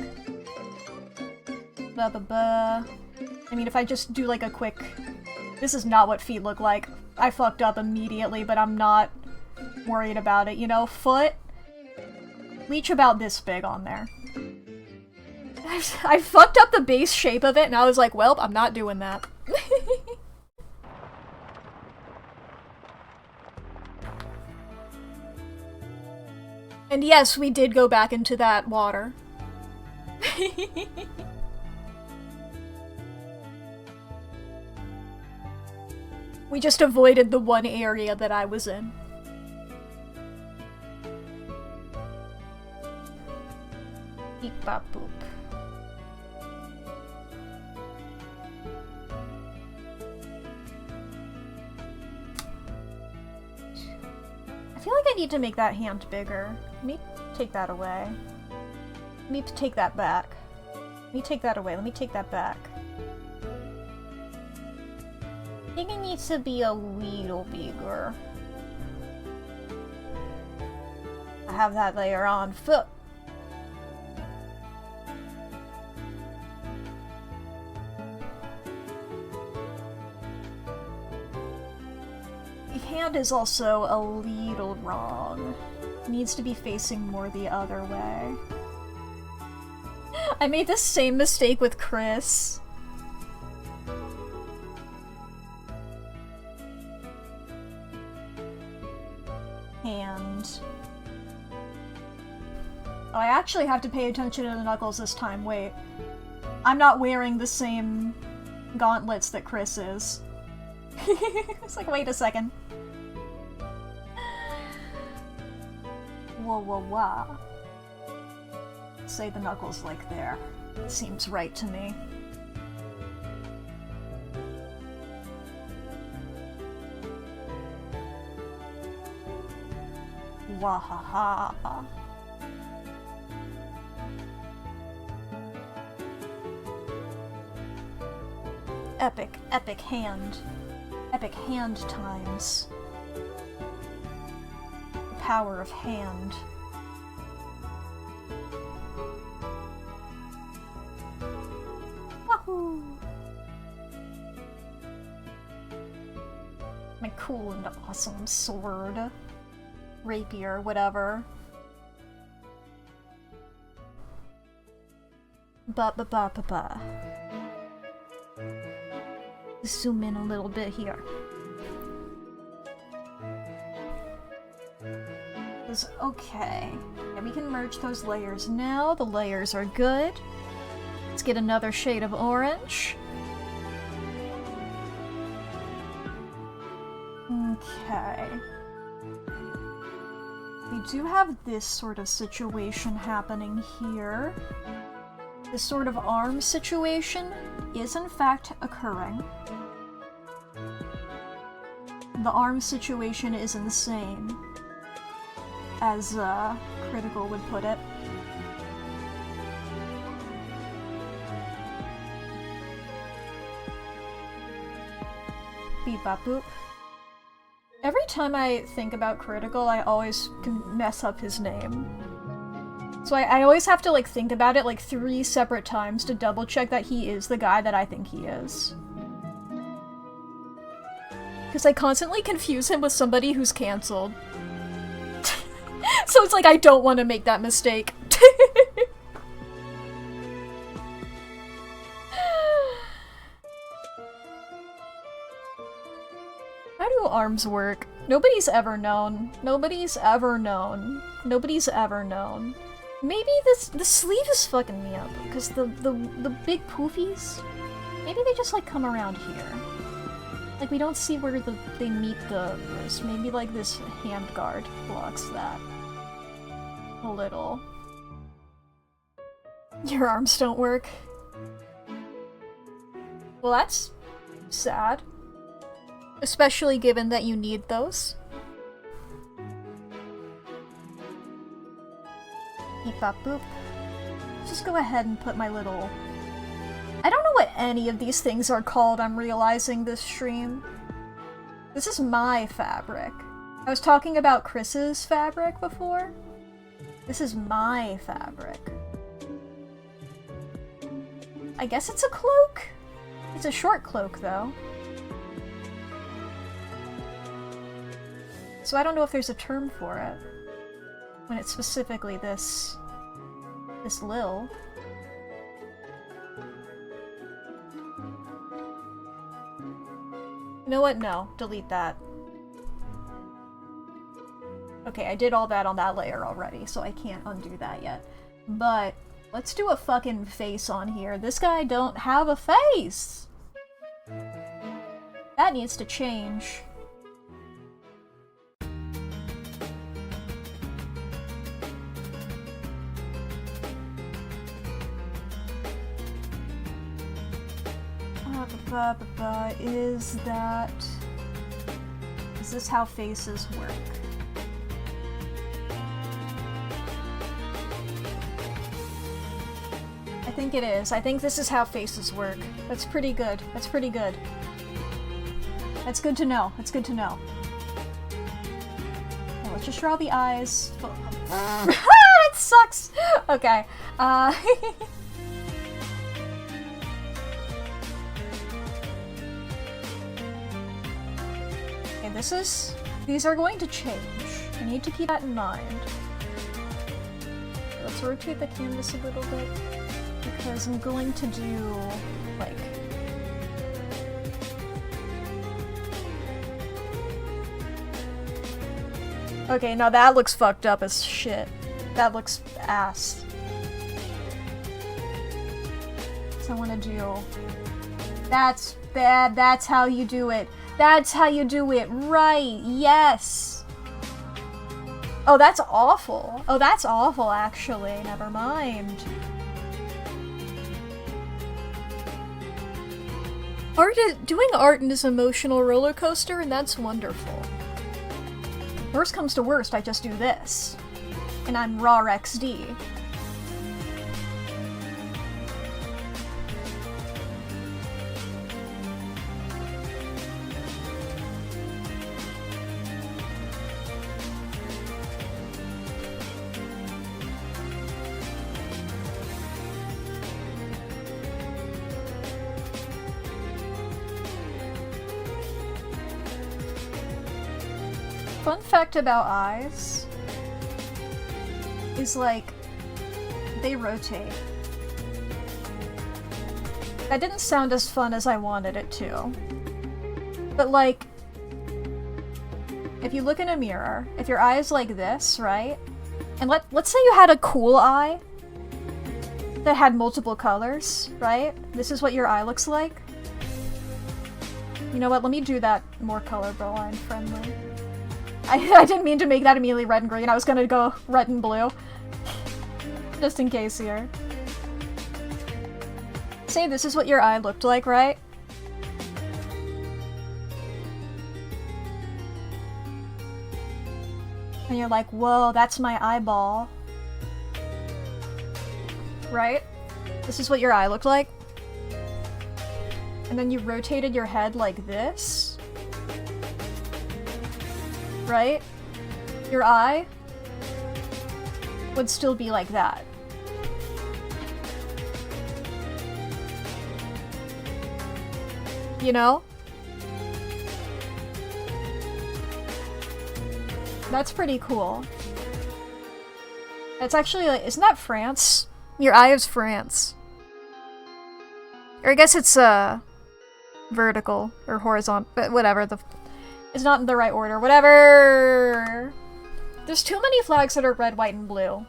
I mean, if I just do like a quick... This is not what feet look like. I fucked up immediately, but I'm not worried about it, you know? Foot? Leech about this big on there. I fucked up the base shape of it, and I was like, well, I'm not doing that. And yes, we did go back into that water. We just avoided the one area that I was in. Beep bop boop. feel like I need to make that hand bigger. Let me take that away. Let me take that back. Let me take that away. Let me take that back. I think it needs to be a little bigger. I have that layer on foot. The hand is also a little wrong. It needs to be facing more the other way. I made the same mistake with Chris. Hand. Oh, I actually have to pay attention to the knuckles this time. Wait. I'm not wearing the same gauntlets that Chris is. It's like, wait a second. Whoa, whoa, whoa. Say the knuckles like there. Seems right to me. Wahaha. Epic, epic hand. Epic hand times. The power of hand. Wahoo! My cool and awesome sword. Rapier, whatever. Ba. Zoom in a little bit here. Okay. And we can merge those layers now. The layers are good. Let's get another shade of orange. Okay. We do have this sort of situation happening here. This sort of arm situation is in fact occurring. The arm situation is insane, as Critical would put it. Beep bop boop. Every time I think about Critical, I always can mess up his name. So I always have to like think about it like 3 separate times to double check that he is the guy that I think he is. Because I constantly confuse him with somebody who's cancelled. So it's like I don't want to make that mistake. How do arms work? Nobody's ever known. Nobody's ever known. Nobody's ever known. Maybe the sleeve is fucking me up, because the big poofies, maybe they just like come around here. Like we don't see where they meet the wrist. Maybe like this hand guard blocks that a little. Your arms don't work. Well, that's sad. Especially given that you need those. Beep bop boop. Just go ahead and put my little... I don't know what any of these things are called, I'm realizing this stream. This is my fabric. I was talking about Chris's fabric before. This is my fabric. I guess it's a cloak? It's a short cloak, though. So I don't know if there's a term for it. When it's specifically this Lil. You know what? No. Delete that. Okay, I did all that on that layer already, so I can't undo that yet. But let's do a fucking face on here. This guy don't have a face! That needs to change. Is this how faces work? think it is. I think this is how faces work. That's pretty good. That's pretty good. That's good to know. That's good to know. Now, let's just draw the eyes. It sucks! Okay. Okay, these are going to change. I need to keep that in mind. Let's rotate the canvas a little bit, because I'm going to do, like... Okay, now that looks fucked up as shit. That looks ass. So I want to do... That's bad, that's how you do it. That's how you do it, right, yes! Oh, that's awful. Oh, that's awful, actually. Never mind. Doing art is an emotional roller coaster, and that's wonderful. Worst comes to worst, I just do this. And I'm raw XD. Fun fact about eyes is, like, they rotate. That didn't sound as fun as I wanted it to. But, like, if you look in a mirror, if your eye is like this, right? And let's say you had a cool eye that had multiple colors, right? This is what your eye looks like. You know what, let me do that more colorblind friendly. I didn't mean to make that immediately red and green. I was gonna go red and blue. Just in case here. Say this is what your eye looked like, right? And you're like, whoa, that's my eyeball. Right? This is what your eye looked like. And then you rotated your head like this. Right? Your eye would still be like that. You know? That's pretty cool. That's actually, like, isn't that France? Your eye is France. Or I guess it's, vertical or horizontal, but whatever, it's not in the right order. Whatever! There's too many flags that are red, white, and blue.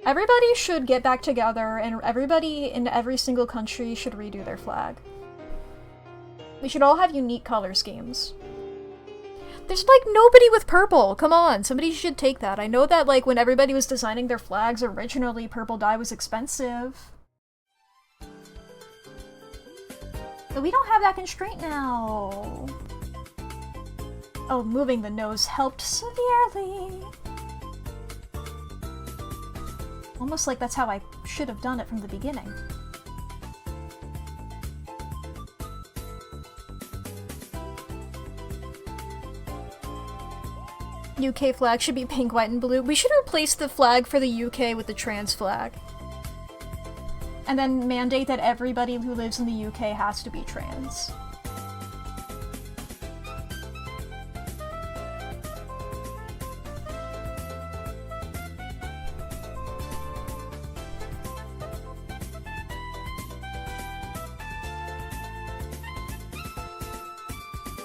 Everybody should get back together, and everybody in every single country should redo their flag. We should all have unique color schemes. There's, like, nobody with purple! Come on, somebody should take that. I know that, like, when everybody was designing their flags, originally purple dye was expensive. But we don't have that constraint now. Oh, moving the nose helped severely. Almost like that's how I should have done it from the beginning. UK flag should be pink, white, and blue. We should replace the flag for the UK with the trans flag. And then mandate that everybody who lives in the UK has to be trans.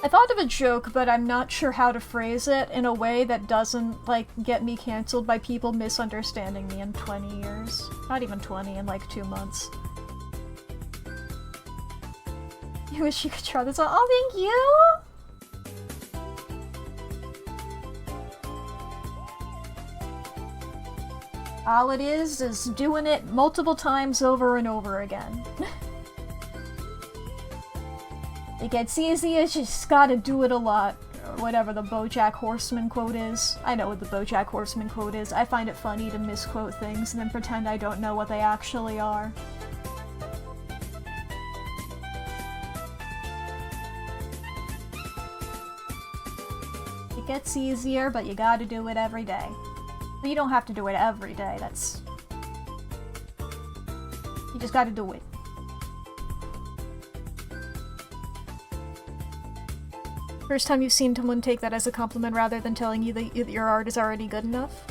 I thought of a joke, but I'm not sure how to phrase it in a way that doesn't, like, get me cancelled by people misunderstanding me in 20 years. Not even 20, in like 2 months. You wish you could try this on. Oh, thank you! All it is doing it multiple times over and over again. It gets easier, you just gotta do it a lot. whatever the BoJack Horseman quote is. I know what the BoJack Horseman quote is. I find it funny to misquote things and then pretend I don't know what they actually are. It gets easier, but you gotta do it every day. But you don't have to do it every day, that's... You just gotta do it. First time you've seen someone take that as a compliment rather than telling you that your art is already good enough?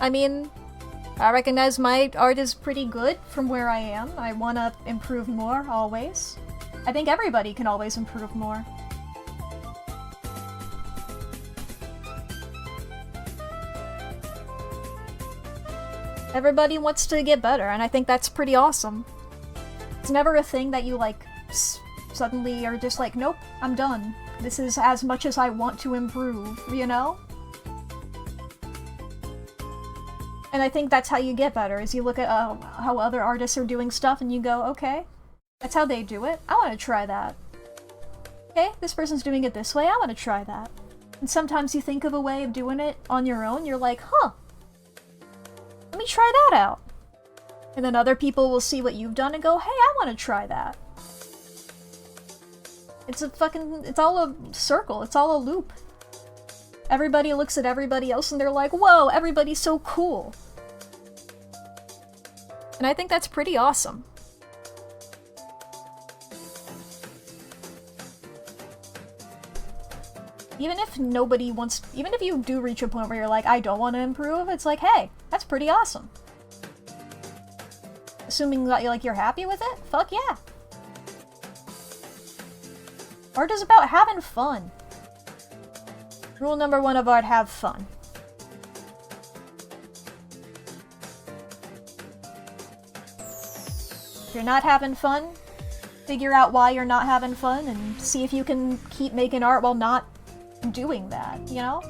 I mean, I recognize my art is pretty good from where I am. I want to improve more, always. I think everybody can always improve more. Everybody wants to get better, and I think that's pretty awesome. It's never a thing that you, like, suddenly are just like, nope, I'm done. This is as much as I want to improve, you know? And I think that's how you get better, is you look at how other artists are doing stuff and you go, okay, that's how they do it. I want to try that. Okay, this person's doing it this way, I want to try that. And sometimes you think of a way of doing it on your own, you're like, huh, let me try that out. And then other people will see what you've done and go, hey, I want to try that. It's all a circle, it's all a loop. Everybody looks at everybody else and they're like, whoa, everybody's so cool. And I think that's pretty awesome. Even if you do reach a point where you're like, I don't want to improve, it's like, hey, that's pretty awesome. Assuming that you're happy with it, fuck yeah. Art is about having fun. Rule number 1 of art, have fun. If you're not having fun, figure out why you're not having fun and see if you can keep making art while not doing that, you know?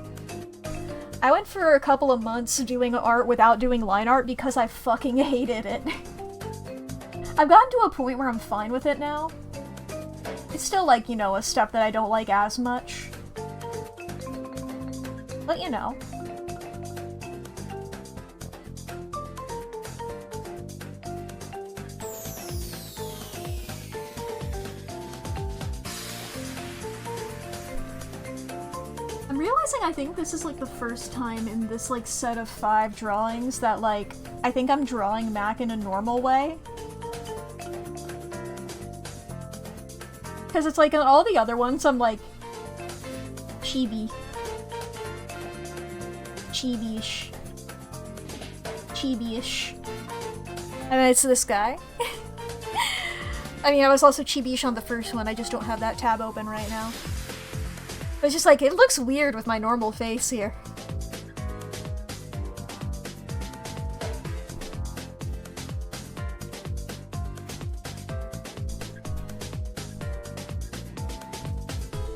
I went for a couple of months doing art without doing line art because I fucking hated it. I've gotten to a point where I'm fine with it now. It's still, like, you know, a step that I don't like as much. But, you know. I'm realizing I think this is, like, the first time in this, like, set of 5 drawings that, like, I think I'm drawing Mack in a normal way. Because it's like, on all the other ones, I'm like, chibi. Chibi-ish. Chibi-ish. And then it's this guy. I mean, I was also chibi-ish on the first one, I just don't have that tab open right now. But it's just like, it looks weird with my normal face here.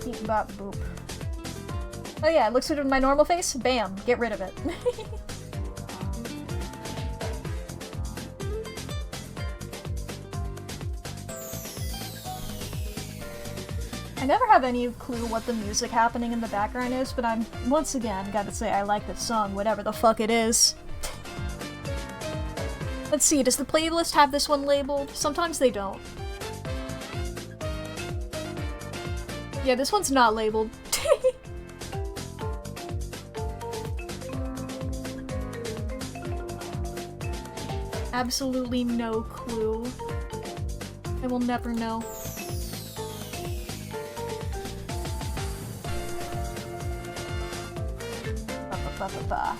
Beep bop boop. Oh yeah, it looks good with my normal face? Bam, get rid of it. I never have any clue what the music happening in the background is, but I'm, once again, gotta say I like this song, whatever the fuck it is. Let's see, does the playlist have this one labeled? Sometimes they don't. Yeah, this one's not labeled. Absolutely no clue. I will never know. Ba-ba-ba-ba-ba.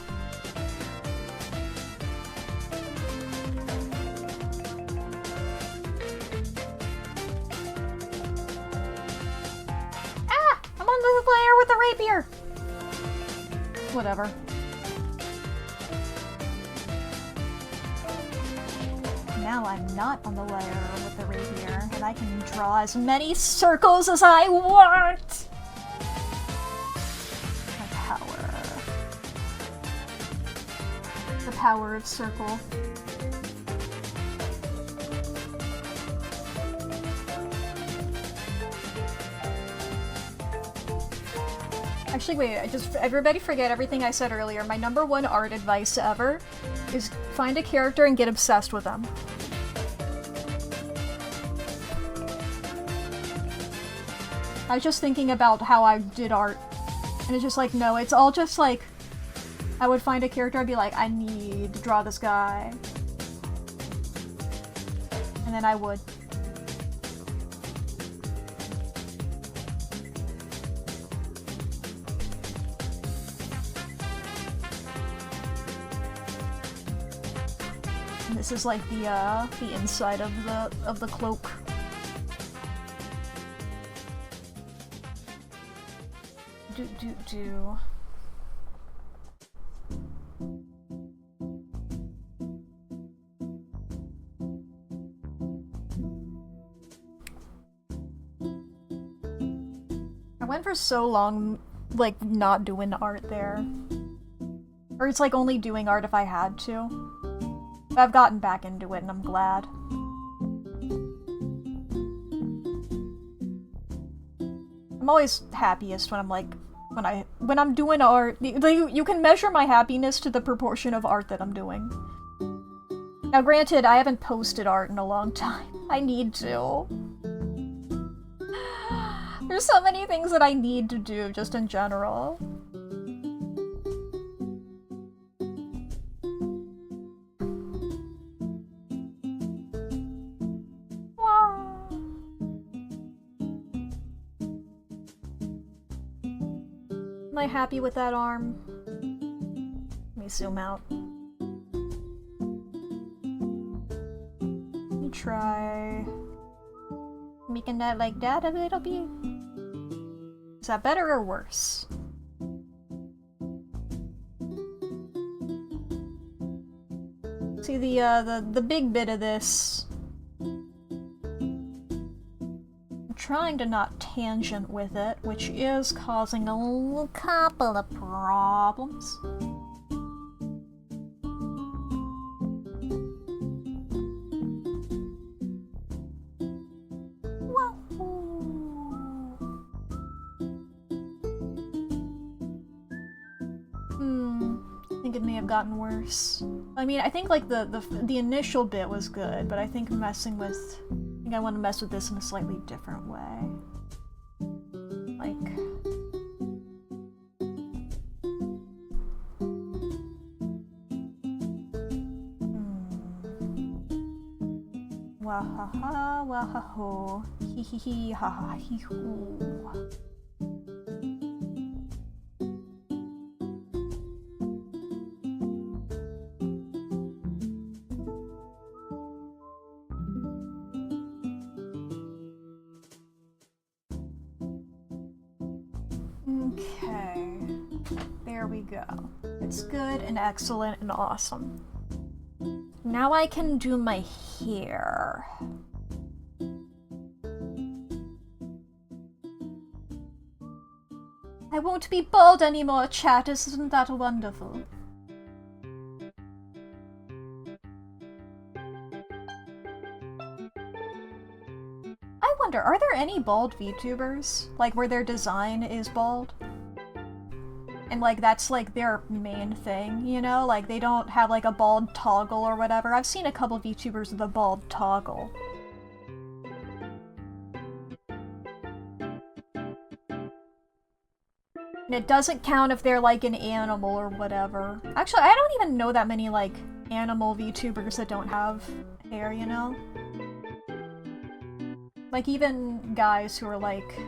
Ah! I'm on the layer with the rapier! Whatever. Now I'm not on the layer with the rapier, and I can draw as many circles as I want! My power. The power of circle. Actually, wait, everybody forget everything I said earlier. My #1 art advice ever is find a character and get obsessed with them. I was just thinking about how I did art, and it's just like, no, it's all just like, I would find a character, I'd be like, I need to draw this guy. And then I would. And this is like the inside of the cloak. Do. I went for so long, like, not doing art there. Or it's like only doing art if I had to. But I've gotten back into it and I'm glad. I'm always happiest when I'm like, when I'm doing art. You can measure my happiness to the proportion of art that I'm doing. Now granted, I haven't posted art in a long time. I need to. There's so many things that I need to do just in general. Am I happy with that arm? Let me zoom out. Let me try making that like that a little bit. Is that better or worse? See the big bit of this. Trying to not tangent with it, which is causing a couple of problems. I think it may have gotten worse. I mean, I think like the initial bit was good, but I think I want to mess with this in a slightly different way. Like... Wahaha, wahaho, hee hee hee, ha ha hee hoo. Okay, there we go. It's good and excellent and awesome. Now I can do my hair. I won't be bald anymore, chat. Isn't that wonderful? I wonder, are there any bald VTubers? Like, where their design is bald? And, like, that's, like, their main thing, you know? Like, they don't have, like, a bald toggle or whatever. I've seen a couple of VTubers with a bald toggle. And it doesn't count if they're, like, an animal or whatever. Actually, I don't even know that many, like, animal VTubers that don't have hair, you know? Like, even guys who are, like,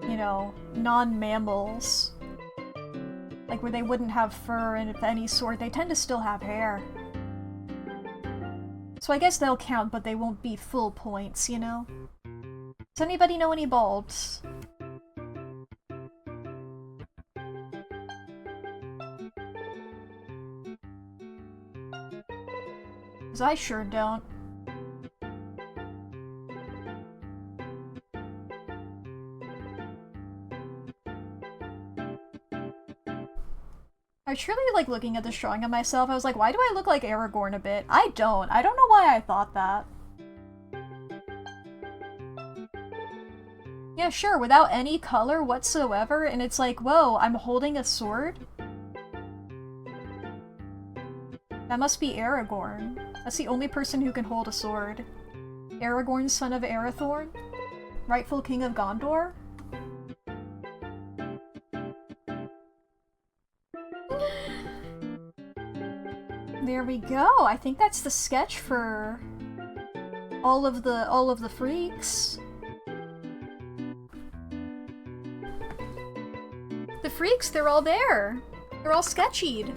you know, non-mammals. Like, where they wouldn't have fur of any sort, they tend to still have hair. So I guess they'll count, but they won't be full points, you know? Does anybody know any balds? 'Cause I sure don't. I was truly like looking at this drawing of myself. I was like, why do I look like Aragorn a bit? I don't. I don't know why I thought that. Yeah, sure, without any color whatsoever, and it's like, whoa, I'm holding a sword? That must be Aragorn. That's the only person who can hold a sword. Aragorn, son of Arathorn? Rightful king of Gondor? There we go. I think that's the sketch for all of the freaks. The freaks, they're all there. They're all sketchied.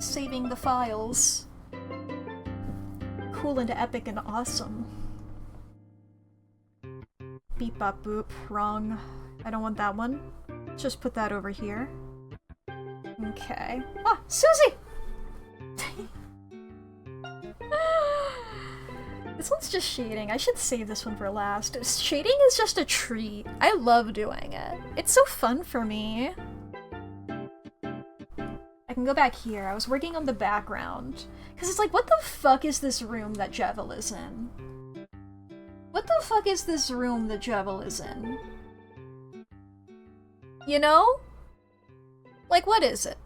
Saving the files. Cool and epic and awesome. Beep bop boop. Wrong. I don't want that one. Just put that over here. Okay. Ah, Susie! This one's just shading. I should save this one for last. Shading is just a treat. I love doing it. It's so fun for me. I can go back here. I was working on the background. Because it's like, what the fuck is this room that Jevil is in? What the fuck is this room that Jevil is in? You know? Like, what is it?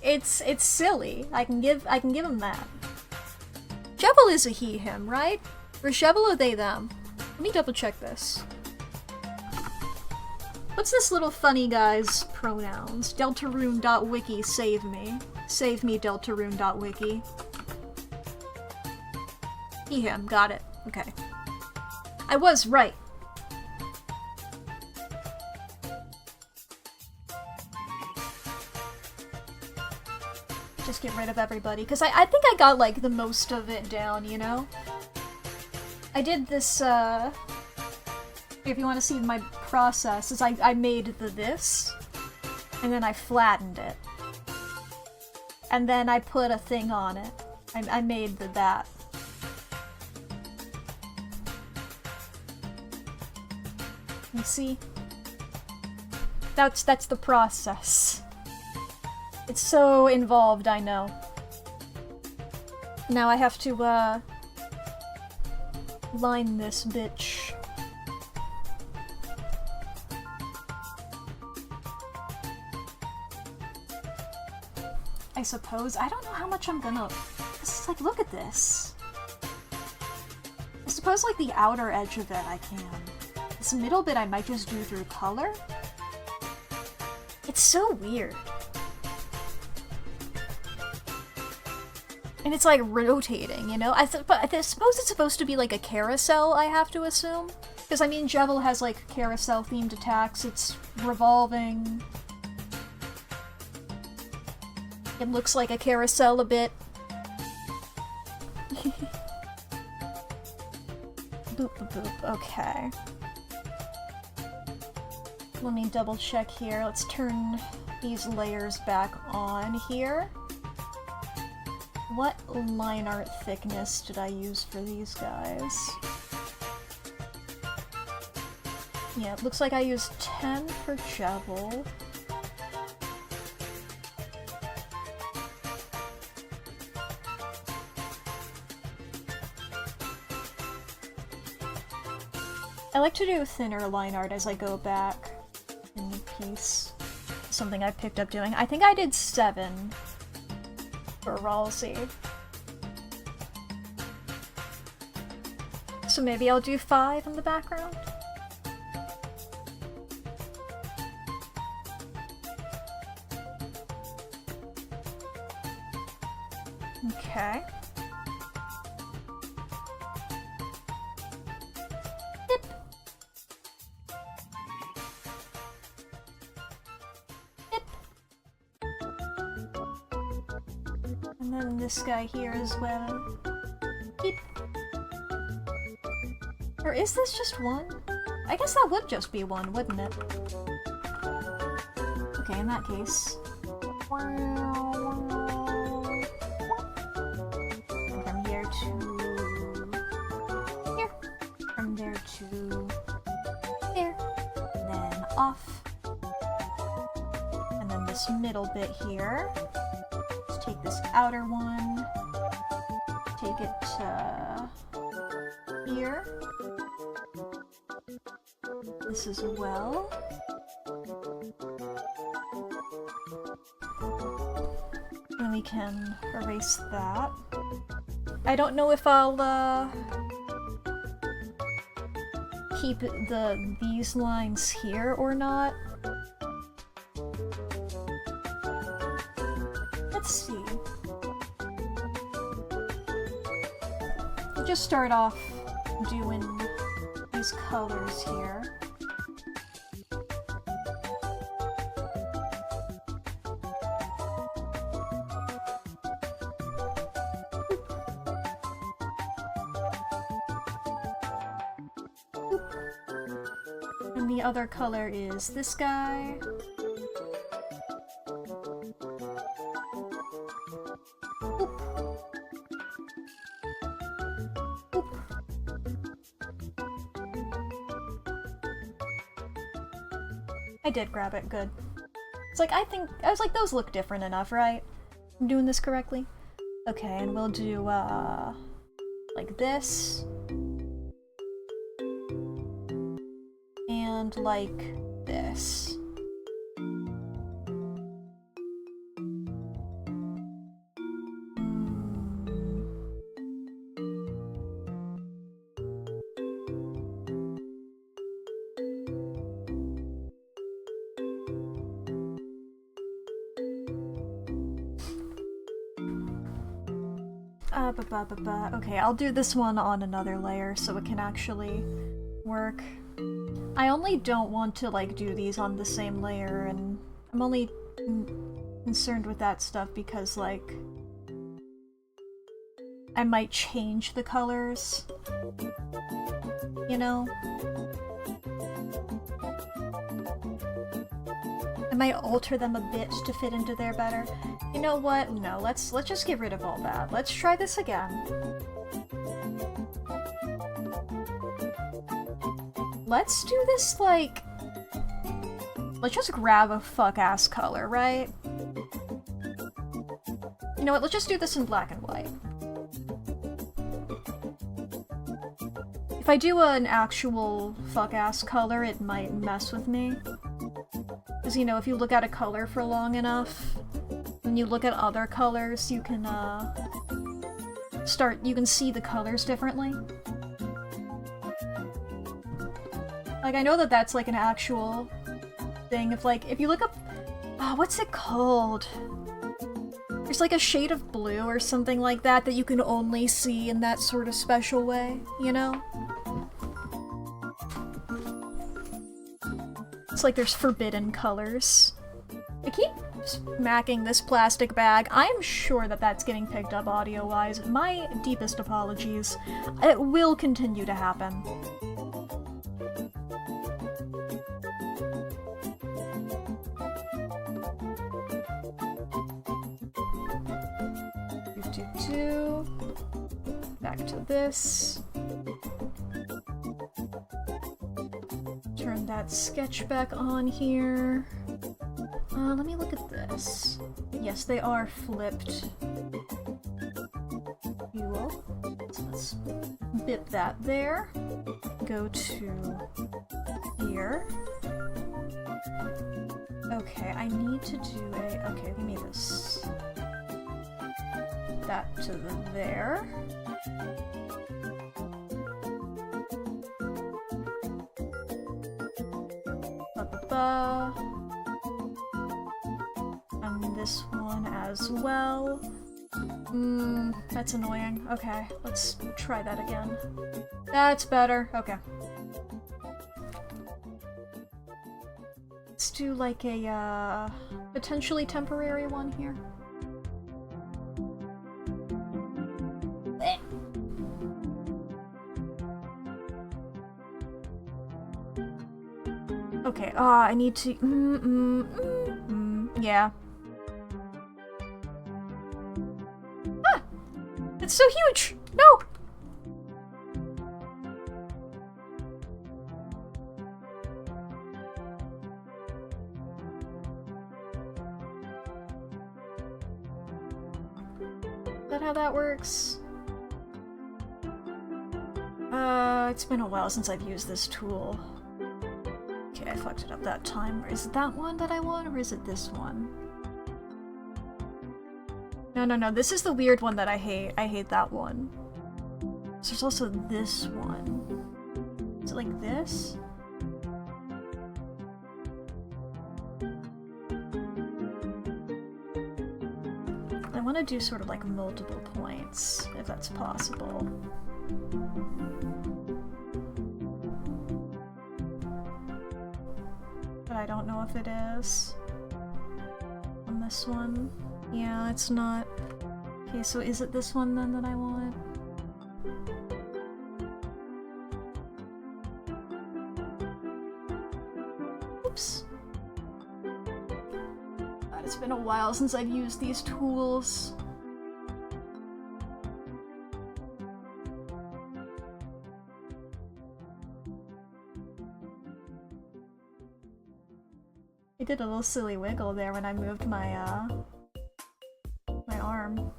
It's silly. I can give him that. Jevil is a he, him, right? Or Jevil or they, them? Let me double check this. What's this little funny guy's pronouns? Deltarune.wiki, save me. Save me, Deltarune.wiki. He, him, got it. Okay. I was right. Just get rid of everybody, because I think I got, like, the most of it down, you know? I did this, if you want to see my process, is I made this, and then I flattened it. And then I put a thing on it. I made that. You see? That's the process. It's so involved, I know. Now I have to, line this bitch. I suppose. I don't know how much I'm gonna... It's like, look at this. I suppose, like, the outer edge of it I can. This middle bit I might just do through color. It's so weird. And it's like rotating, you know? But I suppose it's supposed to be like a carousel, I have to assume. Because I mean, Jevil has like carousel themed attacks, it's revolving. It looks like a carousel a bit. Boop boop boop, okay. Let me double check here. Let's turn these layers back on here. What line art thickness did I use for these guys? Yeah, it looks like I used 10 for Jevil. I like to do thinner line art as I go back in the piece. Something I picked up doing. I think I did 7 for Ralsei. So maybe I'll do 5 in the background? Okay. Yep. Yep. And then this guy here as well. Beep. Or is this just one? I guess that would just be one, wouldn't it? Okay, in that case. From here to here. From there to here. And then off. And then this middle bit here. Let's take this outer one. Take it here. This as well. And we can erase that. I don't know if I'll keep these lines here or not. Let's see. We'll just start off doing these colors here. And the other color is this guy. I did grab it, good. It's like, I was like, those look different enough, right? I'm doing this correctly? Okay, and we'll do, like this. And like this. Okay, I'll do this one on another layer so it can actually work. I only don't want to, like, do these on the same layer, and I'm only concerned with that stuff because, like, I might change the colors, you know? I might alter them a bit to fit into there better. You know what? No, let's just get rid of all that. Let's try this again. Let's do this, like... Let's just grab a fuck-ass color, right? You know what? Let's just do this in black and white. If I do an actual fuck-ass color, it might mess with me. Because, you know, if you look at a color for long enough, when you look at other colors, you can, you can see the colors differently. Like, I know that that's, like, an actual thing. If you look up... Oh, what's it called? There's, like, a shade of blue or something like that that you can only see in that sort of special way, you know? It's like there's forbidden colors. I keep smacking this plastic bag. I'm sure that that's getting picked up audio-wise. My deepest apologies. It will continue to happen. Back to this. Turn that sketch back on here. Let me look at this. Yes, they are flipped. Cool. So let's bit that there. Go to here. Okay, I need to do a... Okay, give me this. That to there. And this one as well. That's annoying. Okay, let's try that again. That's better. Okay. Let's do like a, potentially temporary one here. Okay, I need to... yeah. Ah! It's so huge! No! Is that how that works? It's been a while since I've used this tool. Okay, I fucked it up that time. Is it that one that I want, or is it this one? No, this is the weird one that I hate. I hate that one. So there's also this one. Is it like this? I want to do sort of like multiple points, if that's possible. But I don't know if it is. On this one. Yeah, it's not. Okay, so is it this one then that I want? Oops. God, it's been a while since I've used these tools. I did a little silly wiggle there when I moved my my arm.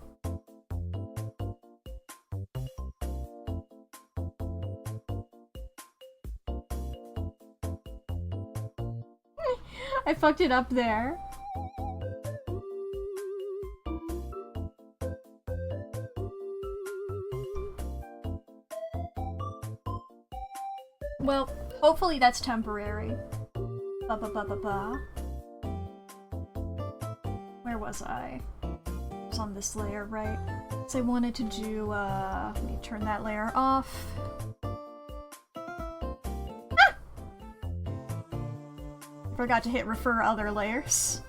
I fucked it up there. Well, hopefully that's temporary. Ba-ba-ba-ba-ba. Where was I? I was on this layer, right? So I wanted to do, let me turn that layer off. Ah! Forgot to hit refer other layers.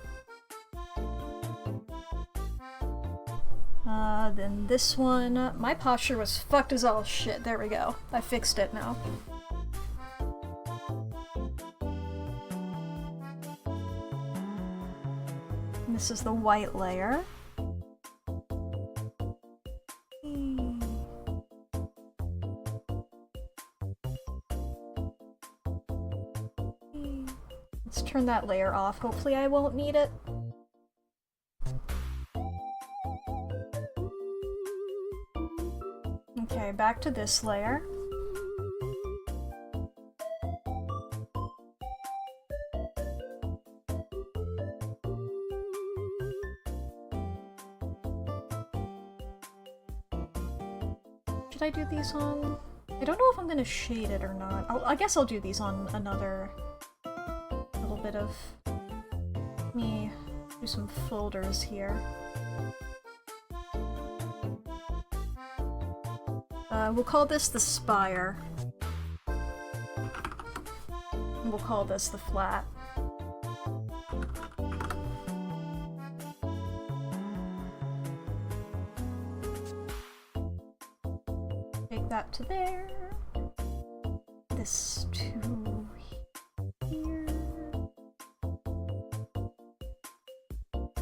Then this one. My posture was fucked as all shit. There we go. I fixed it now. This is the white layer. Let's turn that layer off. Hopefully I won't need it. Okay, back to this layer. Should I do these on? I don't know if I'm gonna shade it or not. I guess I'll do these on another little bit of... Let me do some folders here. We'll call this the spire. And we'll call this the flat. Take that to there. This to here.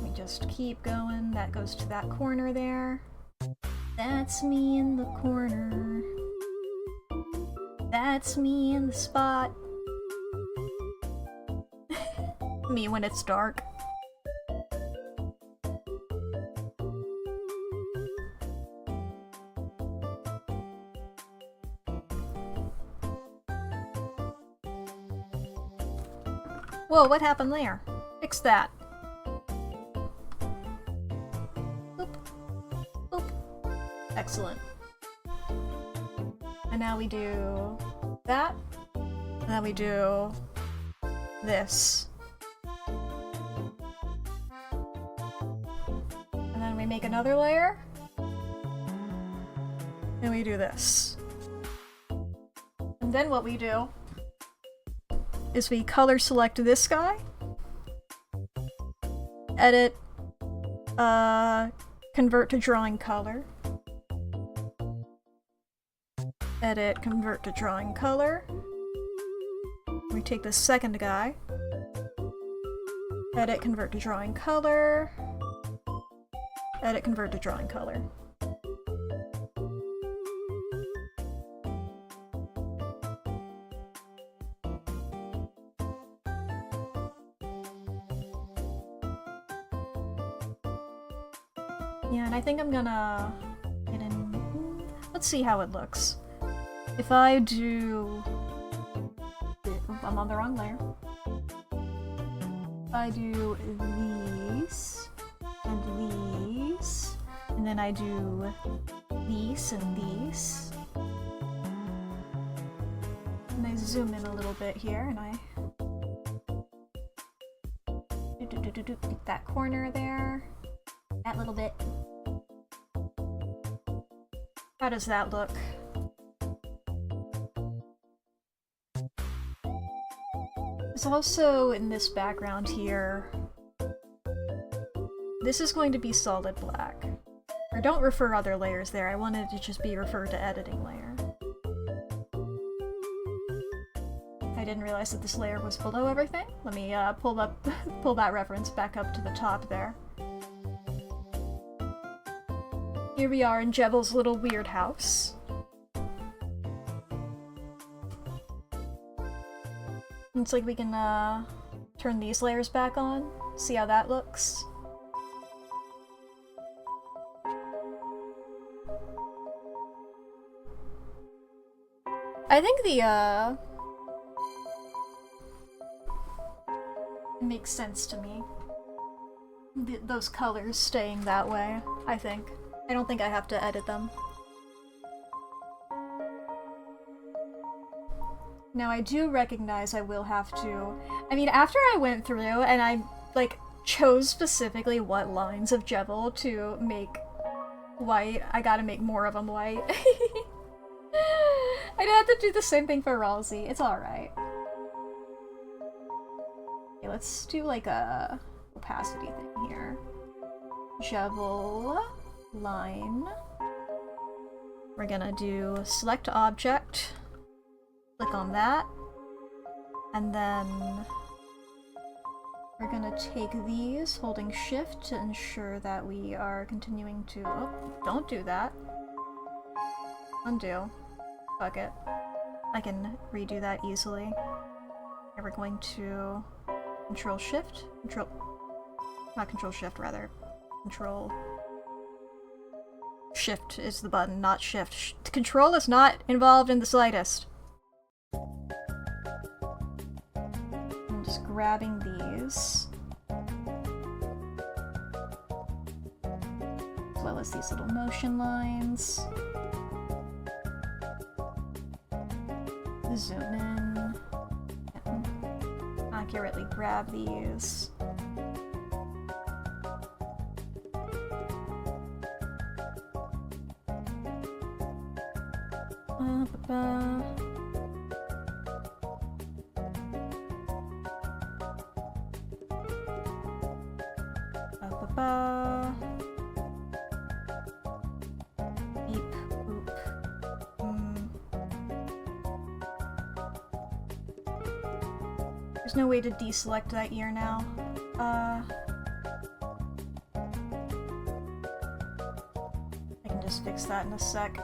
We just keep going. That goes to that corner there. That's me in the corner. That's me in the spot. Me when it's dark. Whoa, what happened there? Fix that. Excellent. And now we do that, and then we do this. And then we make another layer, and we do this. And then what we do is we color select this guy, edit, convert to drawing color. Edit, convert to drawing color. We take the second guy. Edit, convert to drawing color. Edit, convert to drawing color. Yeah, and I think I'm gonna get in. Let's see how it looks. If I do... I'm on the wrong layer. If I do these, and then I do these and these, and I zoom in a little bit here, and I get that corner there, that little bit. How does that look? There's also, in this background here, this is going to be solid black. Or don't refer other layers there, I wanted to just be referred to editing layer. I didn't realize that this layer was below everything. Let me pull that reference back up to the top there. Here we are in Jebel's little weird house. Looks like we can turn these layers back on, see how that looks. I think the it makes sense to me. Those colors staying that way, I think. I don't think I have to edit them. Now I do recognize I will have to... I mean, after I went through and I, like, chose specifically what lines of Jebel to make white, I gotta make more of them white. I'd have to do the same thing for Ralsei. It's alright. Okay, let's do, like, a opacity thing here. Jebel line. We're gonna do select object. Click on that, and then we're gonna take these, holding shift to ensure that we are continuing to... Oh, don't do that. Undo. Fuck it. I can redo that easily. And we're going to control shift? Not control shift, rather. Control... Shift is the button, not shift. Control is not involved in the slightest. I'm just grabbing these. As well as these little motion lines. Zoom in. Accurately grab these. Beep, boop. There's no way to deselect that ear now. I can just fix that in a sec.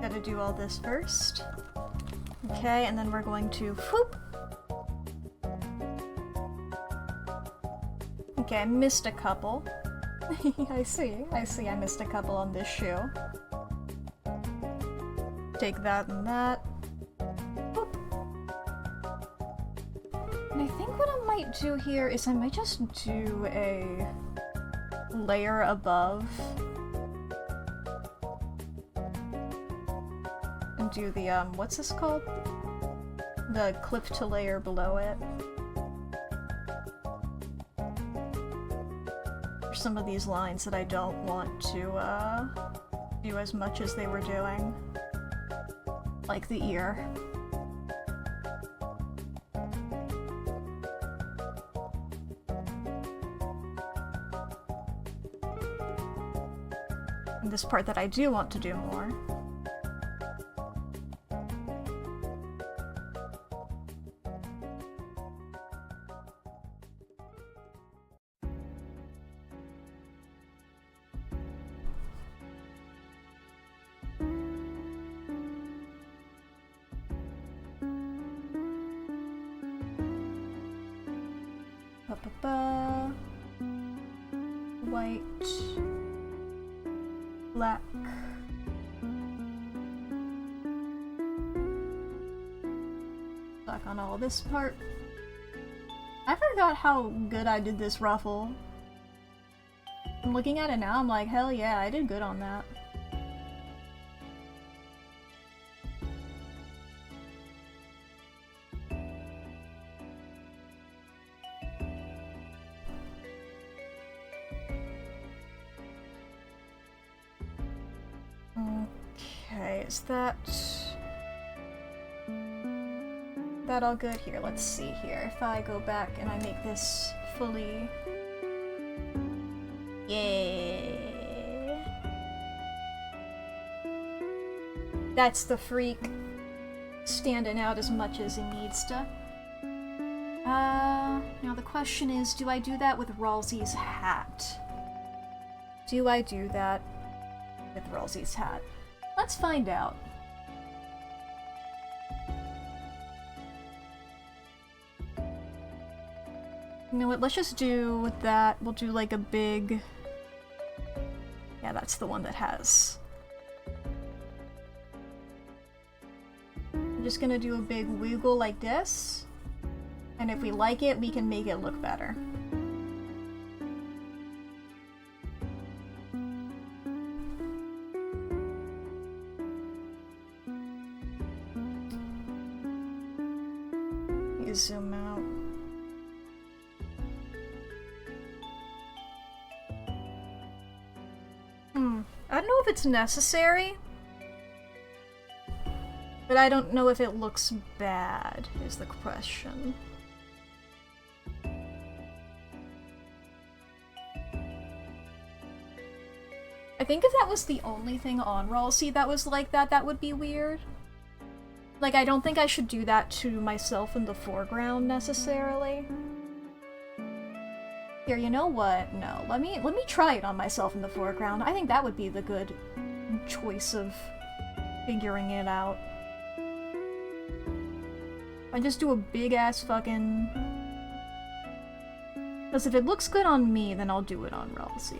Gotta do all this first. Okay, and then we're going to whoop. Okay, I missed a couple. I see I missed a couple on this shoe. Take that and that. Boop. And I think what I might do here is I might just do a layer above. And do the, what's this called? The clip to layer below it. For some of these lines that I don't want to, do as much as they were doing. Like the ear. And this part that I do want to do more. White. Black. Black on all this part. I forgot how good I did this ruffle. I'm looking at it now, I'm like, hell yeah, I did good on that. Okay, is that all good here? Let's see here. If I go back and I make this fully... Yeah. That's the freak standing out as much as he needs to. Now the question is, do I do that with Ralsei's hat? Do I do that with Ralsei's hat? Let's find out. You know what, let's just do that. We'll do like a big... Yeah, that's the one that has. I'm just gonna do a big wiggle like this. And if we like it, we can make it look better. You zoom out. I don't know if it's necessary, but I don't know if it looks bad, is the question. I think if that was the only thing on Ralsei that was like that, that would be weird. Like, I don't think I should do that to myself in the foreground, necessarily. Here, you know what? No, let me try it on myself in the foreground. I think that would be the good choice of figuring it out. I just do a big-ass fucking... Because if it looks good on me, then I'll do it on Ralsei.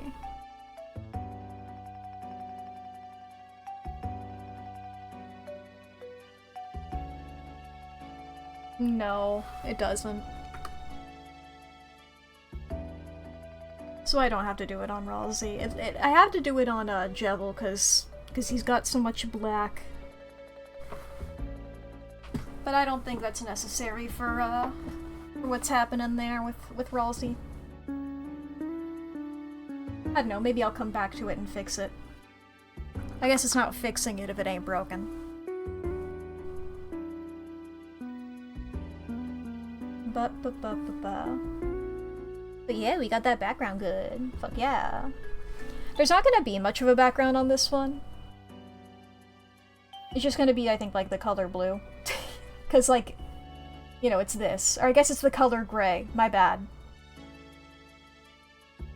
No, it doesn't. So I don't have to do it on Ralsei. I have to do it on Jevil, because he's got so much black. But I don't think that's necessary for what's happening there with Ralsei. I don't know, maybe I'll come back to it and fix it. I guess it's not fixing it if it ain't broken. But yeah, we got that background good. Fuck yeah. There's not gonna be much of a background on this one. It's just gonna be, I think, like the color blue. Cause like, you know, it's this. Or I guess it's the color gray. My bad.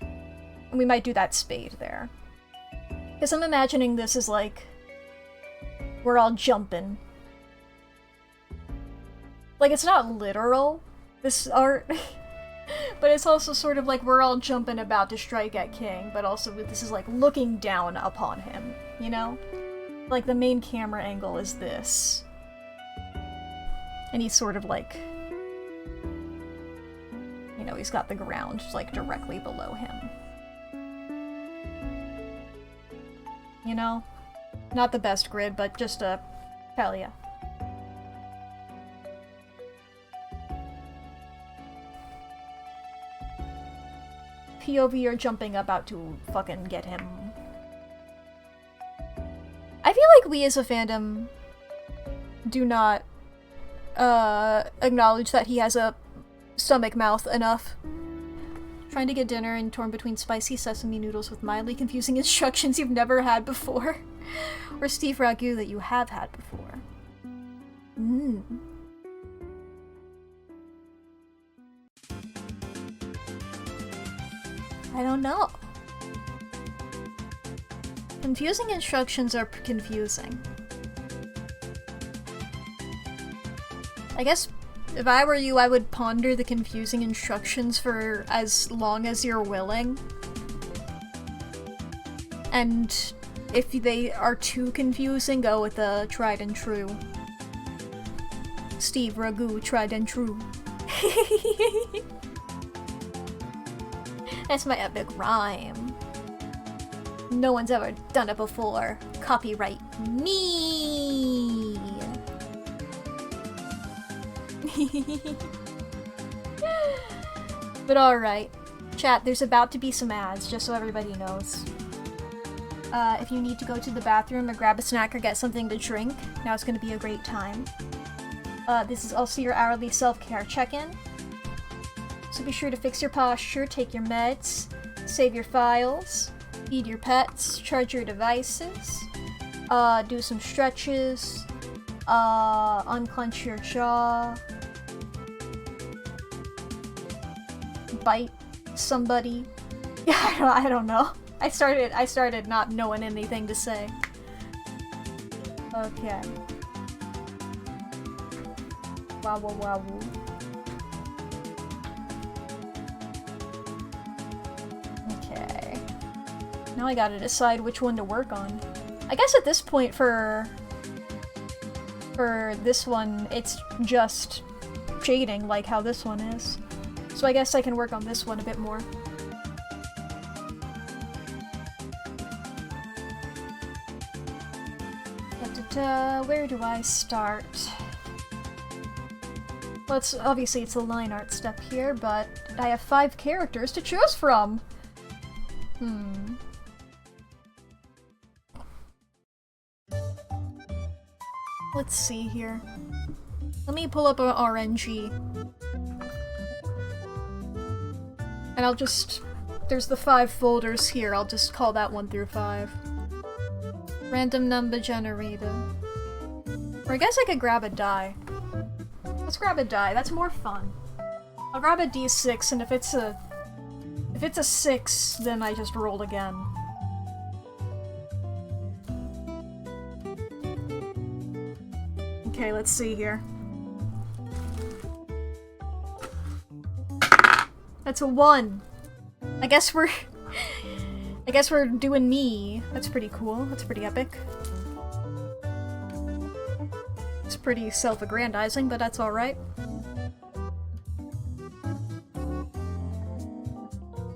And we might do that spade there. Cause I'm imagining this is like, we're all jumping. Like, it's not literal, this art. But it's also sort of like we're all jumping about to strike at King, but also this is like looking down upon him, you know? Like the main camera angle is this. And he's sort of like, you know, he's got the ground like directly below him. You know? Not the best grid, but just a hell yeah. POV, you're jumping about to fucking get him. I feel like we as a fandom do not acknowledge that he has a stomach mouth enough. Trying to get dinner and torn between spicy sesame noodles with mildly confusing instructions you've never had before. Or Steve Ragu that you have had before. I don't know. Confusing instructions are confusing. I guess if I were you, I would ponder the confusing instructions for as long as you're willing. And If they are too confusing, go with the tried and true. Steve Ragu, tried and true. That's my epic rhyme. No one's ever done it before. Copyright me. But alright. Chat, there's about to be some ads, just so everybody knows. If you need to go to the bathroom or grab a snack or get something to drink, now's gonna be a great time. This is also your hourly self-care check-in. So be sure to fix your posture, take your meds, save your files, feed your pets, charge your devices, do some stretches, unclench your jaw, bite somebody. Yeah, I don't know. I started not knowing anything to say. Okay. Wow, wow, wow. Okay. Now I gotta decide which one to work on. I guess at this point for this one, it's just shading like how this one is. So I guess I can work on this one a bit more. Where do I start? Well, obviously it's a line art step here, but I have 5 characters to choose from! Let's see here. Let me pull up a RNG. And I'll just... There's the 5 folders here, I'll just call that 1 through 5. Random number generator. Or I guess I could grab a die. Let's grab a die, that's more fun. I'll grab a d6, and if it's a 6, then I just roll again. Okay, let's see here. That's a 1. I guess we're doing me. That's pretty cool. That's pretty epic. It's pretty self-aggrandizing, but that's alright.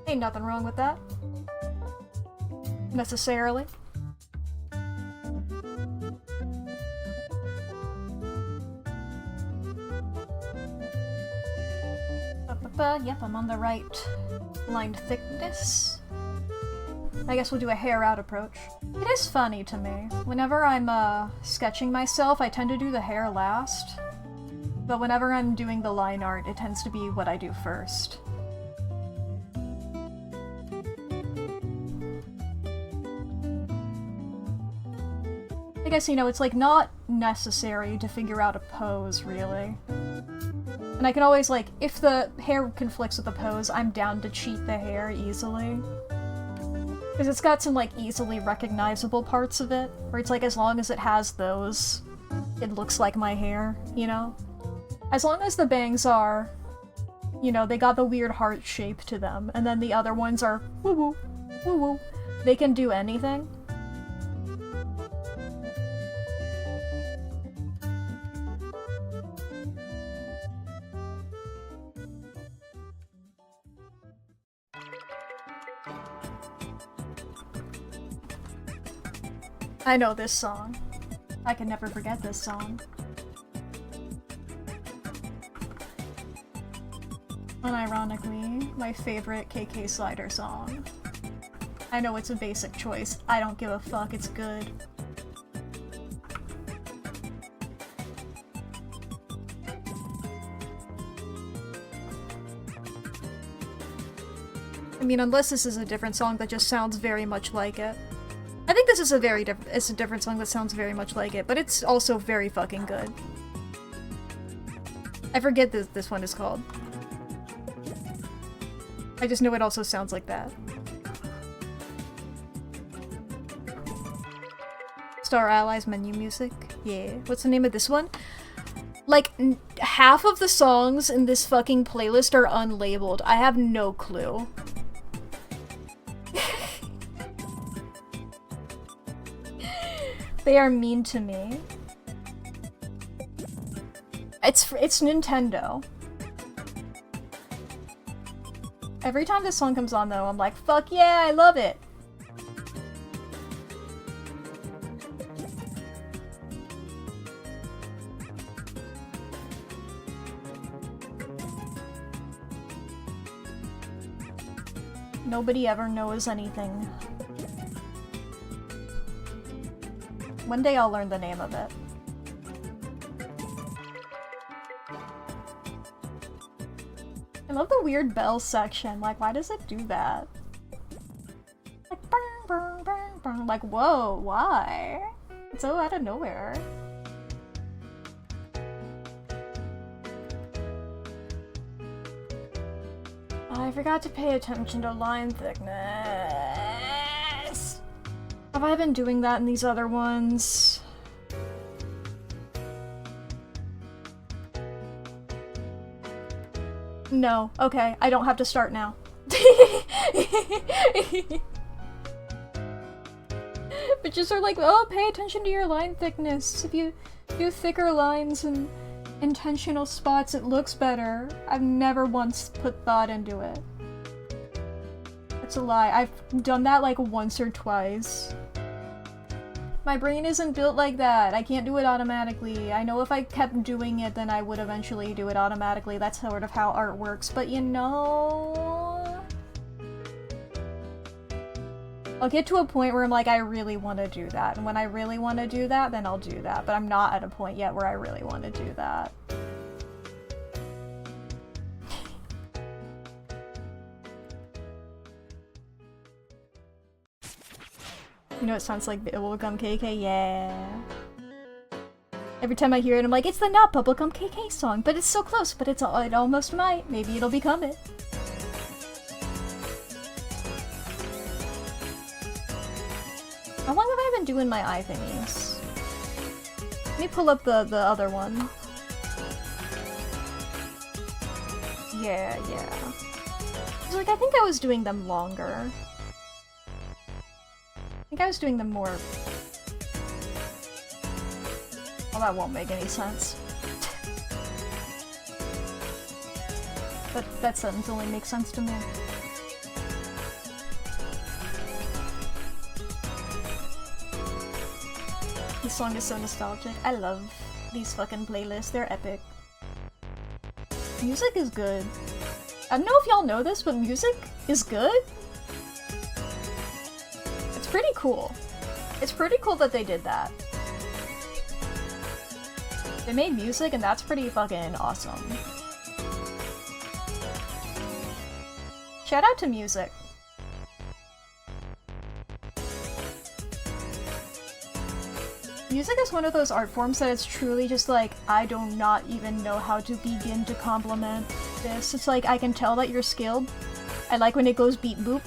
Ain't nothing wrong with that. Necessarily. Yep, I'm on the right line thickness. I guess we'll do a hair out approach. It is funny to me. Whenever I'm sketching myself, I tend to do the hair last. But whenever I'm doing the line art, it tends to be what I do first. I guess, you know, it's like not necessary to figure out a pose, really. And I can always, like, if the hair conflicts with the pose, I'm down to cheat the hair easily. Because it's got some, like, easily recognizable parts of it, where it's like, as long as it has those, it looks like my hair, you know? As long as the bangs are, you know, they got the weird heart shape to them, and then the other ones are woo-woo, woo-woo. They can do anything. I know this song. I can never forget this song. Unironically, my favorite KK Slider song. I know it's a basic choice. I don't give a fuck, it's good. I mean, unless this is a different song that just sounds very much like it. I think this is it's a different song that sounds very much like it, but it's also very fucking good. I forget this one is called. I just know it also sounds like that. Star Allies menu music? Yeah. What's the name of this one? Like, half of the songs in this fucking playlist are unlabeled. I have no clue. They are mean to me. It's Nintendo. Every time this song comes on though, I'm like, fuck yeah, I love it! Nobody ever knows anything. One day I'll learn the name of it. I love the weird bell section. Like, why does it do that? Like, burn, burn, burn, burn. Like, whoa, why? It's so out of nowhere. I forgot to pay attention to line thickness. Have I been doing that in these other ones? No. Okay, I don't have to start now. But just are like, oh, pay attention to your line thickness. If you do thicker lines and intentional spots, it looks better. I've never once put thought into it. That's a lie. I've done that like once or twice. My brain isn't built like that. I can't do it automatically. I know if I kept doing it, then I would eventually do it automatically. That's sort of how art works. But you know... I'll get to a point where I'm like, I really want to do that. And when I really want to do that, then I'll do that. But I'm not at a point yet where I really want to do that. You know, it sounds like Bubblegum KK, yeah. Every time I hear it, I'm like, it's the not Bubblegum KK song, but it's so close, but it almost might. Maybe it'll become it. How long have I been doing my eye thingies? Let me pull up the other one. Yeah. Like, I think I was doing them longer. I think I was doing them more... Well, that won't make any sense. But that sentence only makes sense to me. This song is so nostalgic. I love these fucking playlists. They're epic. Music is good. I don't know if y'all know this, but music is good. It's pretty cool. It's pretty cool that they did that. They made music and that's pretty fucking awesome. Shout out to music. Music is one of those art forms that it's truly just like, I do not even know how to begin to compliment this. It's like, I can tell that you're skilled. I like when it goes beep boop.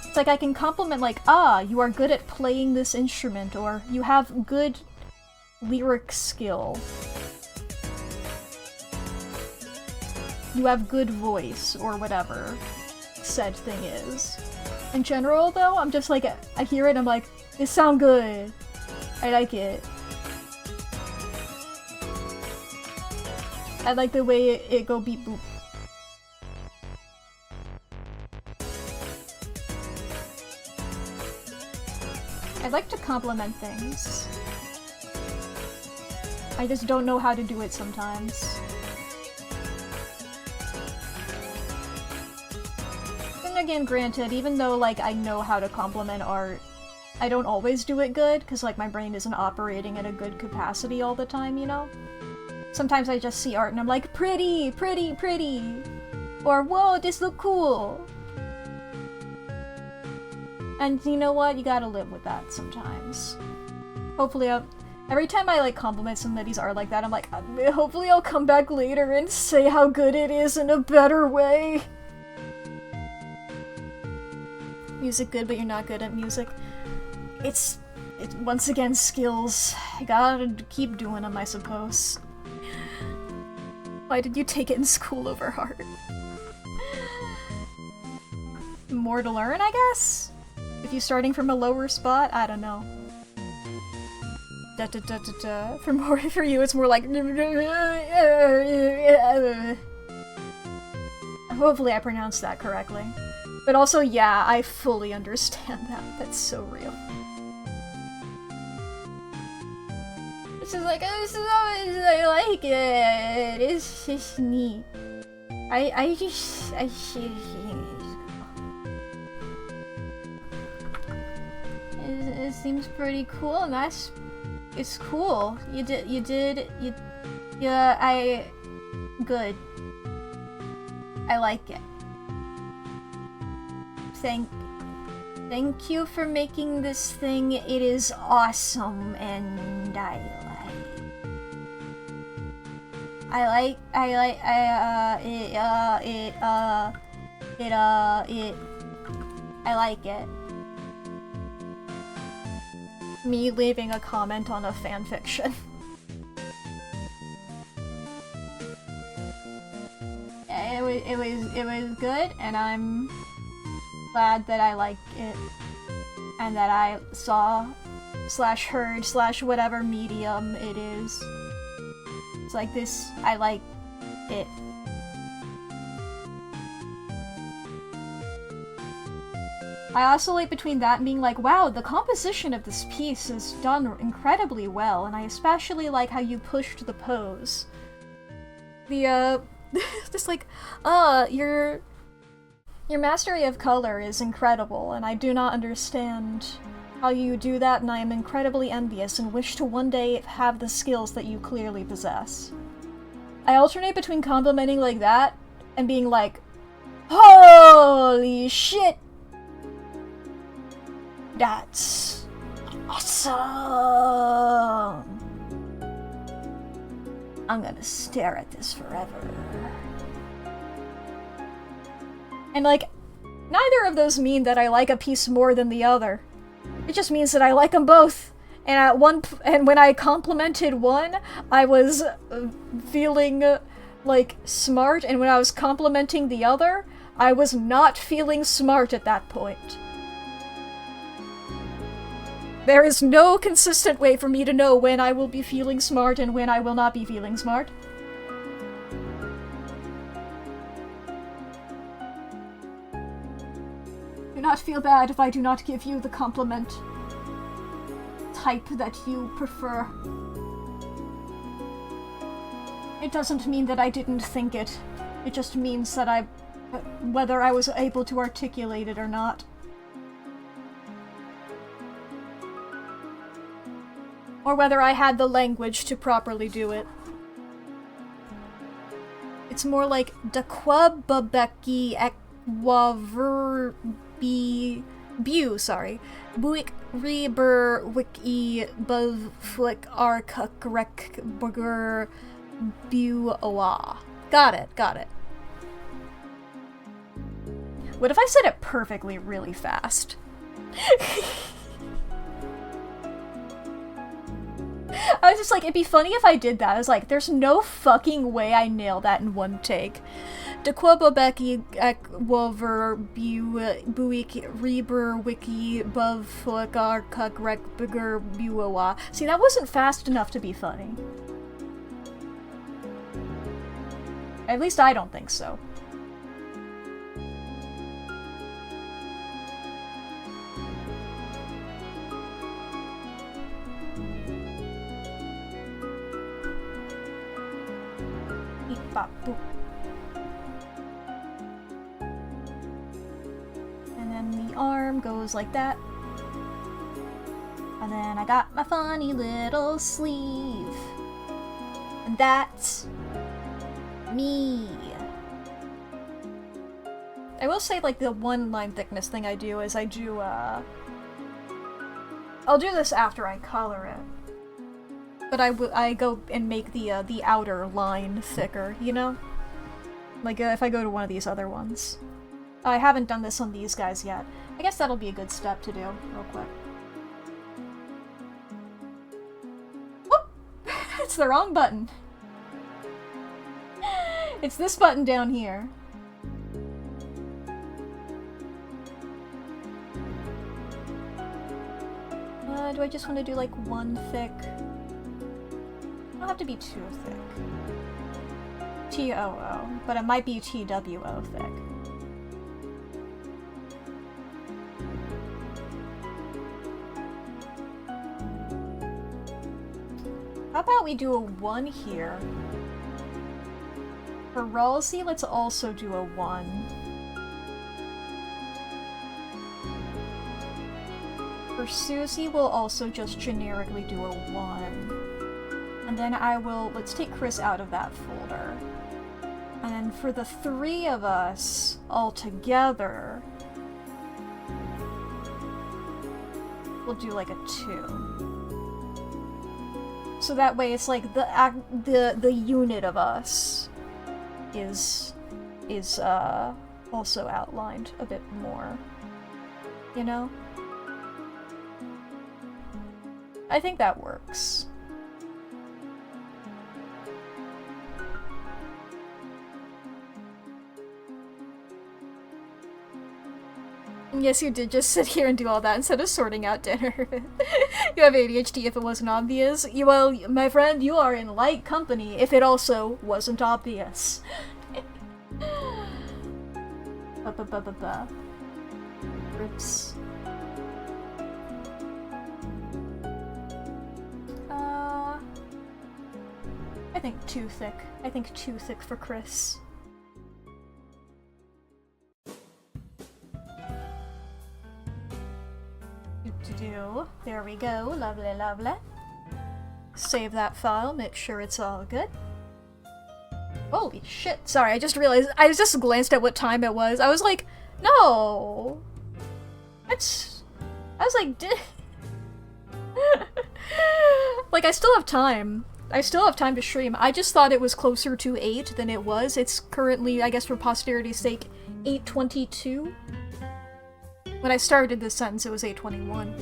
It's like I can compliment like, ah, you are good at playing this instrument, or you have good lyric skill. You have good voice, or whatever said thing is. In general though, I'm just like, I hear it, I'm like, it sound good. I like it. I like the way it go beep boop. I like to compliment things. I just don't know how to do it sometimes. Then again, granted, even though like I know how to compliment art, I don't always do it good, because like my brain isn't operating at a good capacity all the time, you know? Sometimes I just see art and I'm like, pretty, pretty, pretty! Or, whoa, this look cool! And you know what? You gotta live with that sometimes. Hopefully every time I like compliment somebody's art like that, I'm like, hopefully I'll come back later and say how good it is in a better way! Music good, but you're not good at music. It's once again skills. I gotta keep doing them, I suppose. Why did you take it in school over art? More to learn, I guess? If you're starting from a lower spot, I don't know. Da da da da da. For you, it's more like. Hopefully, I pronounced that correctly. But also, yeah, I fully understand that. That's so real. It's just like, I like it. It's just neat. It seems pretty cool, and it's cool. Good. I like it. Thank you for making this thing. It is awesome, and I like it. Me leaving a comment on a fanfiction. It was good, and I'm glad that I liked it, and that I saw / heard / whatever medium it is. It's like this. I like it. I oscillate between that and being like, wow, the composition of this piece is done incredibly well, and I especially like how you pushed the pose. Just like, your mastery of color is incredible, and I do not understand how you do that, and I am incredibly envious and wish to one day have the skills that you clearly possess. I alternate between complimenting like that and being like, holy shit! That's awesome! I'm gonna stare at this forever. And like, neither of those mean that I like a piece more than the other. It just means that I like them both. And when I complimented one, I was feeling like smart, and when I was complimenting the other, I was not feeling smart at that point. There is no consistent way for me to know when I will be feeling smart and when I will not be feeling smart. Do not feel bad if I do not give you the compliment type that you prefer. It doesn't mean that I didn't think it. It just means that whether I was able to articulate it or not. Or whether I had the language to properly do it. It's more like Daquababeki Ekwaverbi Bu, sorry. Buik Reber Wiki Buvflick Arkakrek Burger Bu Owa. Got it. What if I said it perfectly really fast? I was just like, it'd be funny if I did that. I was like, there's no fucking way I nail that in one take. Dequabobeki Ekwover Buik Reber Wiki Buvflickar Kugrek Bigger Buowa. See, that wasn't fast enough to be funny. At least I don't think so. And then the arm goes like that. And then I got my funny little sleeve. And that's me. I will say, like, the one line thickness thing I do is I'll do this after I color it. But I go and make the outer line thicker, you know? Like, if I go to one of these other ones. I haven't done this on these guys yet. I guess that'll be a good step to do, real quick. Whoop! It's the wrong button. It's this button down here. Do I just want to do like one thick? Don't have to be too thick. TOO, but it might be TWO thick. How about we do a 1 here? For Ralsei, let's also do a 1. For Susie, we'll also just generically do a 1. And then let's take Chris out of that folder. And then for the 3 of us, all together, we'll do like a 2. So that way it's like the unit of us is also outlined a bit more. You know? I think that works. Yes, you did just sit here and do all that instead of sorting out dinner. You have ADHD if it wasn't obvious. Well, my friend, you are in light company if it also wasn't obvious. Rips. I think too thick. I think too thick for Chris. There we go. Lovely, lovely. Save that file, make sure it's all good. Holy shit. Sorry, I just realized, I just glanced at what time it was. I was like, no! I was like, like, I still have time. I still have time to stream. I just thought it was closer to 8 than it was. It's currently, I guess for posterity's sake, 8:22. When I started this sentence, it was 8:21.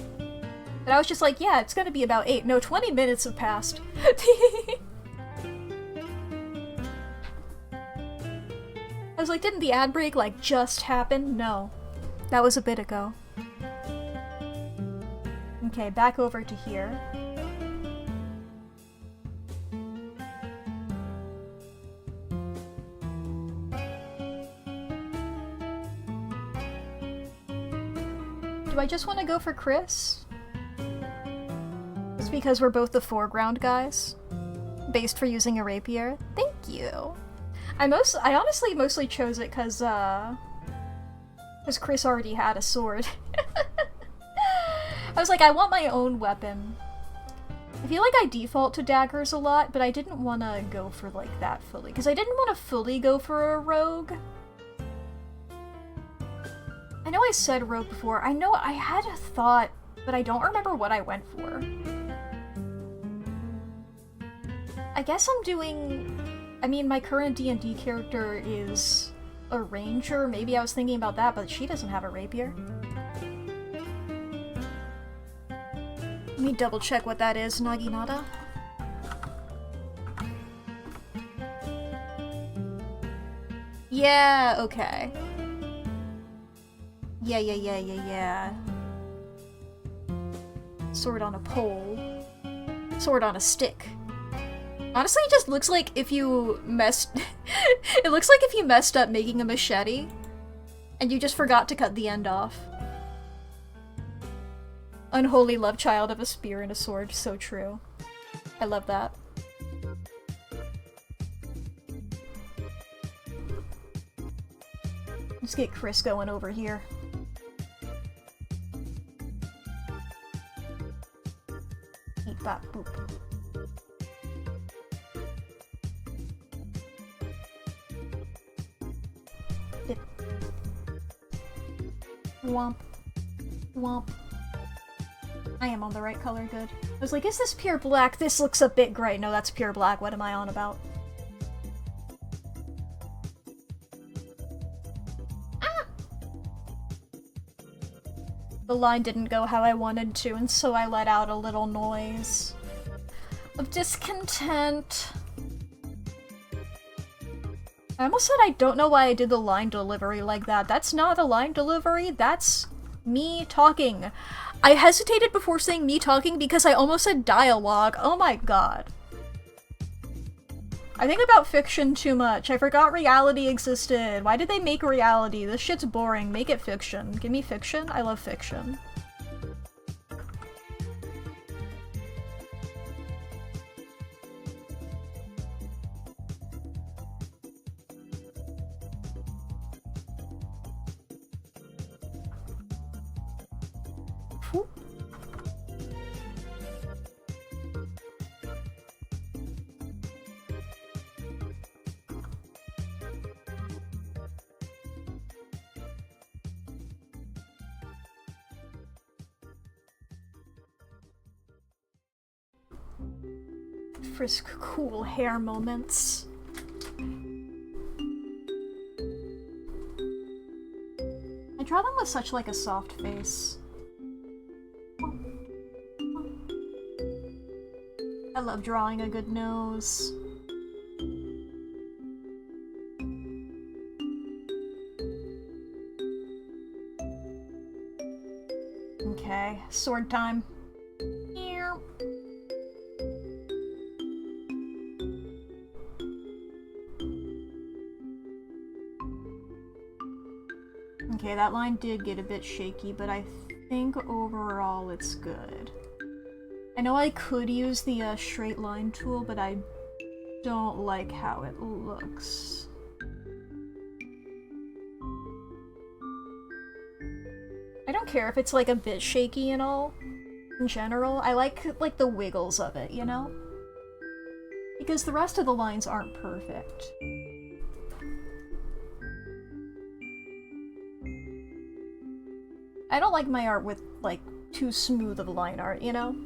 But I was just like, yeah, it's gonna be about 8. No, 20 minutes have passed. I was like, didn't the ad break, like, just happen? No. That was a bit ago. Okay, back over to here. Do I just want to go for Chris? It's because we're both the foreground guys. Based for using a rapier. Thank you. I honestly mostly chose it because Chris already had a sword. I was like, I want my own weapon. I feel like I default to daggers a lot, but I didn't want to go for like that fully. Because I didn't want to fully go for a rogue. I know I said rogue before. I know I had a thought, but I don't remember what I went for. I guess I'm doing... I mean, my current D&D character is a ranger. Maybe I was thinking about that, but she doesn't have a rapier. Let me double check what that is, Naginata. Yeah, okay. Yeah. Sword on a pole. Sword on a stick. Honestly, it just looks like if you messed... It looks like if you messed up making a machete, and you just forgot to cut the end off. Unholy love child of a spear and a sword, so true. I love that. Let's get Chris going over here. Eat bop boop. Bip. Womp. Womp. I am on the right color, good. I was like, is this pure black? This looks a bit gray. No, that's pure black. What am I on about? Ah! The line didn't go how I wanted to, and so I let out a little noise of discontent. I almost said I don't know why I did the line delivery like that. That's not a line delivery, that's Me talking. I hesitated before saying me talking because I almost said dialogue. Oh my god. I think about fiction too much. I forgot reality existed. Why did they make reality? This shit's boring. Make it fiction. Give me fiction? I love fiction. Whew. Frisk cool hair moments. I draw them with such like a soft face. I love drawing a good nose. Okay, sword time. Okay, that line did get a bit shaky, but I think overall it's good. I know I could use the straight line tool, but I don't like how it looks. I don't care if it's like a bit shaky and all, in general. I like the wiggles of it, you know? Because the rest of the lines aren't perfect. I don't like my art with, like, too smooth of line art, you know?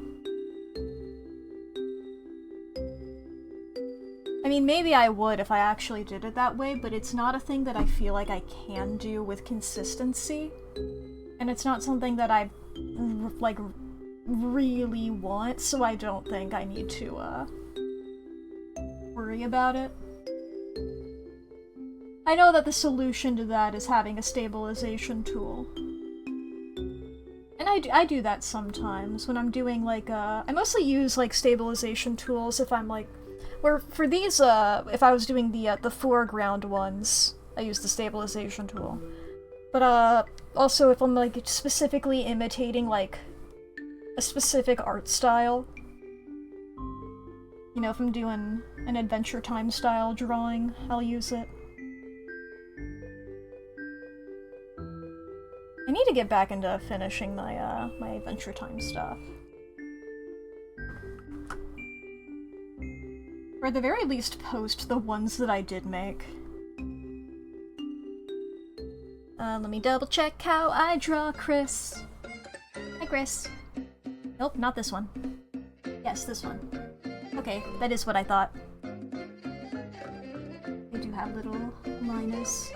I mean, maybe I would if I actually did it that way, but it's not a thing that I feel like I can do with consistency. And it's not something that I, like, really want, so I don't think I need to, worry about it. I know that the solution to that is having a stabilization tool. And I do that sometimes when I'm doing, like, I mostly use, like, stabilization tools if I'm, like, where for these, if I was doing the foreground ones, I use the stabilization tool. But, also if I'm, like, specifically imitating, like, a specific art style. You know, if I'm doing an Adventure Time style drawing, I'll use it. I need to get back into finishing my, my Adventure Time stuff. Or at the very least, post the ones that I did make. Let me double check how I draw Chris. Hi, Chris. Nope, not this one. Yes, this one. Okay, that is what I thought. We do have little Linus.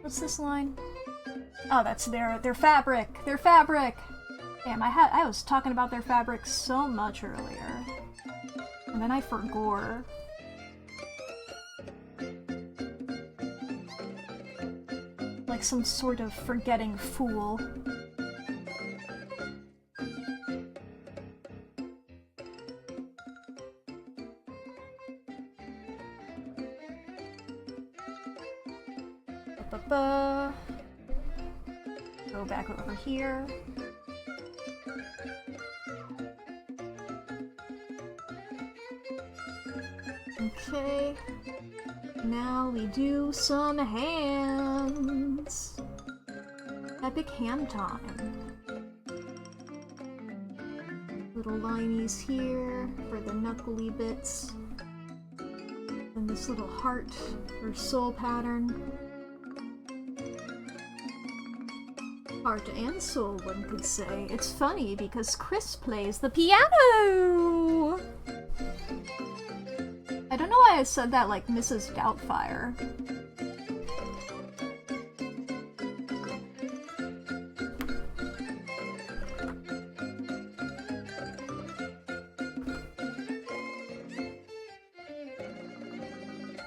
What's this line? Oh, that's their fabric! Their fabric! Damn, I was talking about their fabric so much earlier. And then I forgot. Like some sort of forgetting fool. Go back over here. Okay. Now we do some hands. Epic hand time. Little linies here for the knuckly bits. And this little heart or soul pattern. Heart and soul, one could say. It's funny because Chris plays the piano! I don't know why I said that like Mrs. Doubtfire.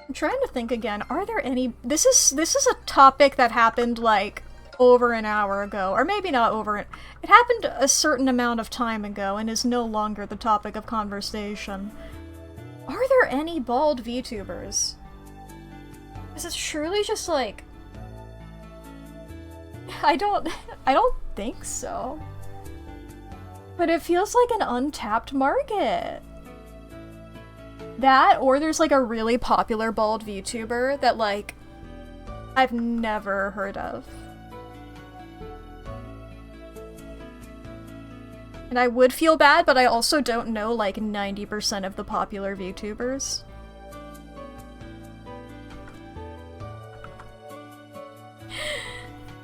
I'm trying to think again, are there any- this is a topic that happened like over an hour ago, or maybe not over it. It happened a certain amount of time ago and is no longer the topic of conversation. Are there any bald VTubers? Is it surely just like... I don't think so. But it feels like an untapped market. That, or there's like a really popular bald VTuber that like I've never heard of. And I would feel bad, but I also don't know like 90% of the popular VTubers.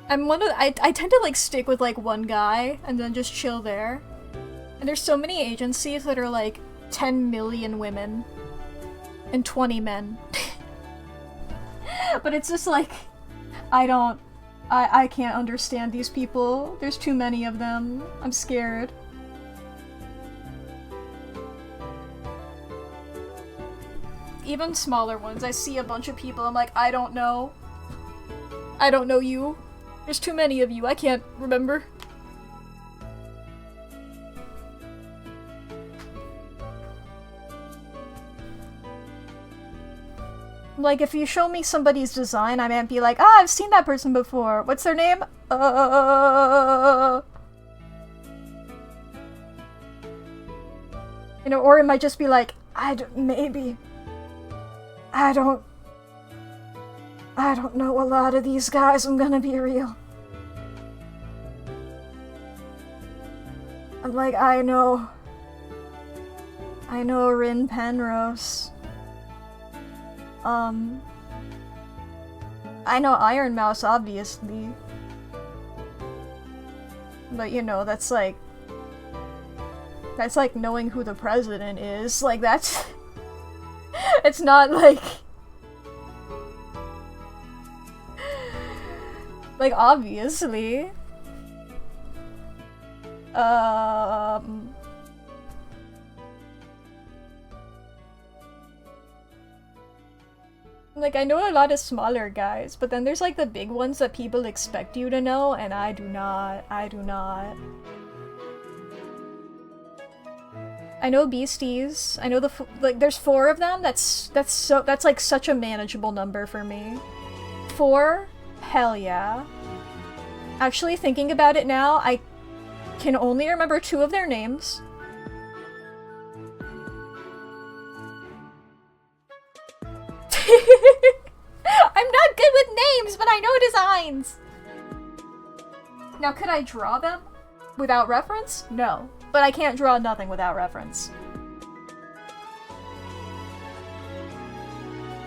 I tend to like stick with like one guy and then just chill there. And there's so many agencies that are like 10 million women and 20 men. But it's just like, I can't understand these people. There's too many of them. I'm scared. Even smaller ones, I see a bunch of people, I'm like, I don't know. I don't know you. There's too many of you, I can't remember. Like, if you show me somebody's design, I might be like, ah, I've seen that person before. What's their name? You know, or it might just be like, maybe. I don't know a lot of these guys, I'm gonna be real. I'm like, I know Rin Penrose. I know Iron Mouse, obviously. But, you know, that's like knowing who the president is. Like, that's... It's not like... Like, obviously. Like, I know a lot of smaller guys, but then there's like the big ones that people expect you to know, and I do not. I know Beasties. I know like, there's 4 of them. That's like such a manageable number for me. 4? Hell yeah. Actually, thinking about it now, I can only remember 2 of their names. I'm not good with names, but I know designs! Now, could I draw them without reference? No. But I can't draw nothing without reference.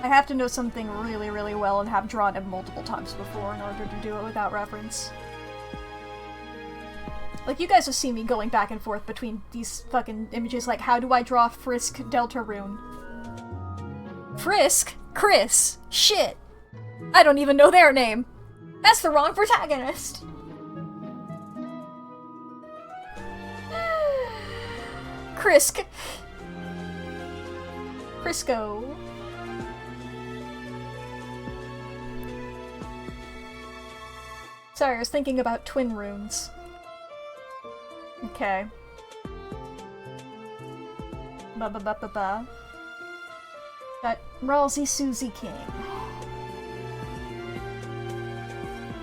I have to know something really, really well and have drawn it multiple times before in order to do it without reference. Like, you guys will see me going back and forth between these fucking images, like, how do I draw Frisk Deltarune? Frisk? Chris? Shit! I don't even know their name! That's the wrong protagonist! Krisk. Crisco. Sorry, I was thinking about twin runes. Okay. Ba-ba-ba-ba-ba. Got Ralsei Susie King.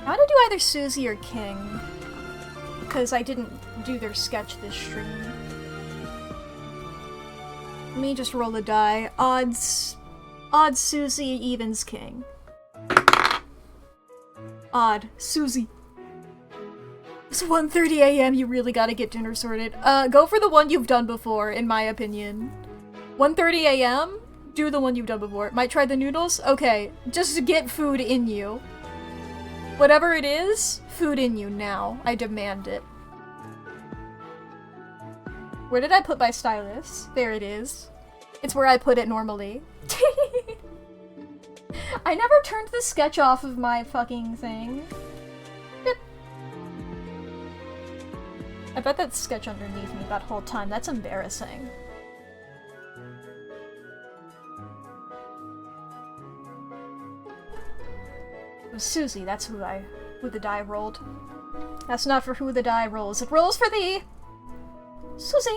I want to do either Susie or King, because I didn't do their sketch this stream. Let me just roll a die. Odds Susie, evens King. Odd Susie. It's 1:30 a.m. You really gotta get dinner sorted. Go for the one you've done before, in my opinion. 1:30 a.m. Do the one you've done before. Might try the noodles? Okay, just get food in you. Whatever it is, food in you now. I demand it. Where did I put my stylus? There it is. It's where I put it normally. I never turned the sketch off of my fucking thing. Beep. I bet that sketch underneath me that whole time. That's embarrassing. It was Susie, that's who the die rolled. That's not for who the die rolls. It rolls for thee! Susie!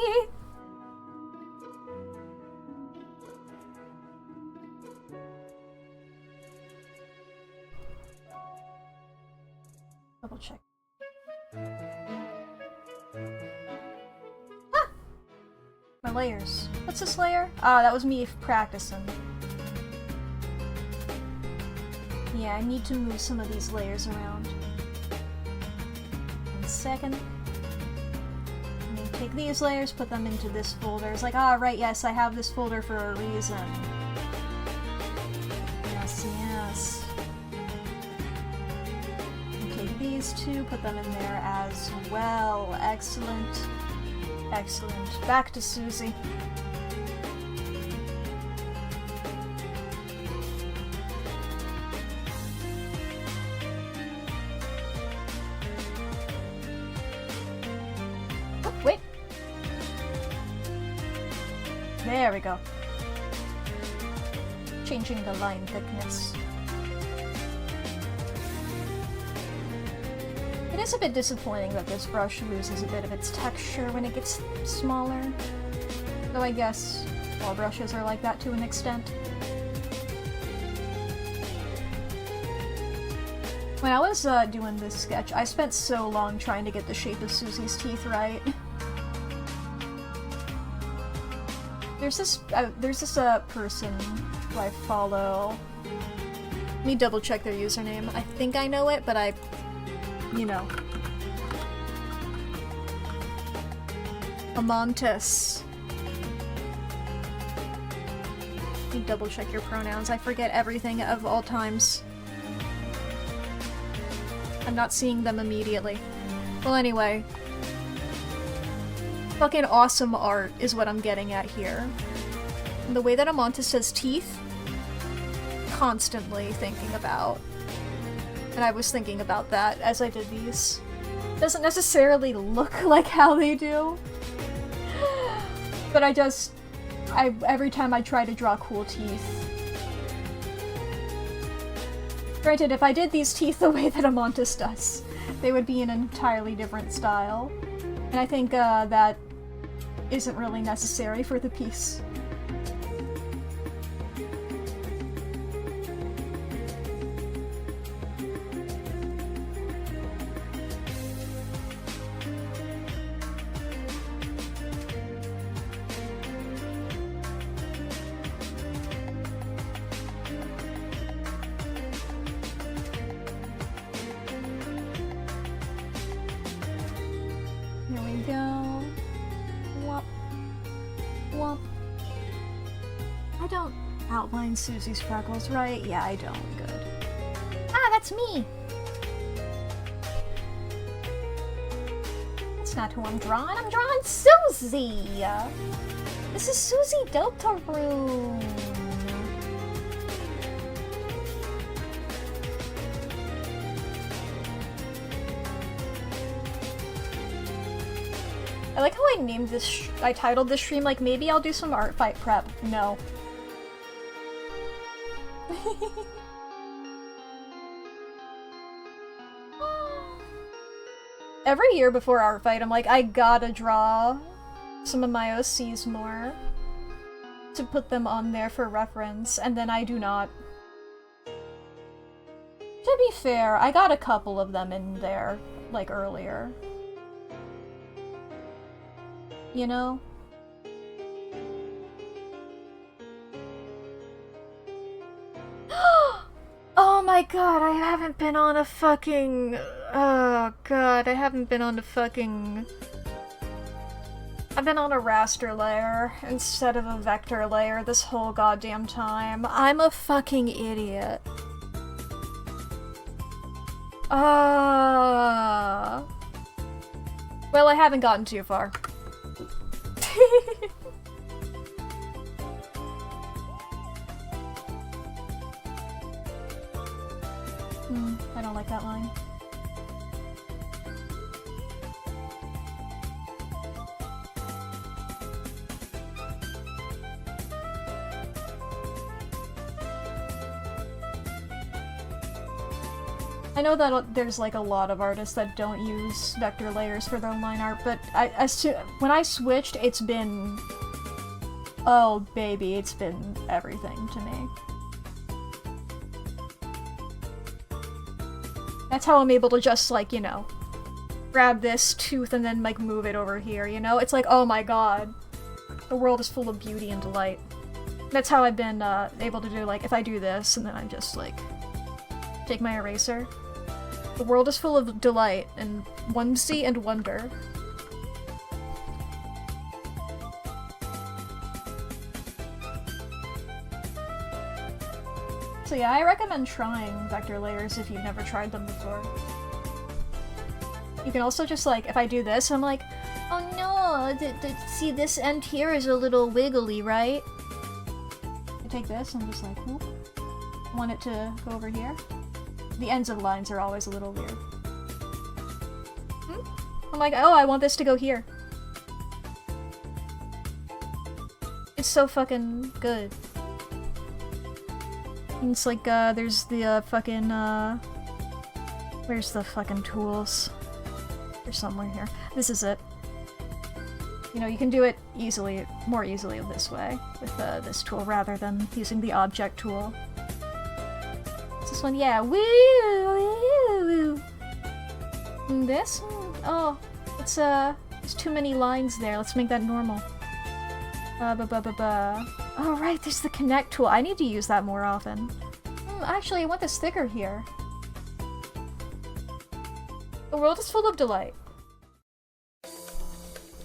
Double check. Ah! My layers. What's this layer? Ah, that was me practicing. Yeah, I need to move some of these layers around. 1 second. I'm gonna take these layers, put them into this folder. It's like, ah, right, yes, I have this folder for a reason. Yes, yes. And take these two, put them in there as well. Excellent. Excellent. Back to Susie. Wait. There we go. Changing the line thickness. It is a bit disappointing that this brush loses a bit of its texture when it gets smaller. Though I guess all brushes are like that to an extent. When I was doing this sketch, I spent so long trying to get the shape of Susie's teeth right. There's this person who I follow. Let me double check their username. I think I know it, but you know. Amontis. Let me double check your pronouns. I forget everything of all times. I'm not seeing them immediately. Well, anyway. Fucking awesome art is what I'm getting at here. And the way that Amontis says teeth, constantly thinking about. And I was thinking about that as I did these. Doesn't necessarily look like how they do. But every time I try to draw cool teeth. Granted, if I did these teeth the way that Amontis does, they would be in an entirely different style. And I think that isn't really necessary for the piece. Here we go. Whop. Whop. I don't outline Susie's freckles, right? Yeah, I don't. Good. Ah, that's me! That's not who I'm drawing. I'm drawing Susie! This is Susie Deltarune. I like how I named this I titled this stream like, maybe I'll do some art fight prep. No. Every year before art fight, I'm like, I gotta draw some of my OCs more to put them on there for reference, and then I do not. To be fair, I got a couple of them in there, like, earlier. You know? Oh my god, I haven't been on a fucking... Oh god, I haven't been on a fucking... I've been on a raster layer instead of a vector layer this whole goddamn time. I'm a fucking idiot. Well, I haven't gotten too far. I don't like that line. I know that there's like a lot of artists that don't use vector layers for their line art, but when I switched, it's been... oh baby, it's been everything to me. That's how I'm able to just, like, you know, grab this tooth and then, like, move it over here, you know? It's like, oh my god. The world is full of beauty and delight. That's how I've been able to do, like, if I do this, and then I just, like, take my eraser. The world is full of delight and whimsy and wonder. So yeah, I recommend trying vector layers if you've never tried them before. You can also just, like, if I do this, I'm like, oh no, see this end here is a little wiggly, right? I take this, I'm just like, whoop. I want it to go over here. The ends of the lines are always a little weird. I'm like, oh, I want this to go here. It's so fucking good. It's like, there's the, fucking, where's the fucking tools? They're somewhere here. This is it. You know, you can do it easily, more easily this way, with, this tool, rather than using the object tool. This one, yeah, woo, woo, woo. And this? Oh, it's, there's too many lines there. Let's make that normal. Oh right, there's the connect tool. I need to use that more often. Actually, I want this thicker here. The world is full of delight.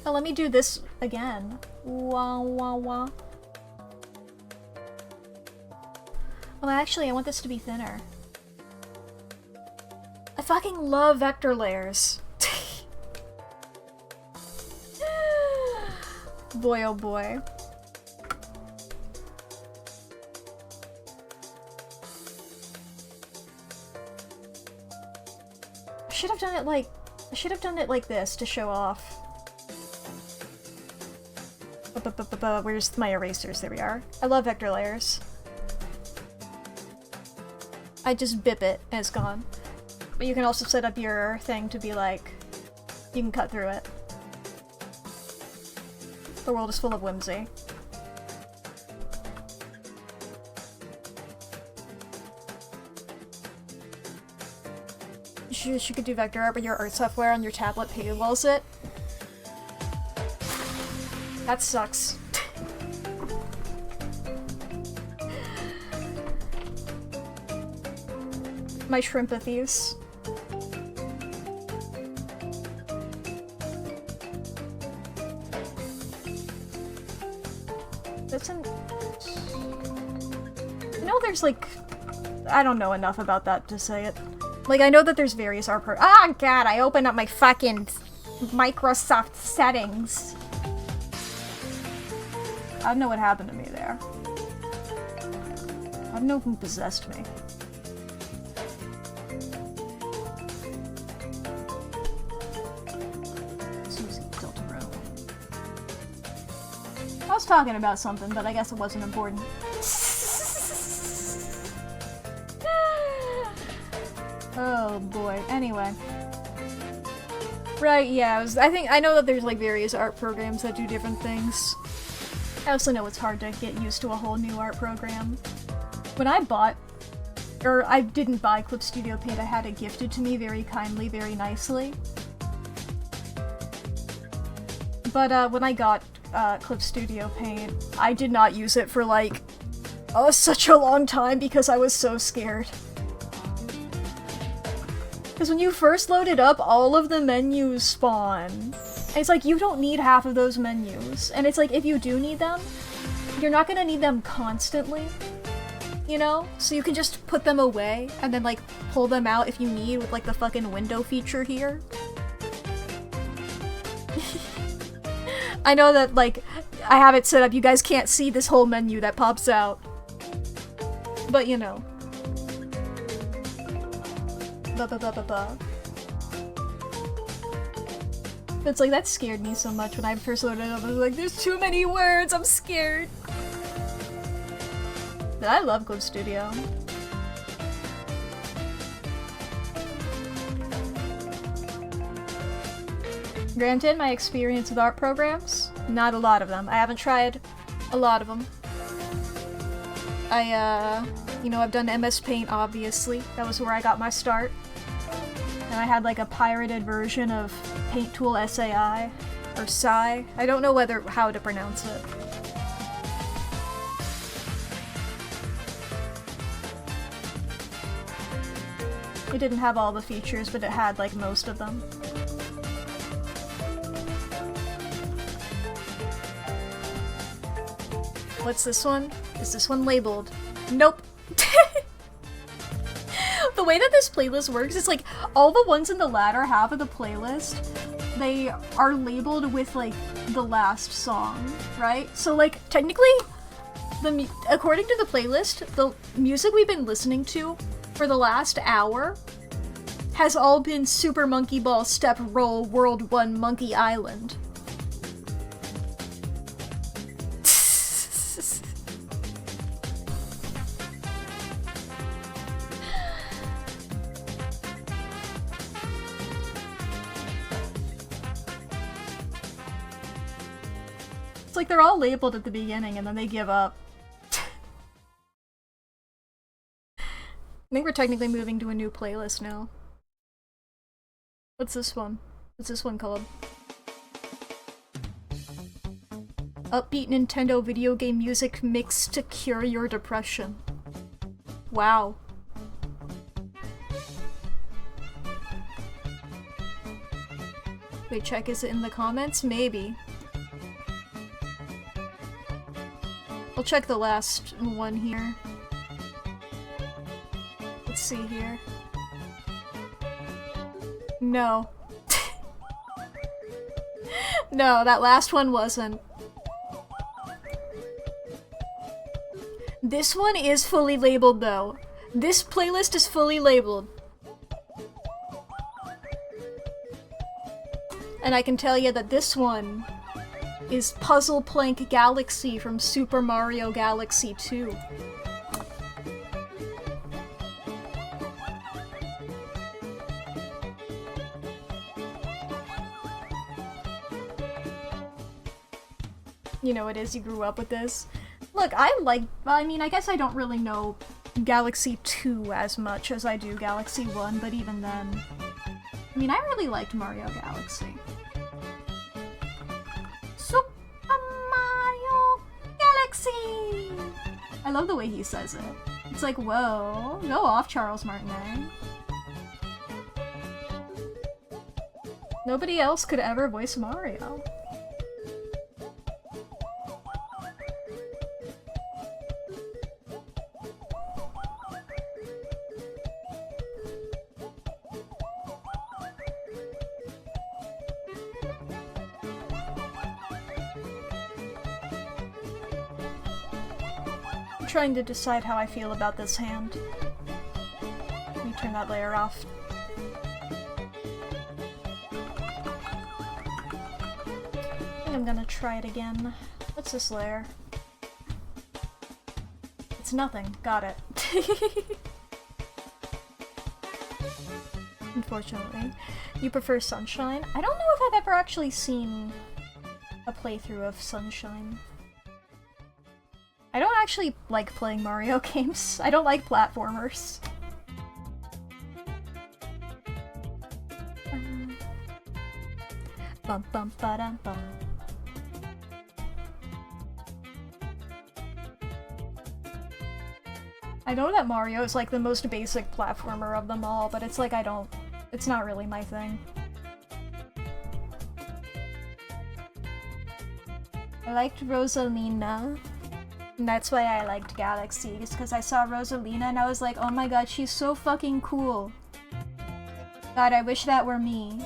Oh, let me do this again. Wah, wah, wah. Oh, actually, I want this to be thinner. I fucking love vector layers. Boy, oh boy. I should have done it like this to show off. Where's my erasers? There we are. I love vector layers. I just bip it and it's gone. But you can also set up your thing to be like, you can cut through it. The world is full of whimsy. You could do vector art, but your art software on your tablet paywalls it. That sucks. My shrimpathies. That's an... I know there's like... I don't know enough about that to say it. Like, I know that there's various art pro- oh god, I opened up my fucking Microsoft settings. I don't know what happened to me there. I don't know who possessed me. Deltarune. I was talking about something, but I guess it wasn't important. Oh boy. Anyway. Right, yeah, I know that there's like various art programs that do different things. I also know it's hard to get used to a whole new art program. When I bought, or I didn't buy Clip Studio Paint, I had it gifted to me very kindly, very nicely. But when I got Clip Studio Paint, I did not use it for like, such a long time because I was so scared. Because when you first load it up, all of the menus spawn. And it's like, you don't need half of those menus. And it's like, if you do need them, you're not gonna need them constantly. you know? So you can just put them away and then like pull them out if you need with like the fucking window feature here. I know that like I have it set up, you guys can't see this whole menu that pops out. But you know. Ba-ba-ba-ba-ba. It's like, that scared me so much when I first loaded it up. I was like, there's too many words, I'm scared. But I love Clip Studio. Granted, my experience with art programs, not a lot of them. I haven't tried a lot of them. You know, I've done MS Paint, obviously. That was where I got my start. And I had like a pirated version of Paint Tool SAI, or SAI. I don't know how to pronounce it. It didn't have all the features, but it had like most of them. What's this one? Is this one labeled? Nope. The way that this playlist works is like all the ones in the latter half of the playlist, they are labeled with like the last song, right? So like technically, according to the playlist, the music we've been listening to for the last hour has all been Super Monkey Ball Step Roll World 1 Monkey Island. It's like they're all labeled at the beginning and then they give up. I think we're technically moving to a new playlist now. What's this one? What's this one called? Upbeat Nintendo video game music mixed to cure your depression. Wow. Wait, check, is it in the comments? Maybe. I'll check the last one here. Let's see here. No. No, that last one wasn't. This one is fully labeled though. This playlist is fully labeled. And I can tell you that this one is Puzzle Plank Galaxy from Super Mario Galaxy 2. You know it is, you grew up with this. Look, I mean, I guess I don't really know Galaxy 2 as much as I do Galaxy 1, but even then. I mean, I really liked Mario Galaxy. Super Mario Galaxy! I love the way he says it. It's like, whoa, go off, Charles Martinet. Nobody else could ever voice Mario. Trying to decide how I feel about this hand. Let me turn that layer off. I think I'm gonna try it again. What's this layer? It's nothing. Got it. Unfortunately. You prefer Sunshine? I don't know if I've ever actually seen a playthrough of Sunshine. I don't actually like playing Mario games. I don't like platformers. Bum bum ba-dum bum. I know that Mario is like the most basic platformer of them all, but it's like it's not really my thing. I liked Rosalina. And that's why I liked Galaxy, just because I saw Rosalina and I was like, oh my god, she's so fucking cool. God, I wish that were me.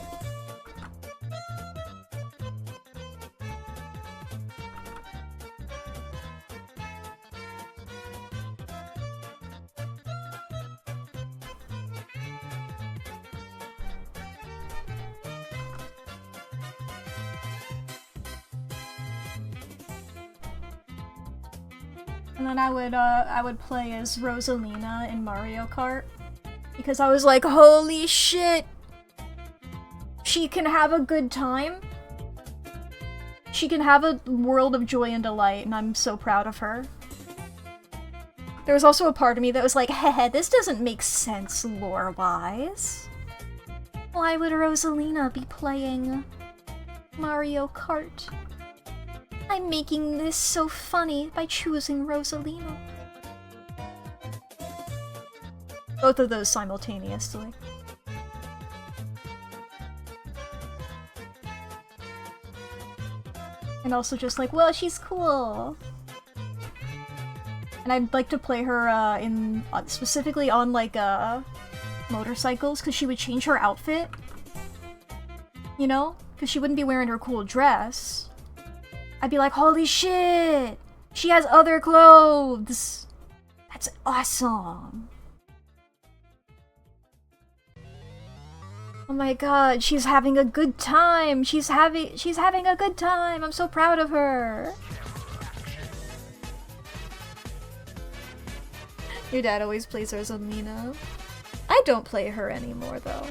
And then I would play as Rosalina in Mario Kart. Because I was like, holy shit! She can have a good time. She can have a world of joy and delight, and I'm so proud of her. There was also a part of me that was like, heh, this doesn't make sense lore-wise. Why would Rosalina be playing Mario Kart? I'm making this so funny by choosing Rosalina. Both of those simultaneously. And also just like, well, she's cool. And I'd like to play her in specifically on like motorcycles, because she would change her outfit. You know? Because she wouldn't be wearing her cool dress. I'd be like, holy shit! She has other clothes! That's awesome! Oh my god, she's having a good time! She's having a good time! I'm so proud of her! Your dad always plays Rosalina. I don't play her anymore, though.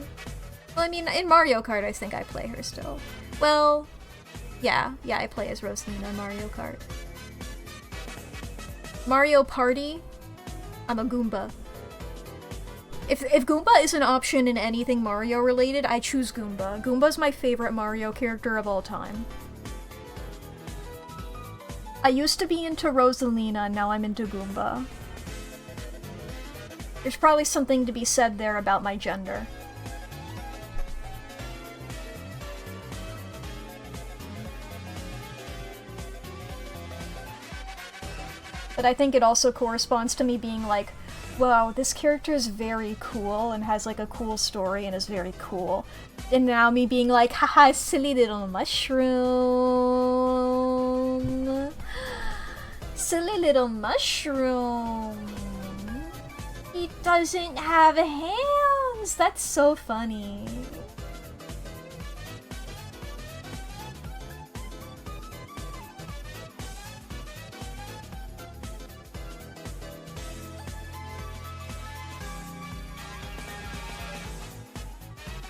Well, I mean, in Mario Kart, I think I play her still. Well... Yeah, I play as Rosalina in Mario Kart. Mario Party, I'm a Goomba. If Goomba is an option in anything Mario related, I choose Goomba. Goomba's my favorite Mario character of all time. I used to be into Rosalina, and now I'm into Goomba. There's probably something to be said there about my gender. But I think it also corresponds to me being like, wow, this character is very cool and has like a cool story and is very cool. And now me being like, haha, silly little mushroom. Silly little mushroom. He doesn't have hands. That's so funny.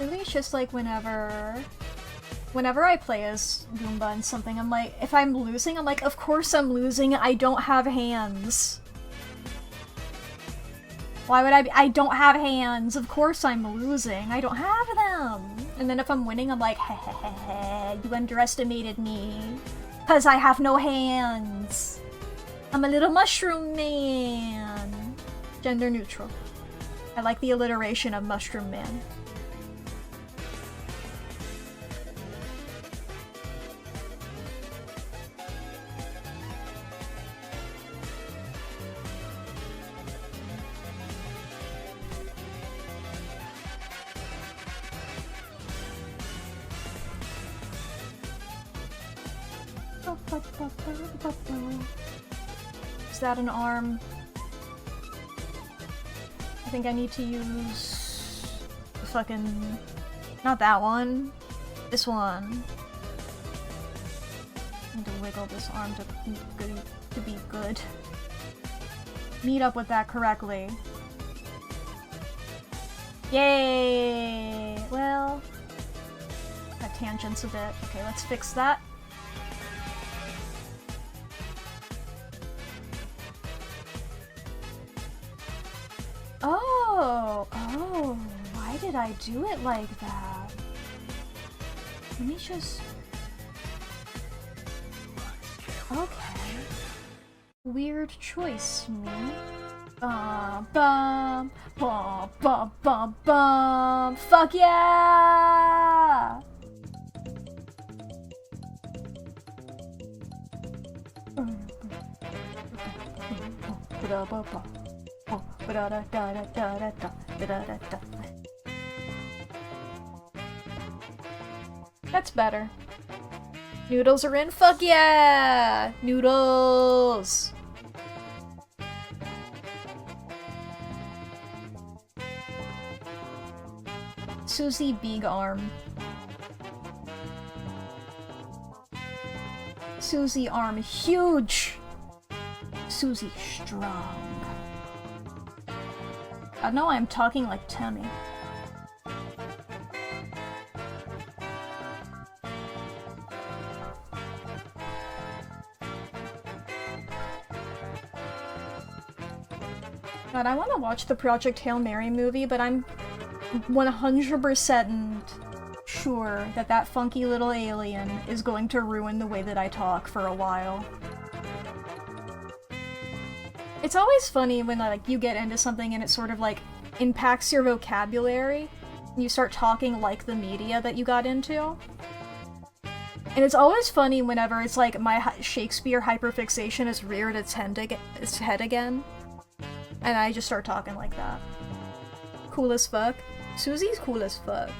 Really, it's just like whenever I play as Goomba in something, I'm like, if I'm losing, I'm like, of course I'm losing, I don't have hands. Why would I don't have hands, of course I'm losing, I don't have them. And then if I'm winning, I'm like, hehehe, you underestimated me. 'Cause I have no hands. I'm a little mushroom man. Gender neutral. I like the alliteration of mushroom man. Is that an arm? I think I need to use the fucking... Not that one. This one. I need to wiggle this arm to be good. Meet up with that correctly. Yay! Well... That tangents a bit. Okay, let's fix that. Oh, why did I do it like that? Let me just... Okay. Weird choice, me. Bum, bum, bum, bum, bum, bum. Fuck yeah! That's better. Noodles are in? Fuck yeah! Noodles! Susie Big Arm. Susie Arm huge! Susie strong. I know I'm talking like Tammy. God, I want to watch the Project Hail Mary movie, but I'm 100% sure that that funky little alien is going to ruin the way that I talk for a while. It's always funny when like you get into something and it sort of like impacts your vocabulary and you start talking like the media that you got into. And it's always funny whenever it's like my Shakespeare hyperfixation has reared its head again. And I just start talking like that. Cool as fuck. Susie's cool as fuck.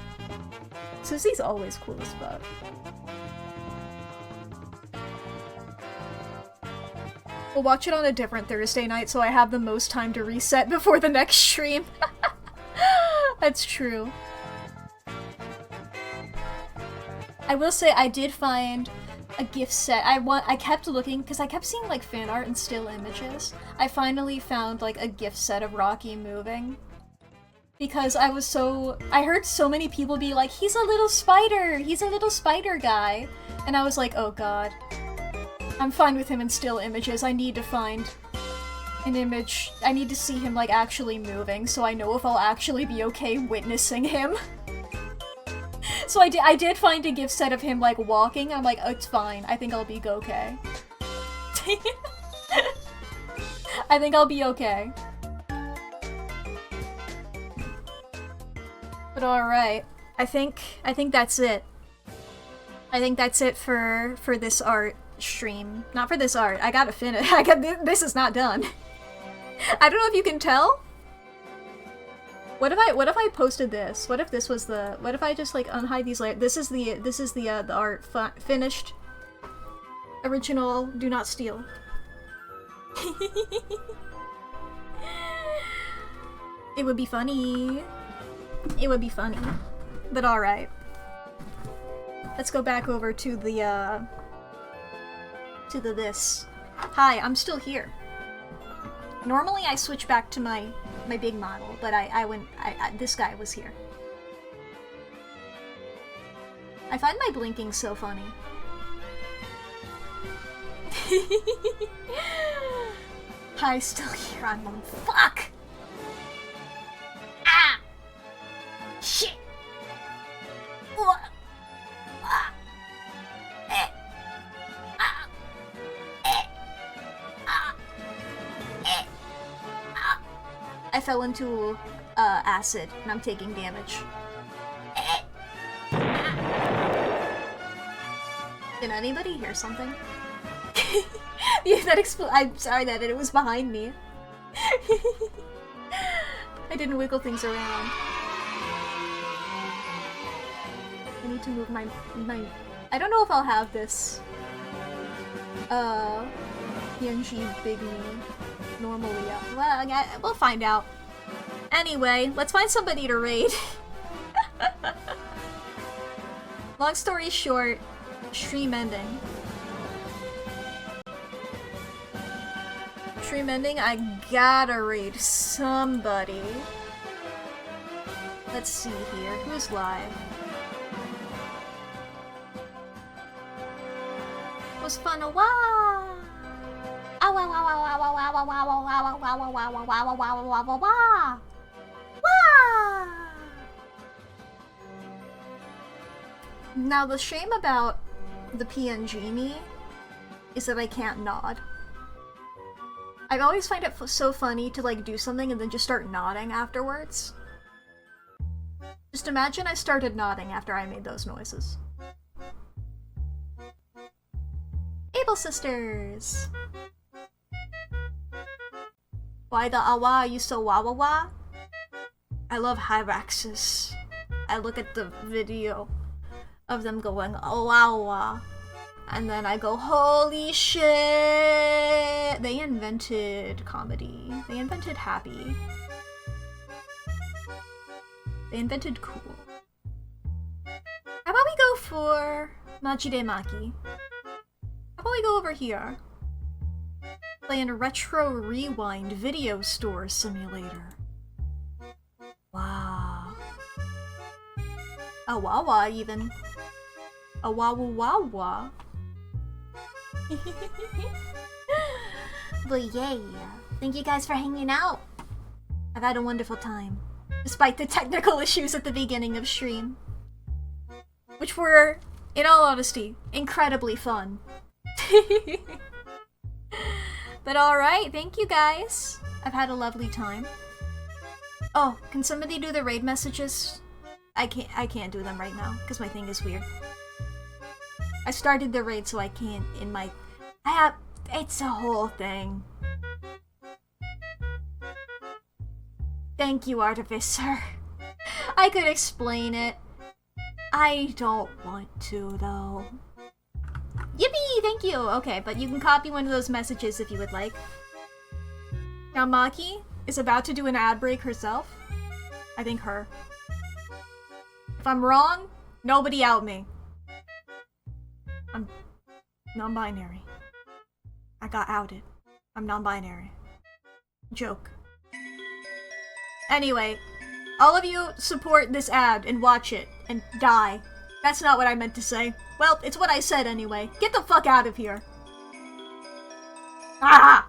Susie's always cool as fuck. We'll watch it on a different Thursday night so I have the most time to reset before the next stream. That's true. I will say I did find a gift set. I kept looking because I kept seeing like fan art and still images. I finally found like a gift set of Rocky moving. Because I heard so many people be like, he's a little spider guy. And I was like, oh god. I'm fine with him in still images. I need to find an image. I need to see him like actually moving so I know if I'll actually be okay witnessing him. So I did find a gift set of him like walking. I'm like, oh, it's fine. I think I'll be okay. I think I'll be okay. But alright. I think that's it. I think that's it for this art stream. Not for this art. I gotta finish. This is not done. I don't know if you can tell. What if I posted this? What if this was the? What if I just like unhide these layers? This is the art finished. Original. Do not steal. It would be funny. It would be funny. But alright. Let's go back over to the this. Hi, I'm still here. Normally I switch back to my big model, but this guy was here. I find my blinking so funny. Hi, still here. I'm on. Fuck! Ah! Shit! Ah! Eh! Ah! Eh! Ah! Eh! Ah! I fell into acid and I'm taking damage. Eh! Ah! Did anybody hear something? Yeah, I'm sorry that it was behind me. I didn't wiggle things around. I need to move my... I don't know if I'll have this PNG Big Me normally. Well, we'll find out. Anyway, let's find somebody to raid. Long story short, stream ending. Stream ending, I gotta raid somebody. Let's see here. Who's live? Was fun a while. Now the shame about the PNG me is that I can't nod. I always find it so funny to like do something and then just start nodding afterwards. Just imagine I started nodding after I made those noises. Able Sisters! Why the awa are you so wawawa? I love Hyraxes. I look at the video of them going awawa. And then I go, holy shit! They invented comedy. They invented happy. They invented cool. How about we go for Machide Maki? How about we go over here? Playing a Retro Rewind Video Store Simulator. Wow. A wawa even. A wawa wawa. But yeah, thank you guys for hanging out. I've had a wonderful time, despite the technical issues at the beginning of stream. Which were, in all honesty, incredibly fun. But alright, thank you guys. I've had a lovely time. Oh, can somebody do the raid messages? I can't do them right now, because my thing is weird. I started the raid, so I can't in my... it's a whole thing. Thank you, Artificer. I could explain it. I don't want to, though. Yippee! Thank you! Okay, but you can copy one of those messages if you would like. Now Maki is about to do an ad break herself. I think her. If I'm wrong, nobody out me. I'm non-binary. I got outed. I'm non-binary. Joke. Anyway, all of you support this ad and watch it and die. That's not what I meant to say. Well, it's what I said anyway. Get the fuck out of here. Ah!